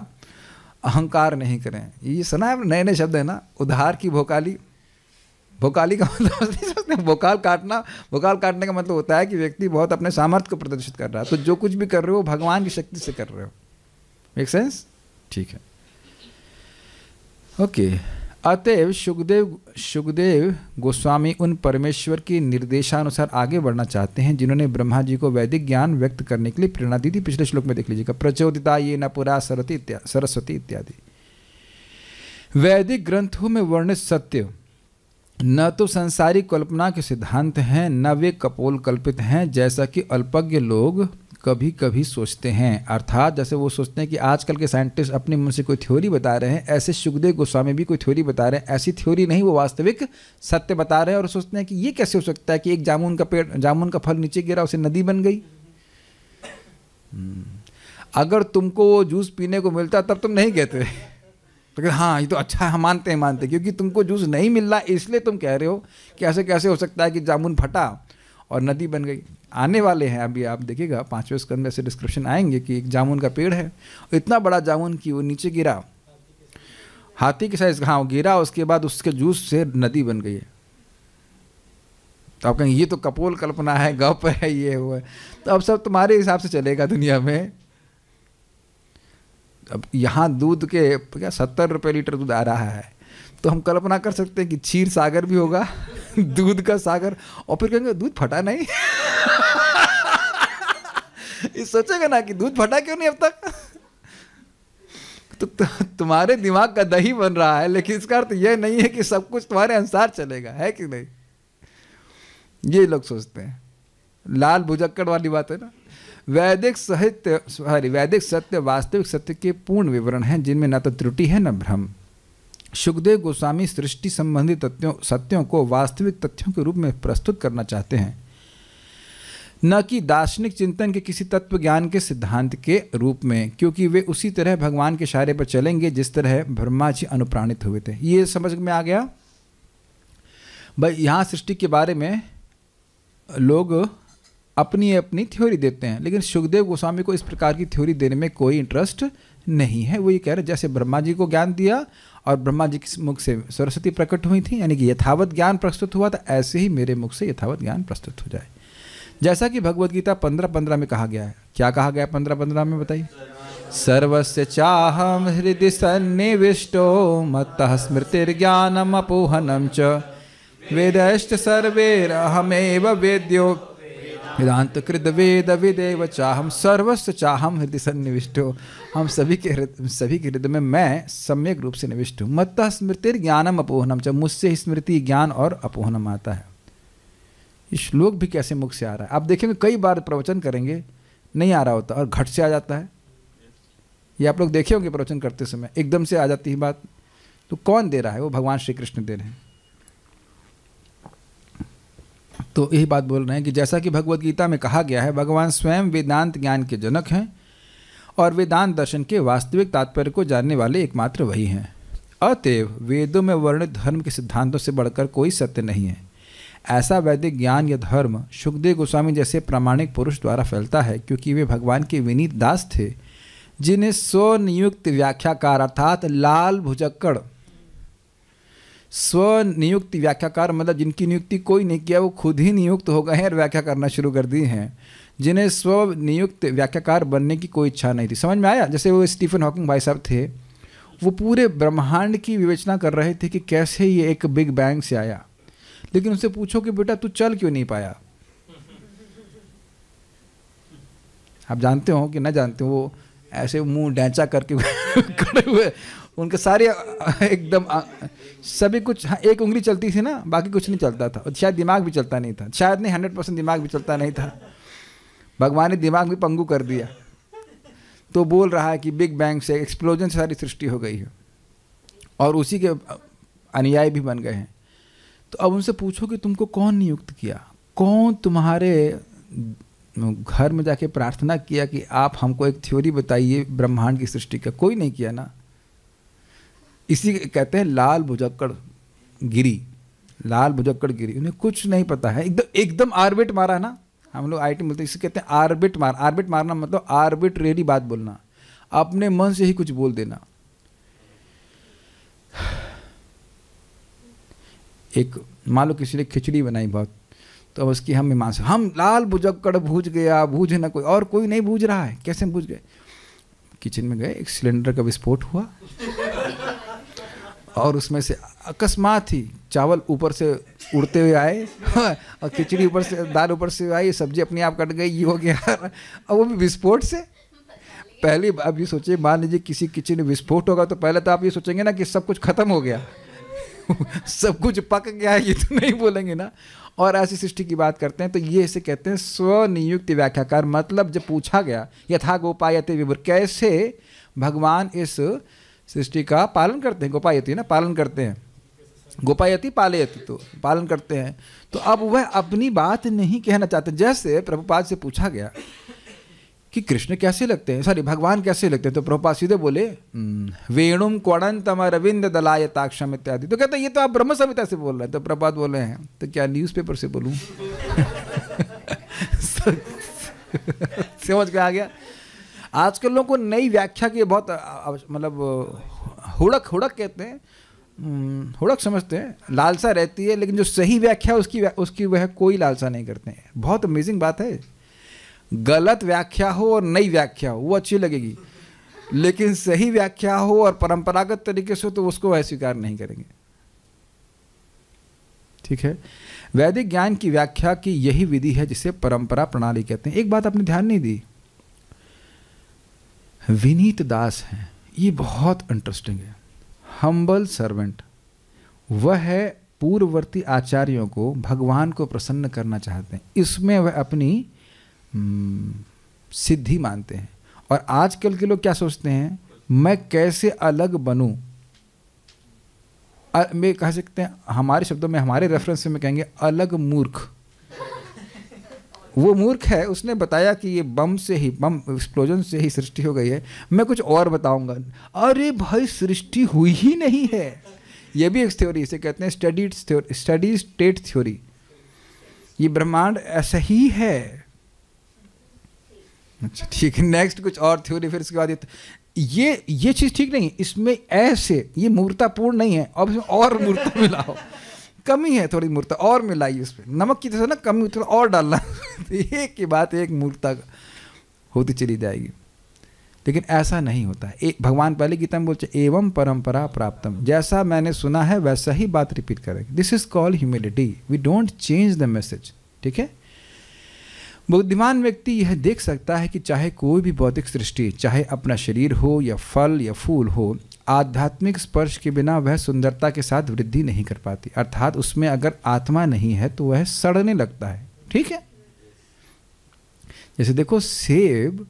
Speaker 1: अहंकार नहीं करें। ये सुना है, नए नए शब्द है ना, उधार की भोकाली। भोकाली का मतलब भोकाल काटने का मतलब होता है कि व्यक्ति बहुत अपने सामर्थ्य को प्रदर्शित कर रहा है। तो जो कुछ भी कर रहे हो भगवान की शक्ति से कर रहे हो। Make sense? ठीक है, ओके। अतएव शुकदेव गोस्वामी उन परमेश्वर के निर्देशानुसार आगे बढ़ना चाहते हैं जिन्होंने ब्रह्मा जी को वैदिक ज्ञान व्यक्त करने के लिए प्रेरणा दी थी। पिछले श्लोक में देख लीजिएगा, प्रचोदिता ये न पुरा सरस्वती इत्यादि। वैदिक ग्रंथों में वर्णित सत्य न तो संसारिक कल्पना के सिद्धांत हैं, न वे कपोल कल्पित हैं, जैसा कि अल्पज्ञ लोग कभी कभी सोचते हैं। अर्थात जैसे वो सोचते हैं कि आजकल के साइंटिस्ट अपने मुंह से कोई थ्योरी बता रहे हैं, ऐसे शुकदेव गोस्वामी भी कोई थ्योरी बता रहे हैं। ऐसी थ्योरी नहीं, वो वास्तविक सत्य बता रहे हैं। और सोचते हैं कि ये कैसे हो सकता है कि एक जामुन का फल नीचे गिरा, उसे नदी बन गई। अगर तुमको वो जूस पीने को मिलता तब तुम नहीं कहते, तो हाँ ये तो अच्छा है, हम मानते हैं, क्योंकि तुमको जूस नहीं मिल रहा इसलिए तुम कह रहे हो कि ऐसे कैसे हो सकता है कि जामुन फटा और नदी बन गई। आने वाले हैं, अभी आप देखिएगा 5वें स्कंद में ऐसे डिस्क्रिप्शन आएंगे कि एक जामुन का पेड़ है, इतना बड़ा जामुन कि वो नीचे गिरा, हाथी के साइज, हाँ गिरा, उसके बाद उसके जूस से नदी बन गई है। तो आप कहेंगे ये तो कपोल कल्पना है, गप है, ये हुआ है। तो अब सब तुम्हारे हिसाब से चलेगा दुनिया में। अब यहाँ दूध के क्या 70 रुपये लीटर दूध आ रहा है, तो हम कल्पना कर सकते हैं कि क्षीर सागर भी होगा, दूध का सागर। और फिर कहेंगे दूध फटा नहीं। इस सोचेगा ना कि दूध फटा क्यों नहीं अब तक। तो तुम्हारे दिमाग का दही बन रहा है, लेकिन इसका अर्थ यह नहीं है कि सब कुछ तुम्हारे अनुसार चलेगा, है कि नहीं। ये लोग सोचते हैं, लाल भुजक्कड़ वाली बात है ना। वैदिक सत्य वास्तविक सत्य के पूर्ण विवरण हैं, जिनमें न तो त्रुटि है न भ्रम। सुखदेव गोस्वामी सृष्टि संबंधी सत्यों को वास्तविक तथ्यों के रूप में प्रस्तुत करना चाहते हैं, न कि दार्शनिक चिंतन के किसी तत्व ज्ञान के सिद्धांत के रूप में, क्योंकि वे उसी तरह भगवान के इशारे पर चलेंगे जिस तरह ब्रह्मा जी अनुप्राणित हुए थे। ये समझ में आ गया भाई। यहाँ सृष्टि के बारे में लोग अपनी अपनी थ्योरी देते हैं, लेकिन सुखदेव गोस्वामी को इस प्रकार की थ्योरी देने में कोई इंटरेस्ट नहीं है। वो ये कह रहे जैसे ब्रह्मा जी को ज्ञान दिया और ब्रह्मा जी के मुख से सरस्वती प्रकट हुई थी, यानी कि यथावत ज्ञान प्रस्तुत हुआ था, ऐसे ही मेरे मुख से यथावत ज्ञान प्रस्तुत हो जाए। जैसा कि भगवद गीता 15:15 में कहा गया है। क्या कहा गया 15:15 में बताइए? सर्वस्य चाहम हृदि सन्निविष्टो मत्तः स्मृतिर्ज्ञानम अपोहनम च वेदैश्च सर्वैरहमेव वेद्यो वेदांत कृत वेद विदेव चाहम सर्वस्य चाहम हृदय सन्निविष्टो। हम सभी के हृदय में मैं सम्यक रूप से निविष्ट हूँ। मत्तः स्मृतिर ज्ञानम अपोहनम च, मुझसे ही स्मृति ज्ञान और अपोहनम आता है। ये श्लोक भी कैसे मुख से आ रहा है आप देखेंगे, कई बार प्रवचन करेंगे नहीं आ रहा होता और घट से आ जाता है। ये आप लोग देखे होंगे प्रवचन करते समय एकदम से आ जाती है बात। तो कौन दे रहा है? वो भगवान श्री कृष्ण दे रहे हैं। तो यही बात बोल रहे हैं कि जैसा कि भगवद गीता में कहा गया है, भगवान स्वयं वेदांत ज्ञान के जनक हैं और वेदांत दर्शन के वास्तविक तात्पर्य को जानने वाले एकमात्र वही हैं। अतएव वेदों में वर्णित धर्म के सिद्धांतों से बढ़कर कोई सत्य नहीं है। ऐसा वैदिक ज्ञान या धर्म सुखदेव गोस्वामी जैसे प्रामाणिक पुरुष द्वारा फैलता है, क्योंकि वे भगवान के विनीत दास थे, जिन्हें स्वनियुक्त व्याख्याकार अर्थात लाल भुजक्कड़, स्वनियुक्त व्याख्याकार मतलब जिनकी नियुक्ति कोई नहीं किया, वो खुद ही नियुक्त हो गए हैं और व्याख्या करना शुरू कर दी हैं, जिन्हें स्वनियुक्त व्याख्याकार बनने की कोई इच्छा नहीं थी। समझ में आया? जैसे वो स्टीफन हॉकिंग भाई साहब थे, वो पूरे ब्रह्मांड की विवेचना कर रहे थे कि कैसे ये एक बिग बैंग से आया, लेकिन उनसे पूछो कि बेटा तू चल क्यों नहीं पाया। आप जानते हो कि ना जानते हो, वो ऐसे मुंह डैंचा करके खड़े हुए, उनके सारे एकदम सभी कुछ, हाँ एक उंगली चलती थी ना, बाकी कुछ नहीं चलता था। और शायद दिमाग भी चलता नहीं था, शायद नहीं 100% दिमाग भी चलता नहीं था। भगवान ने दिमाग भी पंगु कर दिया। तो बोल रहा है कि बिग बैंग से, एक्सप्लोजन से सारी सृष्टि हो गई है और उसी के अनुयायी भी बन गए हैं। तो अब उनसे पूछो कि तुमको कौन नियुक्त किया, कौन तुम्हारे घर में जाके प्रार्थना किया कि आप हमको एक थ्योरी बताइए ब्रह्मांड की सृष्टि का? कोई नहीं किया ना। इसी कहते हैं लाल भुजक्कड़ गिरी, लाल भुजक्कड़ गिरी, उन्हें कुछ नहीं पता है। एकदम आर्बिट मारा ना, हम लोग आईटी बोलते हैं, इसे कहते हैं आर्बिट मार। आर्बिट मारना मतलब आर्बिट्रेरी बात बोलना, अपने मन से ही कुछ बोल देना। एक मान लो किसी ने खिचड़ी बनाई बहुत, तो अब उसकी हम मीमांसा, हम लाल भुजक्कड़ भूज गया, भूजे ना कोई और, कोई नहीं भूज रहा है, कैसे भूज गए? किचन में गए, एक सिलेंडर का विस्फोट हुआ और उसमें से अकस्मात ही चावल ऊपर से उड़ते हुए आए और खिचड़ी ऊपर से, दाल ऊपर से आई, सब्जी अपने आप कट गई, ये हो गया। और वो भी विस्फोट से। पहले अब ये सोचिए, मान लीजिए किसी किचन में विस्फोट होगा तो पहले तो आप ये सोचेंगे ना कि सब कुछ खत्म हो गया सब कुछ पक गया है, ये तो नहीं बोलेंगे ना। और ऐसी सृष्टि की बात करते हैं तो ये इसे कहते हैं स्वनियुक्त व्याख्याकार। मतलब जब पूछा गया यथा गोपायते विभुर, कैसे भगवान इस सृष्टि का पालन करते हैं, गोपायती ना पालन करते हैं, गोपायती पालयती तो पालन करते हैं। तो अब वह अपनी बात नहीं कहना चाहते। जैसे प्रभुपाद से पूछा गया कि कृष्ण कैसे लगते हैं, सॉरी भगवान कैसे लगते हैं, तो प्रभुपाद सीधे बोले वेणुम क्वणंतम अरविंद दलायताक्षम इत्यादि। तो कहते हैं ये तो आप ब्रह्म संहिता से बोल रहे हैं। तो प्रभुपाद बोले हैं तो क्या न्यूज़पेपर से बोलूं समझ में आ गया। आजकल लोगों को नई व्याख्या की बहुत मतलब हुड़क कहते हैं, हुड़क समझते हैं, लालसा रहती है, लेकिन जो सही व्याख्या उसकी वह कोई लालसा नहीं करते हैं। बहुत अमेजिंग बात है। गलत व्याख्या हो और नई व्याख्या हो वो अच्छी लगेगी, लेकिन सही व्याख्या हो और परंपरागत तरीके से हो तो उसको वह स्वीकार नहीं करेंगे। ठीक है, वैदिक ज्ञान की व्याख्या की यही विधि है जिसे परंपरा प्रणाली कहते हैं। एक बात आपने ध्यान नहीं दी, विनीत दास हैं, ये बहुत इंटरेस्टिंग है। हम्बल सर्वेंट, वह है पूर्ववर्ती आचार्यों को भगवान को प्रसन्न करना चाहते हैं, इसमें वह अपनी सिद्धि मानते हैं। और आजकल के लोग क्या सोचते हैं, मैं कैसे अलग बनूं, मैं कह सकते हैं हमारे शब्दों में, हमारे रेफरेंस से मैं कहेंगे अलग मूर्ख। वो मूर्ख है, उसने बताया कि ये बम एक्सप्लोजन से ही सृष्टि हो गई है, मैं कुछ और बताऊंगा। अरे भाई सृष्टि हुई ही नहीं है। ये भी एक थ्योरी, इसे कहते हैं स्टडी स्टेट थ्योरी। ये ब्रह्मांड ऐसा ही है। अच्छा ठीक है, नेक्स्ट कुछ और थ्योरी। फिर इसके बाद ये चीज़ ठीक नहीं, इसमें ऐसे ये मूर्तापूर्ण नहीं है, अब इसमें और मूर्ता मिलाओ, कमी है थोड़ी मूर्ता और मिलाई उसमें, नमक की तरह ना कमी थोड़ा और डालना तो एक की बात एक मूर्ता होती चली जाएगी। लेकिन ऐसा नहीं होता है। भगवान पहले गीता में बोलते एवं परंपरा प्राप्तम, जैसा मैंने सुना है वैसा ही बात रिपीट करेंगे। This is called humility, we don't change the message. ठीक है, बुद्धिमान व्यक्ति यह देख सकता है कि चाहे कोई भी भौतिक सृष्टि, चाहे अपना शरीर हो या फल या फूल हो, आध्यात्मिक स्पर्श के बिना वह सुंदरता के साथ वृद्धि नहीं कर पाती। अर्थात उसमें अगर आत्मा नहीं है तो वह सड़ने लगता है। ठीक है, जैसे देखो सेब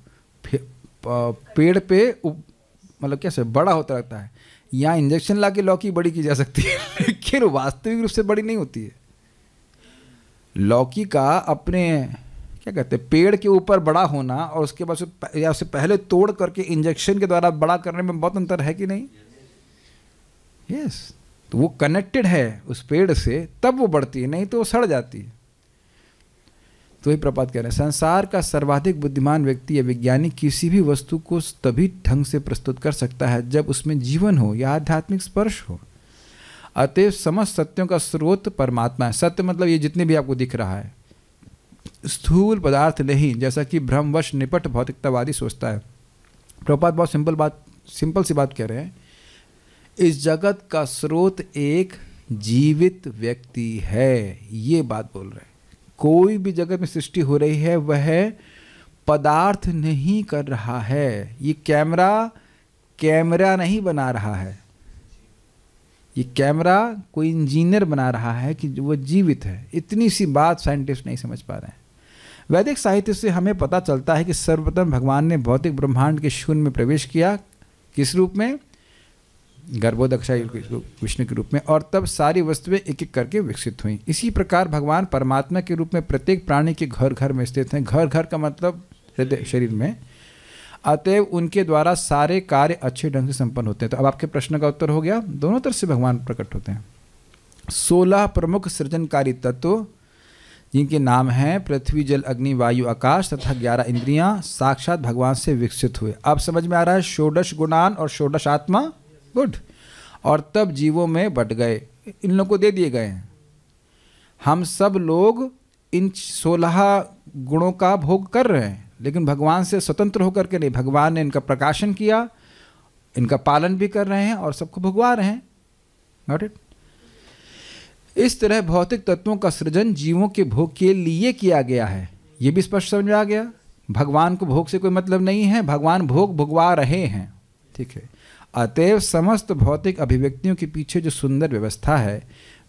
Speaker 1: पेड़ पे मतलब कैसे बड़ा होता रहता है, यहाँ इंजेक्शन ला के लौकी बड़ी की जा सकती है लेकिन वास्तविक रूप से बड़ी नहीं होती है। लौकी का अपने क्या कहते हैं पेड़ के ऊपर बड़ा होना और उसके बाद या उसे पहले तोड़ करके इंजेक्शन के द्वारा बड़ा करने में बहुत अंतर है कि नहीं? यस, तो वो कनेक्टेड है उस पेड़ से, तब वो बढ़ती है, नहीं तो वो सड़ जाती है। तो ही प्रपात कह रहे हैं, संसार का सर्वाधिक बुद्धिमान व्यक्ति या वैज्ञानिक किसी भी वस्तु को तभी ढंग से प्रस्तुत कर सकता है जब उसमें जीवन हो या आध्यात्मिक स्पर्श हो। अतएव समस्त सत्यों का स्रोत परमात्मा है। सत्य मतलब ये जितने भी आपको दिख रहा है, स्थूल पदार्थ नहीं, जैसा कि भ्रमवश निपट भौतिकतावादी सोचता है। प्रपात बहुत सिंपल सी बात कह रहे हैं, इस जगत का स्रोत एक जीवित व्यक्ति है, ये बात बोल रहे हैं। कोई भी जगत में सृष्टि हो रही है वह पदार्थ नहीं कर रहा है। ये कैमरा नहीं बना रहा है, ये कैमरा कोई इंजीनियर बना रहा है कि वो जीवित है। इतनी सी बात साइंटिस्ट नहीं समझ पा रहे हैं। वैदिक साहित्य से हमें पता चलता है कि सर्वप्रथम भगवान ने भौतिक ब्रह्मांड के शून्य में प्रवेश किया। किस रूप में? गर्भोदक्षाई विष्णु के रूप में, और तब सारी वस्तुएं एक एक करके विकसित हुई। इसी प्रकार भगवान परमात्मा के रूप में प्रत्येक प्राणी के घर घर में स्थित हैं। घर घर का मतलब हृदय शरीर में। अतएव उनके द्वारा सारे कार्य अच्छे ढंग से संपन्न होते हैं। तो अब आपके प्रश्न का उत्तर हो गया, दोनों तरफ से भगवान प्रकट होते हैं। 16 प्रमुख सृजनकारी तत्व जिनके नाम हैं पृथ्वी, जल, अग्नि, वायु, आकाश तथा 11 इंद्रियां साक्षात भगवान से विकसित हुए। अब समझ में आ रहा है? षोडश गुणान और षोडश आत्मा, गुड। और तब जीवों में बट गए, इन लोगों को दे दिए गए हैं। हम सब लोग इन 16 गुणों का भोग कर रहे हैं, लेकिन भगवान से स्वतंत्र होकर के नहीं। भगवान ने इनका प्रकाशन किया, इनका पालन भी कर रहे हैं और सबको भुगवा रहे हैं। Got it? इस तरह भौतिक तत्वों का सृजन जीवों के भोग के लिए किया गया है। यह भी स्पष्ट समझ में आ गया। भगवान को भोग से कोई मतलब नहीं है, भगवान भोग भुगवा रहे हैं। ठीक है, अतएव समस्त भौतिक अभिव्यक्तियों के पीछे जो सुंदर व्यवस्था है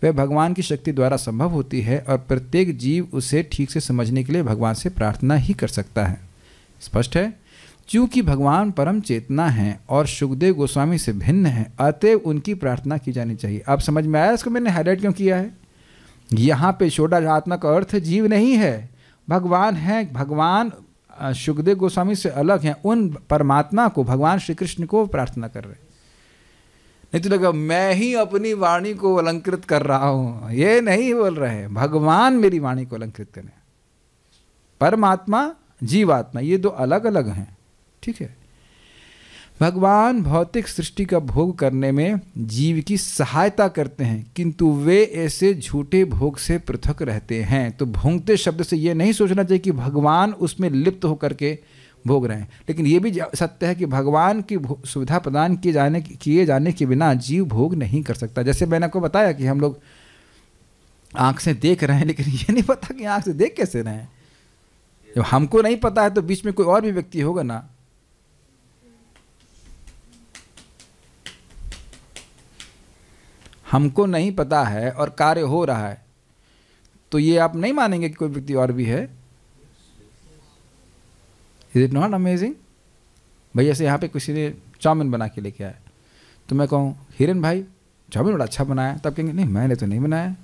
Speaker 1: वह भगवान की शक्ति द्वारा संभव होती है, और प्रत्येक जीव उसे ठीक से समझने के लिए भगवान से प्रार्थना ही कर सकता है। स्पष्ट है? क्योंकि भगवान परम चेतना हैं और सुखदेव गोस्वामी से भिन्न हैं, अतएव उनकी प्रार्थना की जानी चाहिए। अब समझ में आया इसको मैंने हाईलाइट क्यों किया है? यहाँ पे षोडश आत्मा का अर्थ जीव नहीं है, भगवान है। भगवान सुखदेव गोस्वामी से अलग हैं, उन परमात्मा को, भगवान श्री कृष्ण को प्रार्थना कर रहे हैं। नहीं तो लगा मैं ही अपनी वाणी को अलंकृत कर रहा हूँ, ये नहीं बोल रहे हैं। भगवान मेरी वाणी को अलंकृत करें। परमात्मा, जीवात्मा, ये दो अलग अलग हैं। ठीक है, भगवान भौतिक सृष्टि का भोग करने में जीव की सहायता करते हैं, किंतु वे ऐसे झूठे भोग से पृथक रहते हैं। तो भोगते शब्द से ये नहीं सोचना चाहिए कि भगवान उसमें लिप्त होकर के भोग रहे हैं, लेकिन ये भी सत्य है कि भगवान की सुविधा प्रदान किए जाने के बिना जीव भोग नहीं कर सकता। जैसे मैंने आपको बताया कि हम लोग आँख से देख रहे हैं, लेकिन ये नहीं पता कि आँख से देख कैसे रहे हैं। जब हमको नहीं पता है तो बीच में कोई और भी व्यक्ति होगा ना। हमको नहीं पता है और कार्य हो रहा है, तो ये आप नहीं मानेंगे कि कोई व्यक्ति और भी है। Is it not amazing? भैया से यहाँ पे किसी ने चाउमीन बना के लेके आया, तो मैं कहूँ हिरन भाई चाउमीन बड़ा अच्छा बनाया, तब कहेंगे नहीं मैंने तो नहीं बनाया।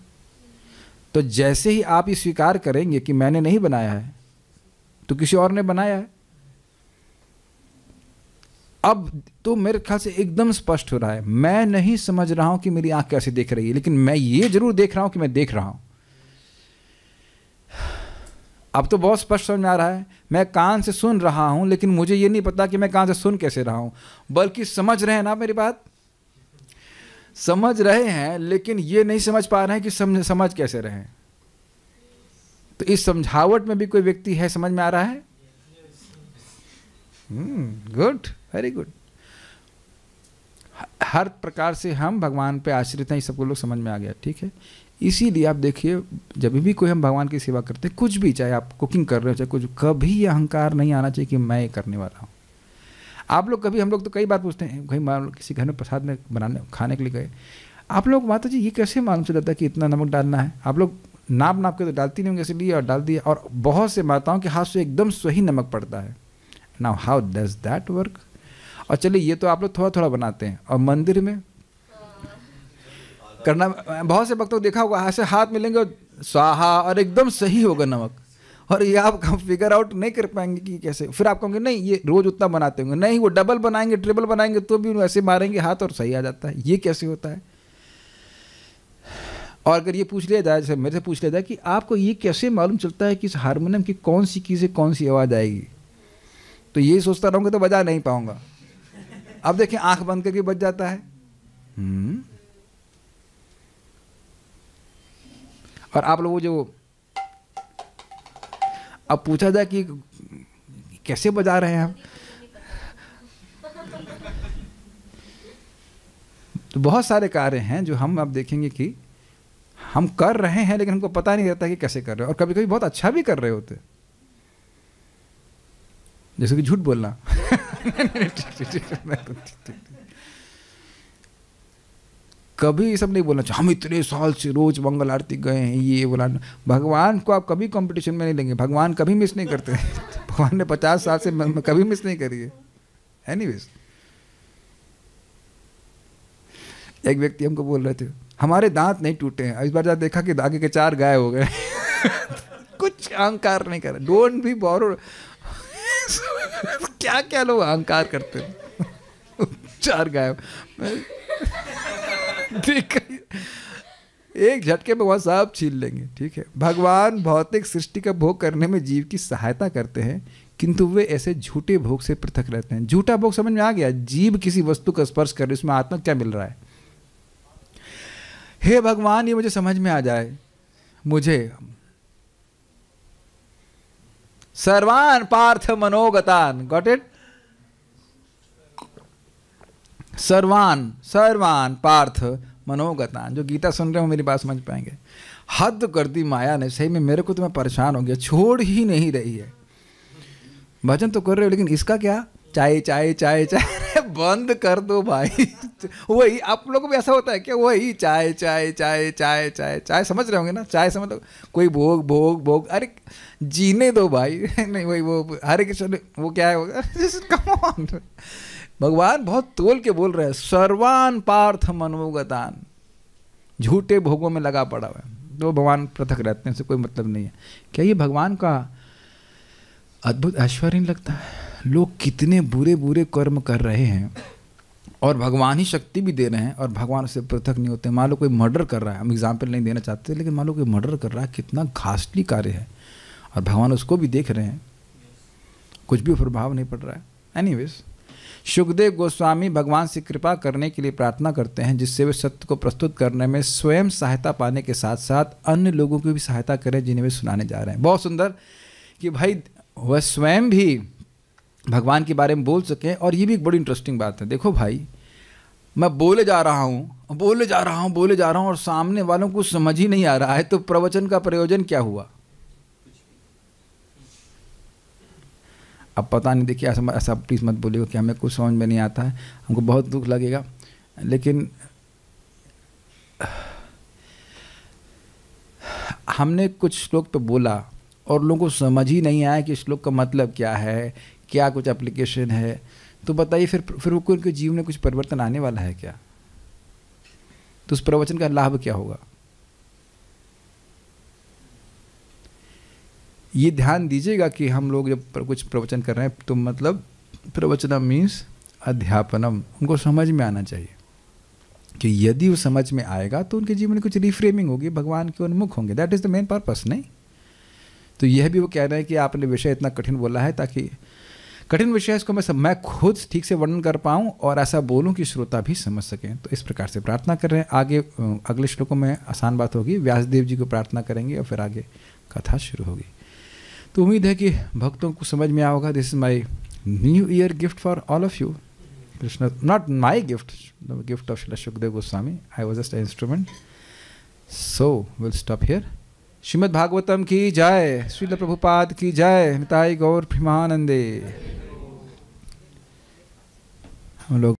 Speaker 1: तो जैसे ही आप ये स्वीकार करेंगे कि मैंने नहीं बनाया है तो किसी और ने बनाया है, अब तो मेरे ख्याल से एकदम स्पष्ट हो रहा है। मैं नहीं समझ रहा हूं कि मेरी आंख कैसे देख रही है, लेकिन मैं ये जरूर देख रहा हूं कि मैं देख रहा हूं। अब तो बहुत स्पष्ट समझ में आ रहा है। मैं कान से सुन रहा हूं, लेकिन मुझे ये नहीं पता कि मैं कान से सुन कैसे रहा हूं, बल्कि समझ रहे हैं ना, मेरी बात समझ रहे हैं, लेकिन ये नहीं समझ पा रहे हैं कि समझ कैसे रहे हैं। तो इस समझावट में भी कोई व्यक्ति है, समझ में आ रहा है? Good, very good. हर प्रकार से हम भगवान पे आश्रित हैं, ये सबको लोग समझ में आ गया, ठीक है। इसीलिए आप देखिए, जब भी कोई हम भगवान की सेवा करते हैं, कुछ भी, चाहे आप कुकिंग कर रहे हो चाहे कुछ, कभी ये अहंकार नहीं आना चाहिए कि मैं ये करने वाला हूँ। आप लोग कभी, हम लोग तो कई बार पूछते हैं, कहीं मान लो किसी घर में प्रसाद में बनाने खाने के लिए गए, आप लोग माता जी ये कैसे मालूम चल जाता है कि इतना नमक डालना है? आप लोग नाप के तो डालती नहीं होंगे, इसलिए और डाल दिया, और बहुत से माताओं के हाथ से एकदम सही नमक पड़ता है। Now how does that work? और चलिए ये तो आप लोग थोड़ा थोड़ा बनाते हैं, और मंदिर में करना, बहुत से भक्तों को देखा होगा ऐसे हाथ मिलेंगे और स्वाहा, और एकदम सही होगा नमक, और ये आप फिगर आउट नहीं कर पाएंगे कि कैसे। फिर आप कहोगे नहीं ये रोज उतना बनाते होंगे, नहीं वो डबल बनाएंगे ट्रिपल बनाएंगे तो भी ऐसे मारेंगे हाथ और सही आ जाता है। ये कैसे होता है? और अगर ये पूछ लिया जाए, जैसे मेरे से पूछ लिया जाए कि आपको ये कैसे मालूम चलता है कि इस हारमोनियम की कौन सी की से कौन सी आवाज़ आएगी, तो ये सोचता रहूँगा तो बजा नहीं पाऊंगा। अब देखिए आंख बंद करके बज जाता है। और आप लोगों जो अब पूछा जाए कि कैसे बजा रहे हैं हम, तो बहुत सारे कार्य हैं जो हम अब देखेंगे कि हम कर रहे हैं, लेकिन हमको पता नहीं रहता कि कैसे कर रहे हैं, और कभी कभी बहुत अच्छा भी कर रहे होते, जैसे कि झूठ बोलना। कभी ये सब नहीं बोलना चाहिए, हम इतने साल से रोज मंगल आरती गए हैं, ये बोला। भगवान को आप कभी कंपटीशन में नहीं लेंगे, भगवान कभी मिस नहीं करते। भगवान ने 50 साल से कभी मिस नहीं करी है। एनीवेज, एक व्यक्ति हमको बोल रहे थे हमारे दांत नहीं टूटे हैं, इस बार जब देखा कि आगे के 4 गायब हो गए। कुछ अहंकार नहीं कर, डोंट बी बोरो। क्या क्या लोग अहंकार करते हैं। 4 गायब, एक झटके में वह सब छीन लेंगे, ठीक है। भगवान भौतिक सृष्टि का भोग करने में जीव की सहायता करते हैं, किंतु वे ऐसे झूठे भोग से पृथक रहते हैं। झूठा भोग समझ में आ गया, जीव किसी वस्तु का स्पर्श कर रही, उसमें आत्मा क्या मिल रहा है। हे भगवान ये मुझे समझ में आ जाए, मुझे सर्वान पार्थ मनोगतान, गॉट इट? सर्वान पार्थ मनोगतान। जो गीता सुन रहे हो मेरी बात समझ पाएंगे। हद कर दी माया ने, सही में मेरे को तो मैं परेशान हो गया, छोड़ ही नहीं रही है। भजन तो कर रहे हो लेकिन इसका क्या, चाय चाय चाय चाय, बंद कर दो भाई। वही आप लोगों को भी ऐसा होता है क्या? वही चाय चाय चाय चाय चाय चाय, समझ रहे होंगे ना, चाय समझ लो, कोई भोग भोग भोग, अरे जीने दो भाई। नहीं वही वो हरे कृष्ण, वो क्या है वो। भगवान बहुत तोल के बोल रहे हैं, सर्वान पार्थ मनोगतान। झूठे भोगों में लगा पड़ा हुआ है, तो भगवान पृथक रहते हैं, इससे कोई मतलब नहीं है। क्या ये भगवान का अद्भुत ऐश्वर्य नहीं लगता है? लोग कितने बुरे बुरे कर्म कर रहे हैं और भगवान ही शक्ति भी दे रहे हैं, और भगवान से पृथक नहीं होते। मान लो कोई मर्डर कर रहा है, हम एग्जाम्पल नहीं देना चाहते, लेकिन मान लो कोई मर्डर कर रहा है, कितना घातकी कार्य है, और भगवान उसको भी देख रहे हैं, कुछ भी प्रभाव नहीं पड़ रहा है। एनीवेज, सुखदेव गोस्वामी भगवान से कृपा करने के लिए प्रार्थना करते हैं, जिससे वे सत्य को प्रस्तुत करने में स्वयं सहायता पाने के साथ साथ अन्य लोगों की भी सहायता करें जिन्हें वे सुनाने जा रहे हैं। बहुत सुंदर कि भाई वह स्वयं भी भगवान के बारे में बोल सकें। और ये भी एक बड़ी इंटरेस्टिंग बात है। देखो भाई, मैं बोले जा रहा हूँ और सामने वालों को समझ ही नहीं आ रहा है, तो प्रवचन का प्रयोजन क्या हुआ? अब पता नहीं, देखिए ऐसा प्लीज़ मत बोलिएगा कि हमें कुछ समझ में नहीं आता है, हमको बहुत दुख लगेगा। लेकिन हमने कुछ श्लोक पे बोला और लोगों को समझ ही नहीं आया कि श्लोक का मतलब क्या है, क्या कुछ एप्लीकेशन है, तो बताइए फिर उनके जीवन में कुछ परिवर्तन आने वाला है क्या? तो उस प्रवचन का लाभ क्या होगा? ये ध्यान दीजिएगा कि हम लोग जब कुछ प्रवचन कर रहे हैं तो मतलब प्रवचनम मीन्स अध्यापनम, उनको समझ में आना चाहिए कि यदि वो समझ में आएगा तो उनके जीवन में कुछ रिफ्रेमिंग होगी, भगवान के उन्मुख होंगे। That is the main purpose, नहीं? तो यह भी वो कह रहे हैं कि आपने विषय इतना कठिन बोला है ताकि कठिन विषय इसको मैं खुद ठीक से वर्णन कर पाऊँ और ऐसा बोलूँ कि श्रोता भी समझ सकें। तो इस प्रकार से प्रार्थना कर रहे हैं। आगे अगले श्लोकों में आसान बात होगी, व्यासदेव जी को प्रार्थना करेंगे और फिर आगे कथा शुरू होगी। तो उम्मीद है कि भक्तों को समझ में आया होगा। This is my new year gift for all of you. Krishna, not my gift, the gift of Shri Sukhdev Goswami. I was just an instrument. So will stop here. Shrimad Bhagavatam की जय, श्रील प्रभुपाद की जय, निताई गौर प्रेमानंदे। हम लोग